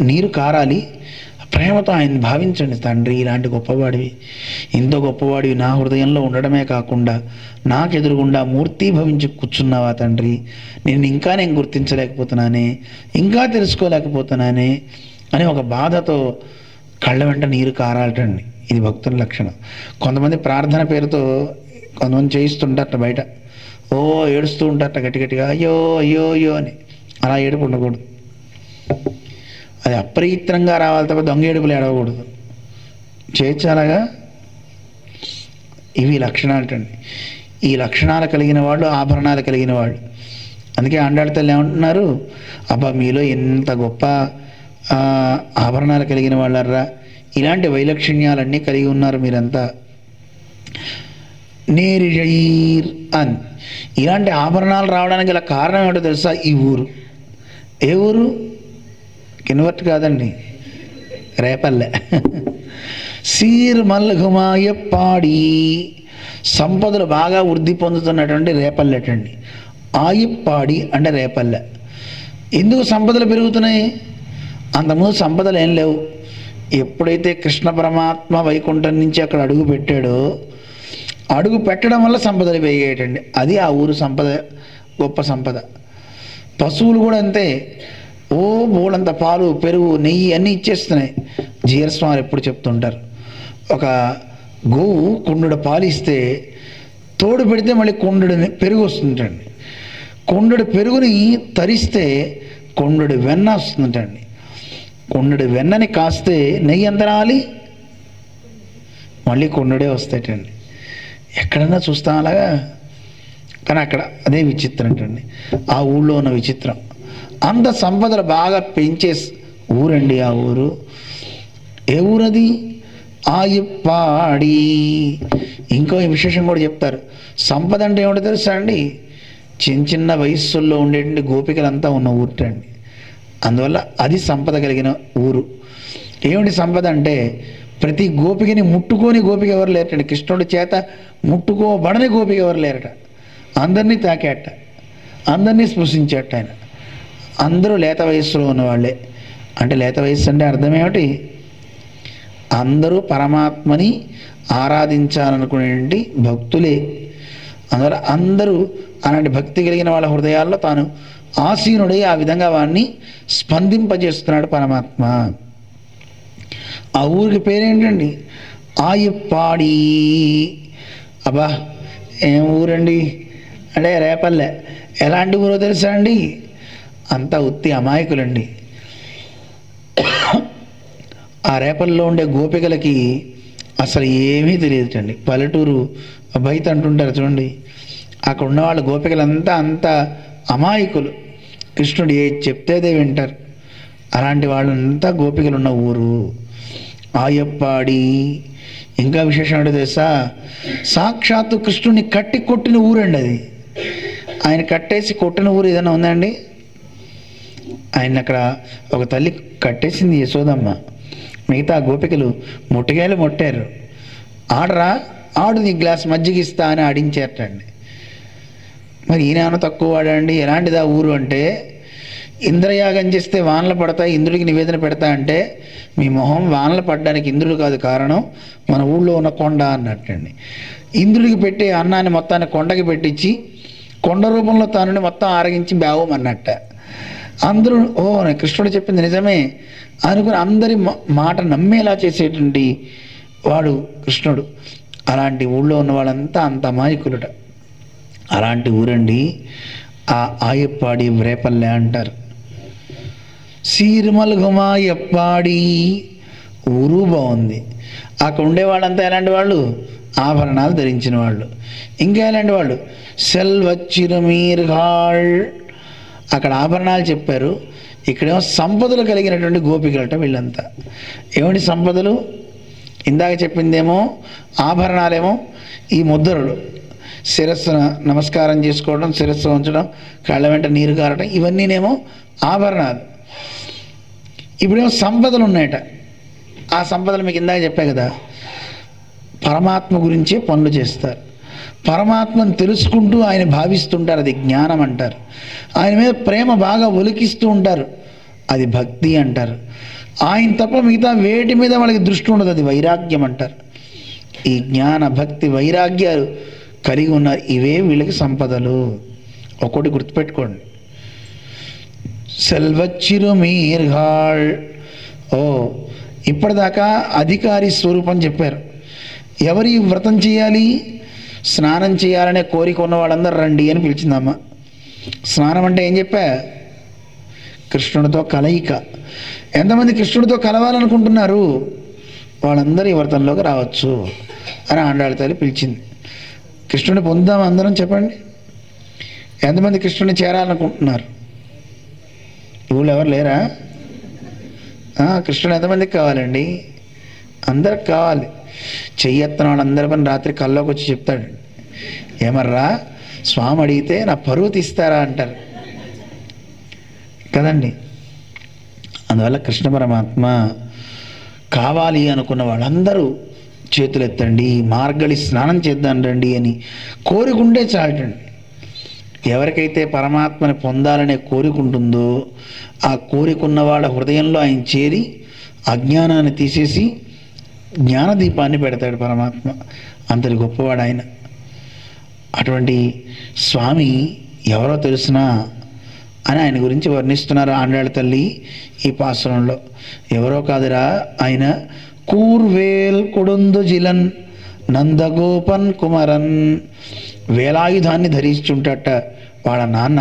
నీరు కారాలి. ప్రేమతో ఆయన్ని భావించండి, తండ్రి ఇలాంటి గొప్పవాడివి, ఎంతో గొప్పవాడివి నా హృదయంలో ఉండడమే కాకుండా నాకు ఎదురుగుండా మూర్తి భవించి కూర్చున్నావా తండ్రి, నేను గుర్తించలేకపోతున్నానే, ఇంకా తెలుసుకోలేకపోతున్నానే అని ఒక బాధతో కళ్ళ వెంట నీరు కారాలటండి. ఇది భక్తుల లక్షణం. కొంతమంది ప్రార్థన పేరుతో కొంతమంది చేయిస్తుంటారట బయట, ఓ ఏడుస్తూ ఉంటారట గట్టి గట్టిగా, అయ్యో అయ్యో అయ్యో అని. అలా ఏడుపు ఉండకూడదు. అది అప్రయత్నంగా రావాలి తప్ప దొంగ ఏడుపులు ఏడవకూడదు. చేయొచ్చాలాగా. ఇవి లక్షణాలటండి. ఈ లక్షణాలు కలిగిన వాళ్ళు ఆభరణాలు కలిగిన వాళ్ళు. అందుకే ఆండాళ్ళ తల్లి ఏమంటున్నారు, అబ్బా మీలో ఎంత గొప్ప ఆభరణాలు కలిగిన వాళ్ళర్రా, ఇలాంటి వైలక్షణ్యాలన్నీ కలిగి ఉన్నారు మీరంతా. నేరిజైర్ అని ఇలాంటి ఆభరణాలు రావడానికి గల కారణం ఏమిటో తెలుసా? ఈ ఊరు. ఏ ఊరు? కిన్వర్ట్ కాదండి, రేపల్లె. సీర్ మల్ఘుమాయ పాడి, సంపదలు బాగా వృద్ధి పొందుతున్నటువంటి రేపల్లెటండి. ఆయిప్పాడి అంటే రేపల్లె. ఎందుకు సంపదలు పెరుగుతున్నాయి? అంతకుముందు సంపదలు ఏం లేవు. ఎప్పుడైతే కృష్ణ పరమాత్మ వైకుంఠం నుంచి అక్కడ అడుగు పెట్టాడో, అడుగు పెట్టడం వల్ల సంపదలు పెరిగాయటండి. అది ఆ ఊరు సంపద, గొప్ప సంపద. పశువులు కూడా అంతే. ఓ బోలంత పాలు పెరుగు నెయ్యి అన్నీ ఇచ్చేస్తున్నాయి. జీరస్వామి ఎప్పుడు చెప్తుంటారు, ఒక గోవు కుండుడ పాలు ఇస్తే తోడు పెడితే మళ్ళీ కొండెడు పెరుగు వస్తుందండి. కొండెడు పెరుగుని తరిస్తే కొండెడు వెన్న వస్తుందండి. కొండెడు వెన్నని కాస్తే నెయ్యి ఎంత రావాలి? మళ్ళీ కొండెడే వస్తాయటండి. ఎక్కడన్నా చూస్తాం అలాగా. కానీ అక్కడ అదే విచిత్రం అంటండి. ఆ ఊళ్ళో ఉన్న విచిత్రం. అంత సంపదలు బాగా పెంచే ఊరండి ఆ ఊరు. ఏ ఊరది? ఆయప్పాడి. ఇంకో విశేషం కూడా చెప్తారు. సంపద అంటే ఏమిటో తెలుసా అండి? చిన్న చిన్న వయస్సుల్లో ఉండేటువంటి గోపికలంతా ఉన్న ఊరండి. అందువల్ల అది సంపద కలిగిన ఊరు. ఏమిటి సంపద అంటే ప్రతి గోపికని ముట్టుకోని గోపిక ఎవరు లేరటండి. కృష్ణుడి చేత ముట్టుకోబడని గోపిక ఎవరు లేరట. అందరినీ తాకేట, అందరినీ స్పృశించేట ఆయన. అందరూ లేత వయస్సులో ఉన్నవాళ్ళే. అంటే లేత వయస్సు అంటే అర్థం ఏమిటి? అందరూ పరమాత్మని ఆరాధించాలనుకునేటువంటి భక్తులే. అందువల్ల అందరూ అలాంటి భక్తి కలిగిన వాళ్ళ హృదయాల్లో తాను ఆసీనుడై ఆ విధంగా వాడిని స్పందింపజేస్తున్నాడు పరమాత్మ. ఆ ఊరికి పేరేంటండి? ఆయప్పాడి. అబ్బా ఏం ఊరండి అంటే రేపల్లె. ఎలాంటి ఊరో తెలుసా అండి? అంతా ఉత్తి అమాయకులండి. ఆ రేపల్లో ఉండే గోపికలకి అసలు ఏమీ తెలియదుటండి. పల్లెటూరు బయట అంటుంటారు చూడండి. అక్కడ ఉన్నవాళ్ళ గోపికలంతా అంత అమాయకులు. కృష్ణుడు ఏది చెప్తే అదే వింటారు. అలాంటి వాళ్ళంతా గోపికలు ఉన్న ఊరు ఆయప్పాడి. ఇంకా విశేషం ఏంటో తెలుసా? సాక్షాత్తు కృష్ణుడిని కట్టి కొట్టిన ఊరండి అది. ఆయన కట్టేసి కొట్టిన ఊరు ఏదైనా ఉందండి? ఆయన అక్కడ ఒక తల్లి కట్టేసింది యశోదమ్మ. మిగతా గోపికలు ముట్టికాయలు ముట్టారు. ఆడరా ఆడు నీ గ్లాస్ మజ్జిగిస్తా అని ఆడించేటండి. మరి ఈయన తక్కువ వాడండి. ఎలాంటిది ఆ ఊరు అంటే ఇంద్రయాగం చేస్తే వానలు పడతాయి, ఇంద్రుడికి నివేదన పెడతా అంటే మీ మొహం వానలు పడడానికి ఇంద్రుడు కాదు కారణం, మన ఊళ్ళో ఉన్న కొండ అన్నట్టండి. ఇంద్రుడికి పెట్టే అన్నాన్ని మొత్తాన్ని కొండకి పెట్టించి కొండ రూపంలో తానుని మొత్తం ఆరగించి బేవమన్నట్ట. అందరూ ఓ కృష్ణుడు చెప్పింది నిజమే అనుకుని అందరి మాట నమ్మేలా చేసేటువంటి వాడు కృష్ణుడు. అలాంటి ఊళ్ళో ఉన్న వాళ్ళంతా అంత అమాయకులుట. అలాంటి ఊరండి ఆ ఆయప్పాడి రేపల్లె అంటారు. సీరుమల్గుమా ఎప్పాడి ఊరు బాగుంది. అక్కడ ఉండేవాళ్ళంతా ఎలాంటి వాళ్ళు? ఆభరణాలు ధరించిన వాళ్ళు. ఇంకా ఎలాంటి వాళ్ళు? సెల్వచ్చిరుమీర్గాళ్. అక్కడ ఆభరణాలు చెప్పారు, ఇక్కడేమో సంపదలు కలిగినటువంటి గోపికలట వీళ్ళంతా. ఏమిటి సంపదలు? ఇందాక చెప్పిందేమో ఆభరణాలేమో ఈ ముద్రలు, శిరస్సున నమస్కారం చేసుకోవడం, శిరస్సు ఉంచడం, కళ్ళ వెంట నీరు కారటం, ఇవన్నీనేమో ఆభరణాలు. ఇప్పుడేమో సంపదలు ఉన్నాయట. ఆ సంపదలు మీకు ఇందాక చెప్పా కదా, పరమాత్మ గురించే పనులు చేస్తారు. పరమాత్మను తెలుసుకుంటూ ఆయన భావిస్తుంటారు, అది జ్ఞానం అంటారు. ఆయన మీద ప్రేమ బాగా ఒలికిస్తూ ఉంటారు, అది భక్తి అంటారు. ఆయన తప్ప మిగతా వేటి మీద వాళ్ళకి దృష్టి ఉండదు, అది వైరాగ్యం అంటారు. ఈ జ్ఞాన భక్తి వైరాగ్యాలు కలిగి ఉన్నారు. ఇవే వీళ్ళకి సంపదలు. ఒక్కొక్కటి గుర్తుపెట్టుకోండి. సెల్వచ్చిరుమీర్గాళ్. ఓ ఇప్పటిదాకా అధికారి స్వరూపం చెప్పారు. ఎవరి వ్రతం చేయాలి? స్నానం చేయాలనే కోరిక ఉన్న వాళ్ళందరూ రండి అని పిలిచిందమ్మ. స్నానం అంటే ఏం చెప్పా? కృష్ణుడితో కలయిక. ఎంతమంది కృష్ణుడితో కలవాలనుకుంటున్నారు వాళ్ళందరూ ఈ వ్రతంలోకి రావచ్చు అని ఆండాళ్ళ తల్లి పిలిచింది. కృష్ణుడిని పొందుదాం అందరం చెప్పండి. ఎంతమంది కృష్ణుడిని చేరాలనుకుంటున్నారు? ఊళ్ళో ఎవరు లేరా? కృష్ణుడు ఎంతమందికి కావాలండి? అందరికి కావాలి. చెయ్యెత్తన వాళ్ళందరి పని రాత్రి కల్లోకి వచ్చి చెప్తాడు, ఏమర్రా స్వామి అడిగితే నా పరువు తీస్తారా అంటారు కదండి. అందువల్ల కృష్ణ పరమాత్మ కావాలి అనుకున్న వాళ్ళందరూ చేతులు ఎత్తండి, మార్గళి స్నానం చేద్దాం రండి అని కోరికుంటే చాలండి. ఎవరికైతే పరమాత్మని పొందాలనే కోరికుంటుందో ఆ కోరికున్న వాళ్ళ హృదయంలో ఆయన చేరి అజ్ఞానాన్ని తీసేసి జ్ఞానదీపాన్ని పెడతాడు పరమాత్మ. అంతటి గొప్పవాడు ఆయన. అటువంటి స్వామి ఎవరో తెలుసునా అని ఆయన గురించి వర్ణిస్తున్నారు ఆండాళ్ళ తల్లి ఈ పాసురంలో. ఎవరో కాదురా, ఆయన కూర్వేల్ కొడుందు జిలన్ నందగోపన్ కుమరన్. వేలాయుధాన్ని ధరించుంటట వాళ్ళ నాన్న.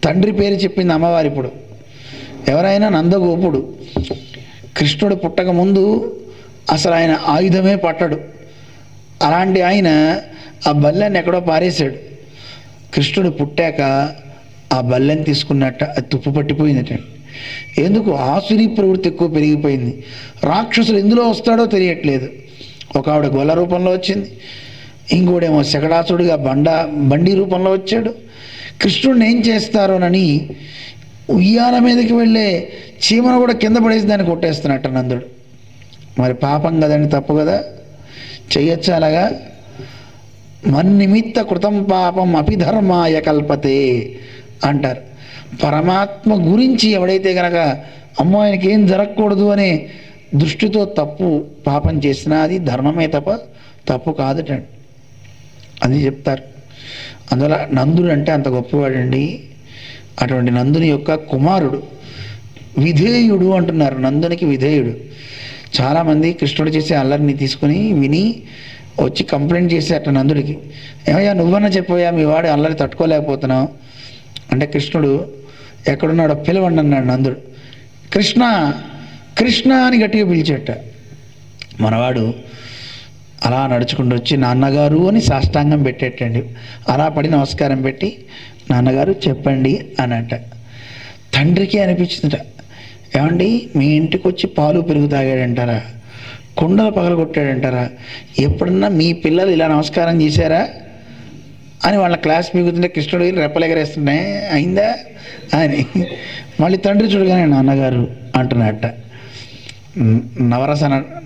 తండ్రి పేరు చెప్పింది అమ్మవారి. ఇప్పుడు ఎవరైనా నందగోపుడు కృష్ణుడు పుట్టక ముందు అసలు ఆయన ఆయుధమే పట్టడు. అలాంటి ఆయన ఆ బల్లెని ఎక్కడో పారేశాడు. కృష్ణుడు పుట్టాక ఆ బల్లెని తీసుకున్నట్ట అది తుప్పు పట్టిపోయిందట. ఎందుకు? ఆసురీ ప్రవృత్తి ఎక్కువ పెరిగిపోయింది. రాక్షసులు ఎందులో వస్తాడో తెలియట్లేదు. ఒక ఆవిడ గొల్ల రూపంలో వచ్చింది, ఇంకోడేమో శకడాసుడిగా బండి రూపంలో వచ్చాడు. కృష్ణుడిని ఏం చేస్తారోనని ఉయ్యాల మీదకి వెళ్ళే చీమను కూడా కింద పడేసి దాన్ని కొట్టేస్తున్నట్ట నందుడు. మరి పాపం కదండి, తప్పు కదా, చెయ్యొచ్చు అలాగా? మన్నిమిత్త కృతం పాపం అపిధర్మాయ కల్పతే అంటారు. పరమాత్మ గురించి ఎవడైతే గనక అమ్మో ఆయనకి ఏం జరగకూడదు అనే దృష్టితో తప్పు పాపం చేసినా అది ధర్మమే తప్ప తప్పు కాదుటండి. అది చెప్తారు. అందువల్ల నందుడు అంటే అంత గొప్పవాడండి. అటువంటి నందుని యొక్క కుమారుడు, విధేయుడు అంటున్నారు. నందునికి విధేయుడు. చాలామంది కృష్ణుడు చేసే అల్లరిని తీసుకుని విని వచ్చి కంప్లైంట్ చేసేట నందుడికి, ఏమయ్యా నువ్వన్నా చెప్పయ్యా, మీ వాడి అల్లరి తట్టుకోలేకపోతున్నావు అంటే కృష్ణుడు ఎక్కడున్నాడో పిలవండి అన్నాడు. నందుడు కృష్ణ కృష్ణ అని గట్టిగా పిలిచేట. మనవాడు అలా నడుచుకుంటూ వచ్చి నాన్నగారు అని సాష్టాంగం పెట్టేటండి. అలా పడి నమస్కారం పెట్టి నాన్నగారు చెప్పండి అనంట. తండ్రికి అనిపించిందట, ఏమండి మీ ఇంటికి వచ్చి పాలు పెరుగు తాగాడంటారా, కుండలు పగలగొట్టాడంటారా, ఎప్పుడన్నా మీ పిల్లలు ఇలా నమస్కారం చేశారా అని వాళ్ళ క్లాస్ మిగుతుంటే కృష్ణుడు రెప్పలెగరేస్తున్నాయి అయిందా అని మళ్ళీ తండ్రి చూడగానే నాన్నగారు అంటున్నట్ట. నవరస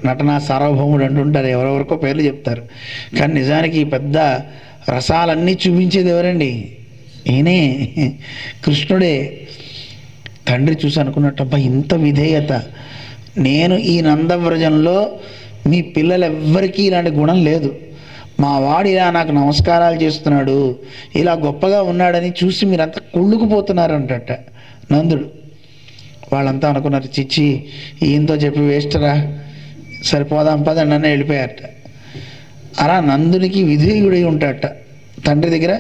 నటన సార్వభౌముడు అంటుంటారు, ఎవరెవరికో పేర్లు చెప్తారు. కానీ నిజానికి ఈ పెద్ద రసాలన్నీ చూపించేది ఎవరండి? ఈయనే, కృష్ణుడే. తండ్రి చూసి అనుకున్నట్టు, అబ్బా ఇంత విధేయత, నేను ఈ నందవ్రజంలో మీ పిల్లలెవ్వరికీ ఇలాంటి గుణం లేదు, మా వాడు ఇలా నాకు నమస్కారాలు చేస్తున్నాడు, ఇలా గొప్పగా ఉన్నాడని చూసి మీరంతా కుళ్ళుకుపోతున్నారంటట నందుడు. వాళ్ళంతా అనుకున్నారు, చిచ్చి ఈయంతో చెప్పి వేస్టరా, సరిపోదాం పదండి అని వెళ్ళిపోయారట. అలా నందునికి విధేయుడై ఉంటాడట. తండ్రి దగ్గర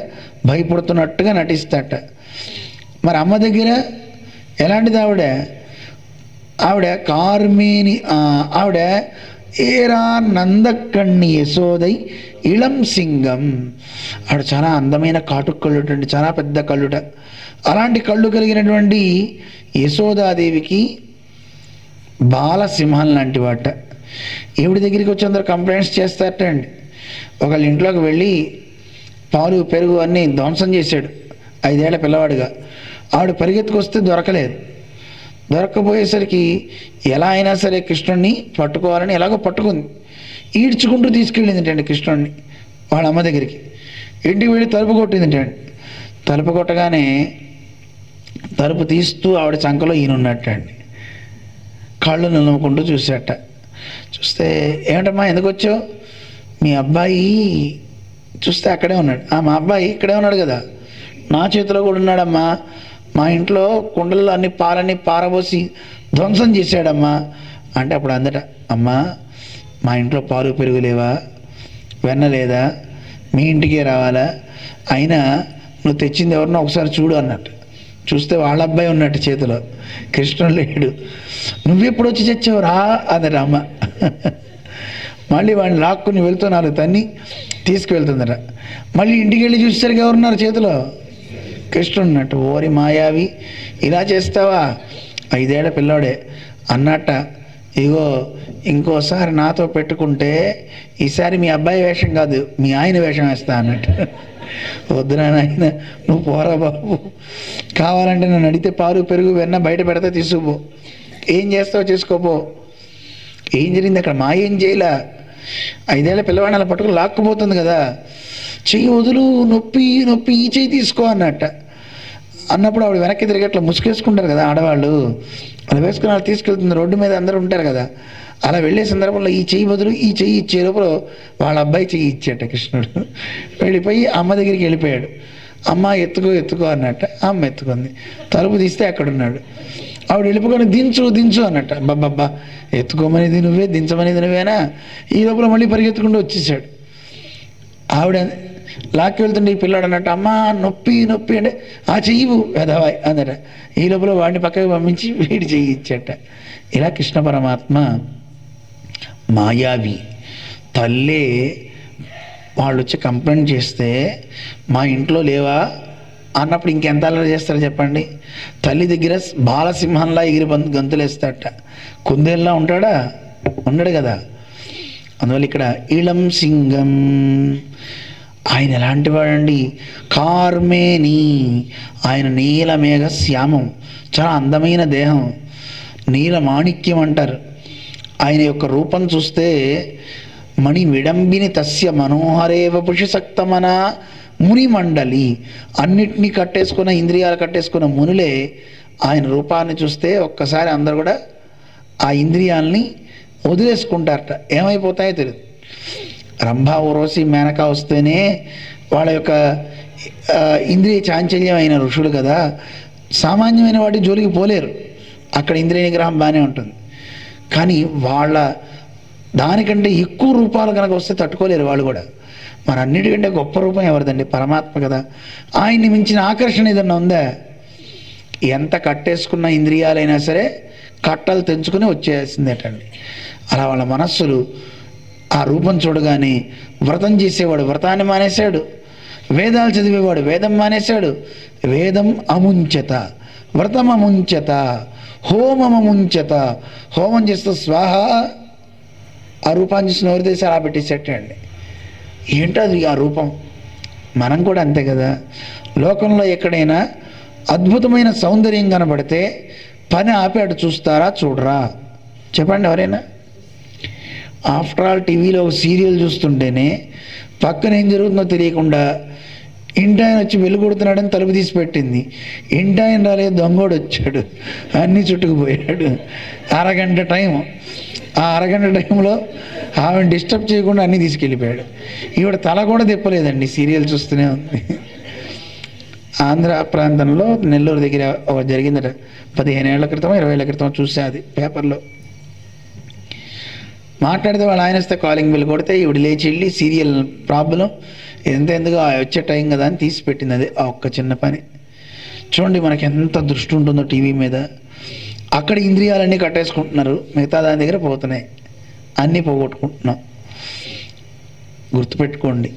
భయపడుతున్నట్టుగా నటిస్తాడట. మరి అమ్మ దగ్గర ఎలాంటిది? ఆవిడ కార్మేని, ఆవిడ ఏరా నందకణ్ణి యశోదై ఇళం సింగం. ఆవిడ చాలా అందమైన కాటుక కళ్ళుట, చాలా పెద్ద కళ్ళుట. అలాంటి కళ్ళు కలిగినటువంటి యశోదాదేవికి బాలసింహం లాంటి వాట. ఈవిడ దగ్గరికి వచ్చి అందరూ కంప్లైంట్స్ చేస్తారట అండి. ఒకళ్ళ ఇంట్లోకి వెళ్ళి పాలు పెరుగు అన్నీ ధ్వంసం చేశాడు 5 ఏళ్ల పిల్లవాడిగా. ఆవిడ పరిగెత్తుకొస్తే దొరకలేదు. దొరక్కపోయేసరికి ఎలా అయినా సరే కృష్ణుడిని పట్టుకోవాలని ఎలాగో పట్టుకుంది. ఈడ్చుకుంటూ తీసుకెళ్ళిందిటండి కృష్ణుడిని వాళ్ళ అమ్మ దగ్గరికి. ఇంటికి వెళ్ళి తలుపు కొట్టిందిటండి. తలుపు కొట్టగానే తలుపు తీస్తూ ఆవిడ చంకలో ఈయనున్నట్టండి. కళ్ళు నిలవకుండా చూసేట. చూస్తే ఏమిటమ్మా ఎందుకు వచ్చావు? మీ అబ్బాయి చూస్తే అక్కడే ఉన్నాడు. మా అబ్బాయి ఇక్కడే ఉన్నాడు కదా, నా చేతిలో కూడా ఉన్నాడమ్మా, మా ఇంట్లో కుండల్లో అన్ని పాలని పారబోసి ధ్వంసం చేశాడమ్మా అంటే అప్పుడు అందట, అమ్మా మా ఇంట్లో పాలు పెరుగు లేవా, వెన్న లేదా, మీ ఇంటికే రావాలా, అయినా నువ్వు తెచ్చింది ఎవరినో ఒకసారి చూడు అన్నట్టు. చూస్తే వాళ్ళ అబ్బాయి ఉన్నట్టు చేతిలో, కృష్ణుడు లేడు. నువ్వెప్పుడు వచ్చి తెచ్చావు రా అందట అమ్మ. మళ్ళీ వాడిని లాక్కుని వెళ్తూ 4 తన్ని తీసుకువెళ్తుందట. మళ్ళీ ఇంటికి వెళ్ళి చూసేసరికి ఎవరున్నారు చేతిలో? కృష్ణుడు ఉన్నట్టు. ఓరి మాయావి, ఇలా చేస్తావా, 5 ఏళ్ల పిల్లాడే అన్నట్ట. ఇగో ఇంకోసారి నాతో పెట్టుకుంటే ఈసారి మీ అబ్బాయి వేషం కాదు, మీ ఆయన వేషం వేస్తా అన్నట్టు. వద్దునా నాయన, నువ్వు పోరా బాబు, కావాలంటే నన్ను అడిగితే పాలు పెరుగు వెన్న బయట పెడితే తీసుకుపో, ఏం చేస్తావో చేసుకోపో. ఏం జరిగింది అక్కడ? మా ఏం చేయలే, 5 ఏళ్ల పిల్లవాడిని అలా పట్టుకుని లాక్కుపోతుంది కదా, చెయ్యి వదులు, నొప్పి నొప్పి, ఈ చెయ్యి తీసుకో అన్నట్ట. అన్నప్పుడు ఆవిడ వెనక్కి తిరిగి అట్లా ముసుకేసుకుంటారు కదా ఆడవాళ్ళు, అలా వేసుకుని అలా తీసుకెళ్తుంది. రోడ్డు మీద అందరూ ఉంటారు కదా, అలా వెళ్ళే సందర్భంలో ఈ చెయ్యి బదులు ఈ చెయ్యి ఇచ్చే లోపల వాళ్ళ అబ్బాయి చెయ్యి ఇచ్చేట కృష్ణుడు. వెళ్ళిపోయి అమ్మ దగ్గరికి వెళ్ళిపోయాడు. అమ్మ ఎత్తుకో ఎత్తుకో అన్నట్ట. అమ్మ ఎత్తుకుంది. తలుపు తీస్తే అక్కడున్నాడు. ఆవిడ వెళ్ళిపోయి దించు దించు అన్నట్ట. బాబ్బా, ఎత్తుకోమనేది నువ్వే, దించమనేది నువ్వేనా? ఈ లోపల మళ్ళీ పరిగెత్తుకుంటూ వచ్చేసాడు. ఆవిడ లాక్కి వెళ్తుంటే ఈ పిల్లాడు అన్నట్టు అమ్మ నొప్పి నొప్పి అంటే ఆ చెయ్యవు వెదవాయ్ అందట. ఈ లోపల వాడిని పక్కకి పంపించి వీడి చెయ్యి ఇచ్చట. ఇలా కృష్ణ పరమాత్మ మాయావి. తల్లే వాళ్ళు వచ్చి కంప్లైంట్ చేస్తే మా ఇంట్లో లేవా అన్నప్పుడు ఇంకెంత అల్లరి చేస్తారో చెప్పండి. తల్లి దగ్గర బాలసింహంలా ఎగిరి గంతులు వేస్తాడట. కుందేల్లా ఉంటాడా? ఉండడు కదా. అందువల్ల ఇక్కడ ఇళం సింగం, ఆయన ఎలాంటి వాడండి? కార్మేని, ఆయన నీలమేఘ శ్యామం, చాలా అందమైన దేహం, నీలమాణిక్యం అంటారు. ఆయన యొక్క రూపం చూస్తే మణి విడంబిని తస్య మనోహరేవ పుషసక్తమన ముని మండలి, అన్నిటినీ కట్టేసుకున్న ఇంద్రియాలు కట్టేసుకున్న మునులే ఆయన రూపాన్ని చూస్తే ఒక్కసారి అందరు కూడా ఆ ఇంద్రియాలని వదిలేసుకుంటారట. ఏమైపోతాయో తెలియదు. రంభా ఊర్వశి మేనక వస్తేనే వాళ్ళ యొక్క ఇంద్రియ చాంచల్యమైన ఋషులు కదా, సామాన్యమైన వాటి జోలికి పోలేరు. అక్కడ ఇంద్రియ నిగ్రహం బాగానే ఉంటుంది. కానీ వాళ్ళ దానికంటే ఎక్కువ రూపాలు కనుక వస్తే తట్టుకోలేరు వాళ్ళు కూడా. మరి అన్నిటికంటే గొప్ప రూపం ఎవరిదండి? పరమాత్మ కదా. ఆయన్ని మించిన ఆకర్షణ ఏదన్నా ఉందా? ఎంత కట్టేసుకున్న ఇంద్రియాలైనా సరే కట్టలు తెంచుకుని వచ్చేసిందేటండి. అలా వాళ్ళ మనస్సులు ఆ రూపం చూడగానే వ్రతం చేసేవాడు వ్రతాన్ని మానేశాడు, వేదాలు చదివేవాడు వేదం మానేశాడు. వేదం అముంచత, వ్రతం అముంచత, హోమం అముంచత. హోమం చేస్తూ స్వాహ ఆ రూపాన్ని చూసి నోరు తీసి అలా పెట్టేసేటండి. ఏంటది ఆ రూపం? మనం కూడా అంతే కదా. లోకంలో ఎక్కడైనా అద్భుతమైన సౌందర్యం కనబడితే పని ఆపి అటు చూస్తారా చూడరా? చెప్పండి ఎవరైనా. ఆఫ్టర్ ఆల్ టీవీలో ఒక సీరియల్ చూస్తుంటేనే పక్కన ఏం జరుగుతుందో తెలియకుండా ఇంటాయన వచ్చి వెలుగొడుతున్నాడని తలుపు తీసి పెట్టింది. ఇంటాయన రాలేదు, దొంగోడు వచ్చాడు, అన్నీ చుట్టుకుపోయాడు. అరగంట టైం. ఆ అరగంట టైంలో ఆమెను డిస్టర్బ్ చేయకుండా అన్నీ తీసుకెళ్ళిపోయాడు. ఈవిడ తల కూడా తిప్పలేదండి, సీరియల్ చూస్తూనే ఉంది. ఆంధ్ర ప్రాంతంలో నెల్లూరు దగ్గర జరిగిందట. 15 ఏళ్ల క్రితం 20 ఏళ్ల క్రితం చూసా అది పేపర్లో. మాట్లాడితే వాళ్ళు ఆయన వస్తే కాలింగ్ బిల్ కొడితే ఈవిడ లేచి వెళ్ళి సీరియల్ ప్రాబ్లం ఎందుకు వచ్చే టైం కదా అని తీసి పెట్టింది. అది ఆ ఒక్క చిన్న పని. చూడండి మనకి ఎంత దృష్టి ఉంటుందో టీవీ మీద. అక్కడ ఇంద్రియాలన్నీ కట్టేసుకుంటున్నారు, మిగతా దాని దగ్గర పోతున్నాయి, అన్నీ పోగొట్టుకుంటున్నాం. గుర్తుపెట్టుకోండి,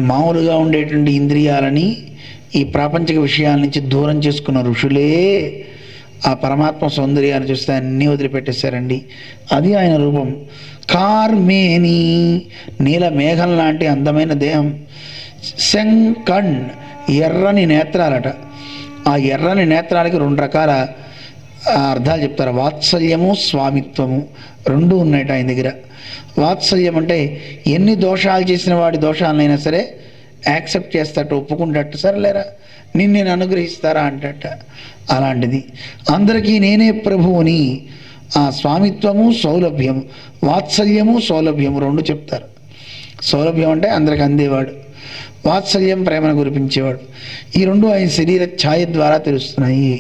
మామూలుగా ఉండేటువంటి ఇంద్రియాలని ఈ ప్రాపంచిక విషయాల నుంచి దూరం చేసుకున్న ఋషులే ఆ పరమాత్మ సౌందర్యాన్ని చూస్తే అన్నీ వదిలిపెట్టేశారండి. అది ఆయన రూపం. కార్మేని, నీల మేఘం లాంటి అందమైన దేహం. శంకణ్, ఎర్రని నేత్రాలట. ఆ ఎర్రని నేత్రాలకి 2 రకాల అర్థాలు చెప్తారు. వాత్సల్యము, స్వామిత్వము రెండు ఉన్నాయట ఆయన దగ్గర. వాత్సల్యం అంటే ఎన్ని దోషాలు చేసిన వాడి దోషాలనైనా సరే యాక్సెప్ట్ చేస్తాట, ఒప్పుకుంటాట. సరేలేరా నేను అనుగ్రహిస్తారా అంటట. అలాంటిది. అందరికీ నేనే ప్రభువుని. ఆ స్వామిత్వము, సౌలభ్యము, వాత్సల్యము, సౌలభ్యము రెండు చెప్తారు. సౌలభ్యం అంటే అందరికి అందేవాడు, వాత్సల్యం ప్రేమను కురిపించేవాడు. ఈ రెండు ఆయన శరీర ఛాయ ద్వారా తెలుస్తున్నాయి.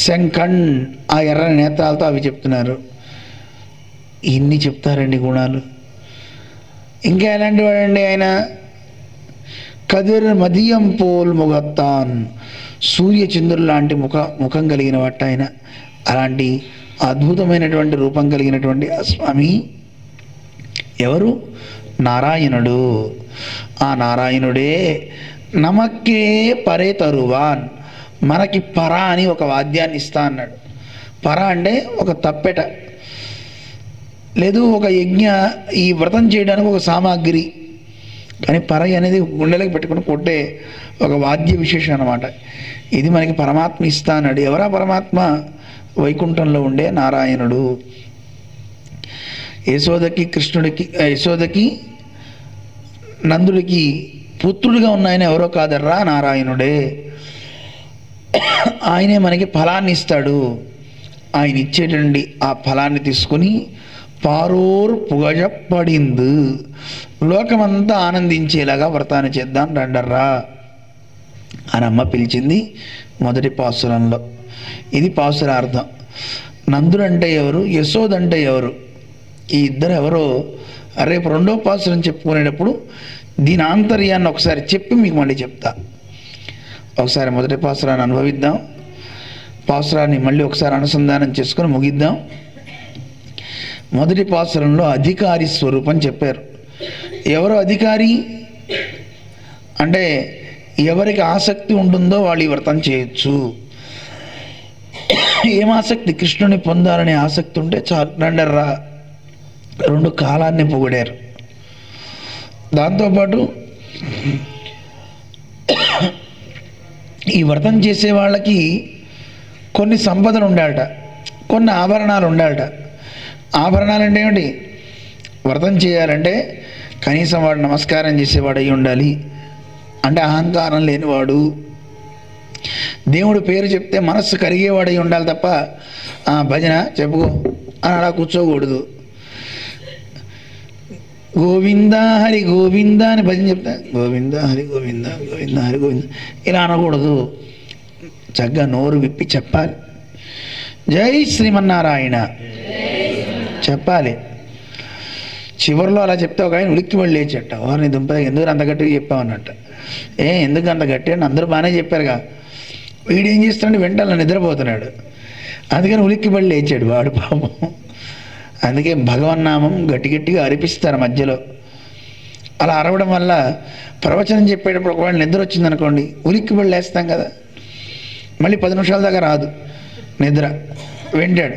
శంఖణ్, ఆ ఎర్రని నేత్రాలతో అవి చెప్తున్నారు. ఇన్ని చెప్తారండి గుణాలు. ఇంకా ఎలాంటి వాడండి ఆయన? కదిర్ మదియం పోల్ ముగత్తాన్, సూర్యచంద్రులు లాంటి ముఖం కలిగిన వాట ఆయన. అలాంటి అద్భుతమైనటువంటి రూపం కలిగినటువంటి ఆ స్వామి ఎవరు? నారాయణుడు. ఆ నారాయణుడే నమక్కే పరే తరువాన్, మనకి పర అని ఒక వాద్యాన్ని ఇస్తా అన్నాడు. పర అంటే ఒక తప్పెట, లేదు ఒక యజ్ఞ ఈ వ్రతం చేయడానికి ఒక సామాగ్రి. కానీ పర అనేది గుండెలకు పెట్టుకుని కొట్టే ఒక వాద్య విశేషం అన్నమాట. ఇది మనకి పరమాత్మ ఇస్తా అన్నాడు. ఎవరా పరమాత్మ? వైకుంఠంలో ఉండే నారాయణుడు. యశోదకి నందుడికి పుత్రుడిగా ఉన్న ఆయన ఎవరో కాదర్రా, నారాయణుడే. ఆయనే మనకి ఫలాన్ని ఇస్తాడు. ఆయన ఇచ్చేటండి ఆ ఫలాన్ని తీసుకుని పారోర్ పుగజపడింది, లోకమంతా ఆనందించేలాగా వ్రతాన్ని చేద్దాం రండర్రా అని అమ్మ పిలిచింది మొదటి పాసురంలో. ఇది పాసురార్థం. నందుడంటే ఎవరు, యశోదంటే ఎవరు, ఈ ఇద్దరు ఎవరో రేపు రెండో పాసురం చెప్పుకునేటప్పుడు దీని ఆంతర్యాన్ని ఒకసారి చెప్పి మీకు మళ్ళీ చెప్తా. ఒకసారి మొదటి పాసురాన్ని అనుభవిద్దాం, పాసురాన్ని మళ్ళీ ఒకసారి అనుసంధానం చేసుకొని ముగిద్దాం. మొదటి పాసురంలో అధికారి స్వరూపం చెప్పారు. ఎవరు అధికారి అంటే ఎవరికి ఆసక్తి ఉంటుందో వాళ్ళు ఈ వ్రతం చేయొచ్చు. ఏం ఆసక్తి? కృష్ణుని పొందాలనే ఆసక్తి ఉంటే చాలు, రండర్రా. 2 కాలాన్ని పొగిడారు. దాంతోపాటు ఈ వ్రతం చేసే వాళ్ళకి కొన్ని సంపదలు ఉండాలట, కొన్ని ఆభరణాలు ఉండాలట. ఆభరణాలు అంటే ఏమిటి? వ్రతం చేయాలంటే కనీసం వాడు నమస్కారం చేసేవాడు అయి ఉండాలి, అంటే అహంకారం లేనివాడు, దేవుడు పేరు చెప్తే మనస్సు కరిగేవాడై ఉండాలి తప్ప భజన చెప్పుకో అని అలా కూర్చోకూడదు. గోవింద హరి గోవింద అని భజన చెప్తా, గోవింద హరి గోవింద గోవింద హరి గోవింద ఇలా అనకూడదు. చక్కగా నోరు విప్పి చెప్పాలి, జై శ్రీమన్నారాయణ చెప్పాలి. చివరిలో అలా చెప్తే ఒక ఆయన ఉలిక్కి వెళ్ళి లేచట, వారిని దుంపద ఎందుకు అంత గట్టిగా చెప్పామన్నట్ట. ఎందుకు అంత గట్టి అని అందరూ బాగానే చెప్పారుగా, వీడేం చేస్తున్నాడు వెంటనే నిద్రపోతున్నాడు, అందుకని ఉలిక్కి పడి లేచాడు వాడు పాపం. అందుకే భగవన్నామం గట్టి గట్టిగా అరిపిస్తారు మధ్యలో. అలా అరవడం వల్ల ప్రవచనం చెప్పేటప్పుడు ఒకవేళ నిద్ర వచ్చిందనుకోండి ఉలిక్కి పడి లేస్తాం కదా, మళ్ళీ 10 నిమిషాల దాకా రాదు నిద్ర, వింటాడు.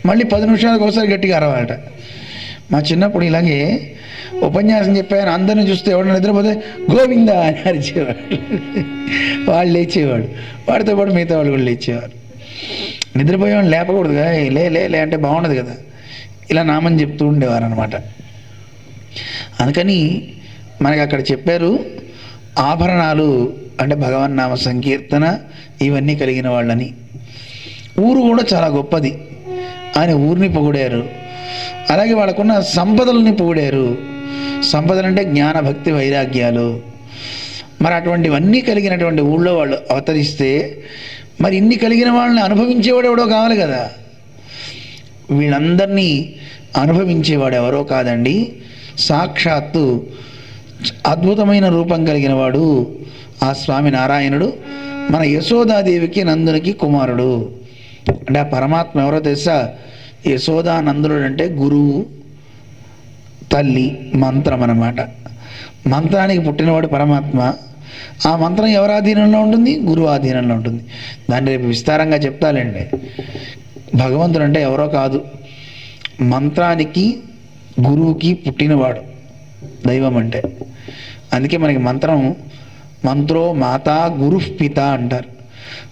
మళ్ళీ 10 నిమిషాలకు ఒకసారి గట్టిగా అరవాలట. మా చిన్నప్పుడు ఇలాగే ఉపన్యాసం చెప్పాను, అందరిని చూస్తే ఎవడన్నా నిద్రపోతే గోవింద అని అరిచేవాడు. వాళ్ళు లేచేవాడు, వాడితో పాటు మిగతా వాళ్ళు కూడా లేచేవారు. నిద్రపోయేవాళ్ళు లేపకూడదు కదా, లే లే లే అంటే బాగుండదు కదా, ఇలా నామని చెప్తూ ఉండేవారు అనమాట. అందుకని మనకి అక్కడ చెప్పారు ఆభరణాలు అంటే భగవన్నామ సంకీర్తన ఇవన్నీ కలిగిన వాళ్ళని. ఊరు కూడా చాలా గొప్పది, ఆయన ఊరిని పొగిడారు. అలాగే వాళ్ళకున్న సంపదలని పొగిడారు. సంపదలు అంటే జ్ఞాన భక్తి వైరాగ్యాలు. మరి అటువంటివన్నీ కలిగినటువంటి ఊళ్ళో వాళ్ళు అవతరిస్తే మరి ఇన్ని కలిగిన వాళ్ళని అనుభవించేవాడు ఎవడో కావాలి కదా. వీళ్ళందరినీ అనుభవించేవాడు ఎవరో కాదండి, సాక్షాత్తు అద్భుతమైన రూపం కలిగిన వాడు ఆ స్వామి నారాయణుడు. మన యశోదాదేవికి నందునికి కుమారుడు. అంటే ఆ పరమాత్మ ఎవరో తెలుసా? యశోదానందుడు అంటే గురువు, తల్లి, మంత్రం అన్నమాట. మంత్రానికి పుట్టినవాడు పరమాత్మ. ఆ మంత్రం ఎవరి ఆధీనంలో ఉంటుంది? గురువు ఆధీనంలో ఉంటుంది. దాన్ని రేపు విస్తారంగా చెప్తాలండి. భగవంతుడు అంటే ఎవరో కాదు, మంత్రానికి గురువుకి పుట్టినవాడు దైవం అంటే. అందుకే మనకి మంత్రో మాతా గురు పిత అంటారు.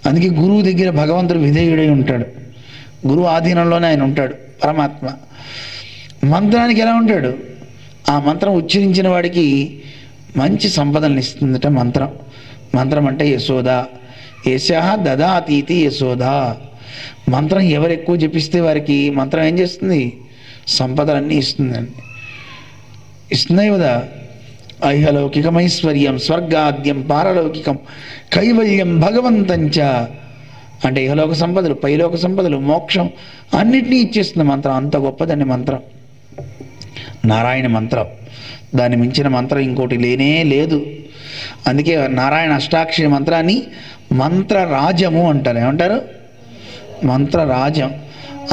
అందుకే గురువు దగ్గర భగవంతుడు విధేయుడై ఉంటాడు, గురువు ఆధీనంలోనే ఆయన ఉంటాడు పరమాత్మ. మంత్రానికి ఎలా ఉంటాడు? ఆ మంత్రం ఉచ్చరించిన వాడికి మంచి సంపదలను ఇస్తుందట మంత్రం. మంత్రం అంటే యశోద, యశః దదాతీతి యశోద. మంత్రం ఎవరు ఎక్కువ జపిస్తే వారికి మంత్రం ఏం చేస్తుంది? సంపదలన్నీ ఇస్తుందండి. ఇస్తున్నాయి కదా. ఐహలౌకికమైశ్వర్యం స్వర్గాద్యం పారలౌకికం కైవల్యం భగవంతంచ. అంటే ఇహలోక సంపదలు, పైలోక సంపదలు, మోక్షం అన్నిటినీ ఇచ్చేస్తుంది మంత్రం. అంత గొప్పదండి మంత్రం, నారాయణ మంత్రం. దాన్ని మించిన మంత్రం ఇంకోటి లేనే లేదు. అందుకే నారాయణ అష్టాక్షరి మంత్రాన్ని మంత్రరాజము అంటారు. ఏమంటారు? మంత్రరాజం.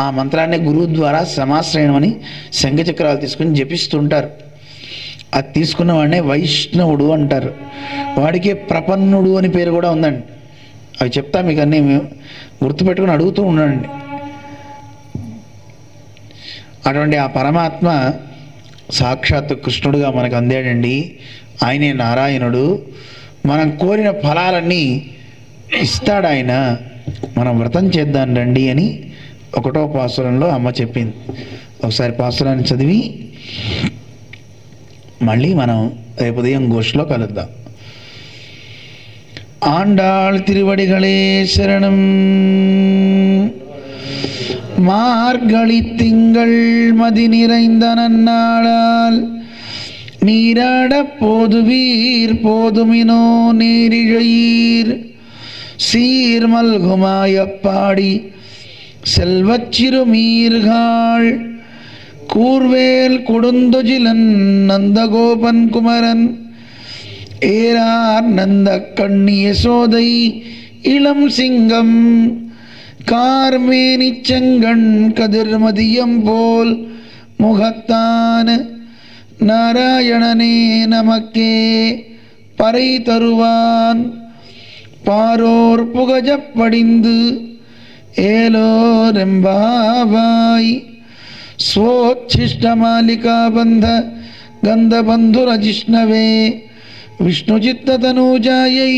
ఆ మంత్రాన్ని గురువు ద్వారా సమాశ్రయణం అని శంఖచక్రాలు తీసుకుని జపిస్తుంటారు. అది తీసుకున్న వాడినే వైష్ణవుడు అంటారు. వాడికే ప్రపన్నుడు అని పేరు కూడా ఉందండి. అవి చెప్తా మీకు, అన్నీ గుర్తుపెట్టుకుని అడుగుతూ ఉండండి. అటువంటి ఆ పరమాత్మ సాక్షాత్తు కృష్ణుడుగా మనకు అందాడండి. ఆయనే నారాయణుడు. మనం కోరిన ఫలాలన్నీ ఇస్తాడు ఆయన. మనం వ్రతం చేద్దాం రండి అని 1వ పాసురంలో అమ్మ చెప్పింది. ఒకసారి పాసురాన్ని చదివి మళ్ళీ మనం రేపు ఉదయం గోష్ఠిలో కలుద్దాం. ఆండాళ్ తిరువడిகளே శరణం. மார்கழி திங்கள் மதி நிறைந்த நன்னாளால் நீராட போதுவீர் போதுமினோ நீரிழையீர் சீர்மல்குமாயப்பாடி செல்வச்சிறுமீர்காள் கூர்வேல் கொடுந்துஜிலன் நந்தகோபன் குமரன் ஏறார் நந்த கண்ணிய சோதை இளம் சிங்கம் கார்மேனி செங்கண் கதிர்மதியம் போல் முகத்தான் நாராயணனே நமக்கே பறை தருவான் பாரோர் புகஜப்படிந்து ஏலோரெம்பாவாய் स्वोच्छिष्टमालिकाबन्ध गन्धबन्धुरजिष्णवे विष्णुचित्ततनूजायै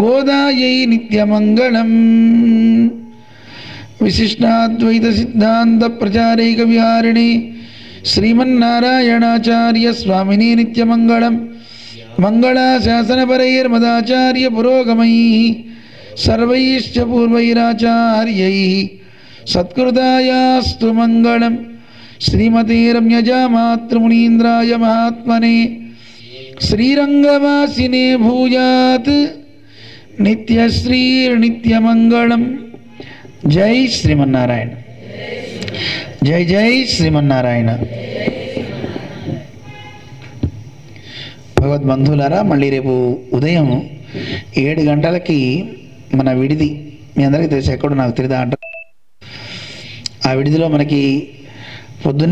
गोदायै नित्यमङ्गलम् विशिष्टाद्वैतसिद्धान्तप्रचारैकविहारिणे श्रीमन्नारायणाचार्यस्वामिने नित्यमङ्गलम् मङ्गलाशासनपरैर्मदाचार्यपुरोगमैः सर्वैश्च पूर्वैराचार्यैः सत्कृतायास्तु मंगलम श्रीमते रम्यजा मातृमुनीन्द्राय महात्मने श्रीरंगवासिने भूयात् नित्यश्रीर्नित्यमंगलम। जय श्रीमन्नारायण, जय जय श्रीमन्नारायण। భగవద్బంధువులారా, మళ్ళీ రేపు ఉదయం 7 గంటలకి మన విడిది, మీ అందరికీ తెలిసి ఎక్కడో నాకు తెలియదు ఆ విడిదిలో మనకి పొద్దున్న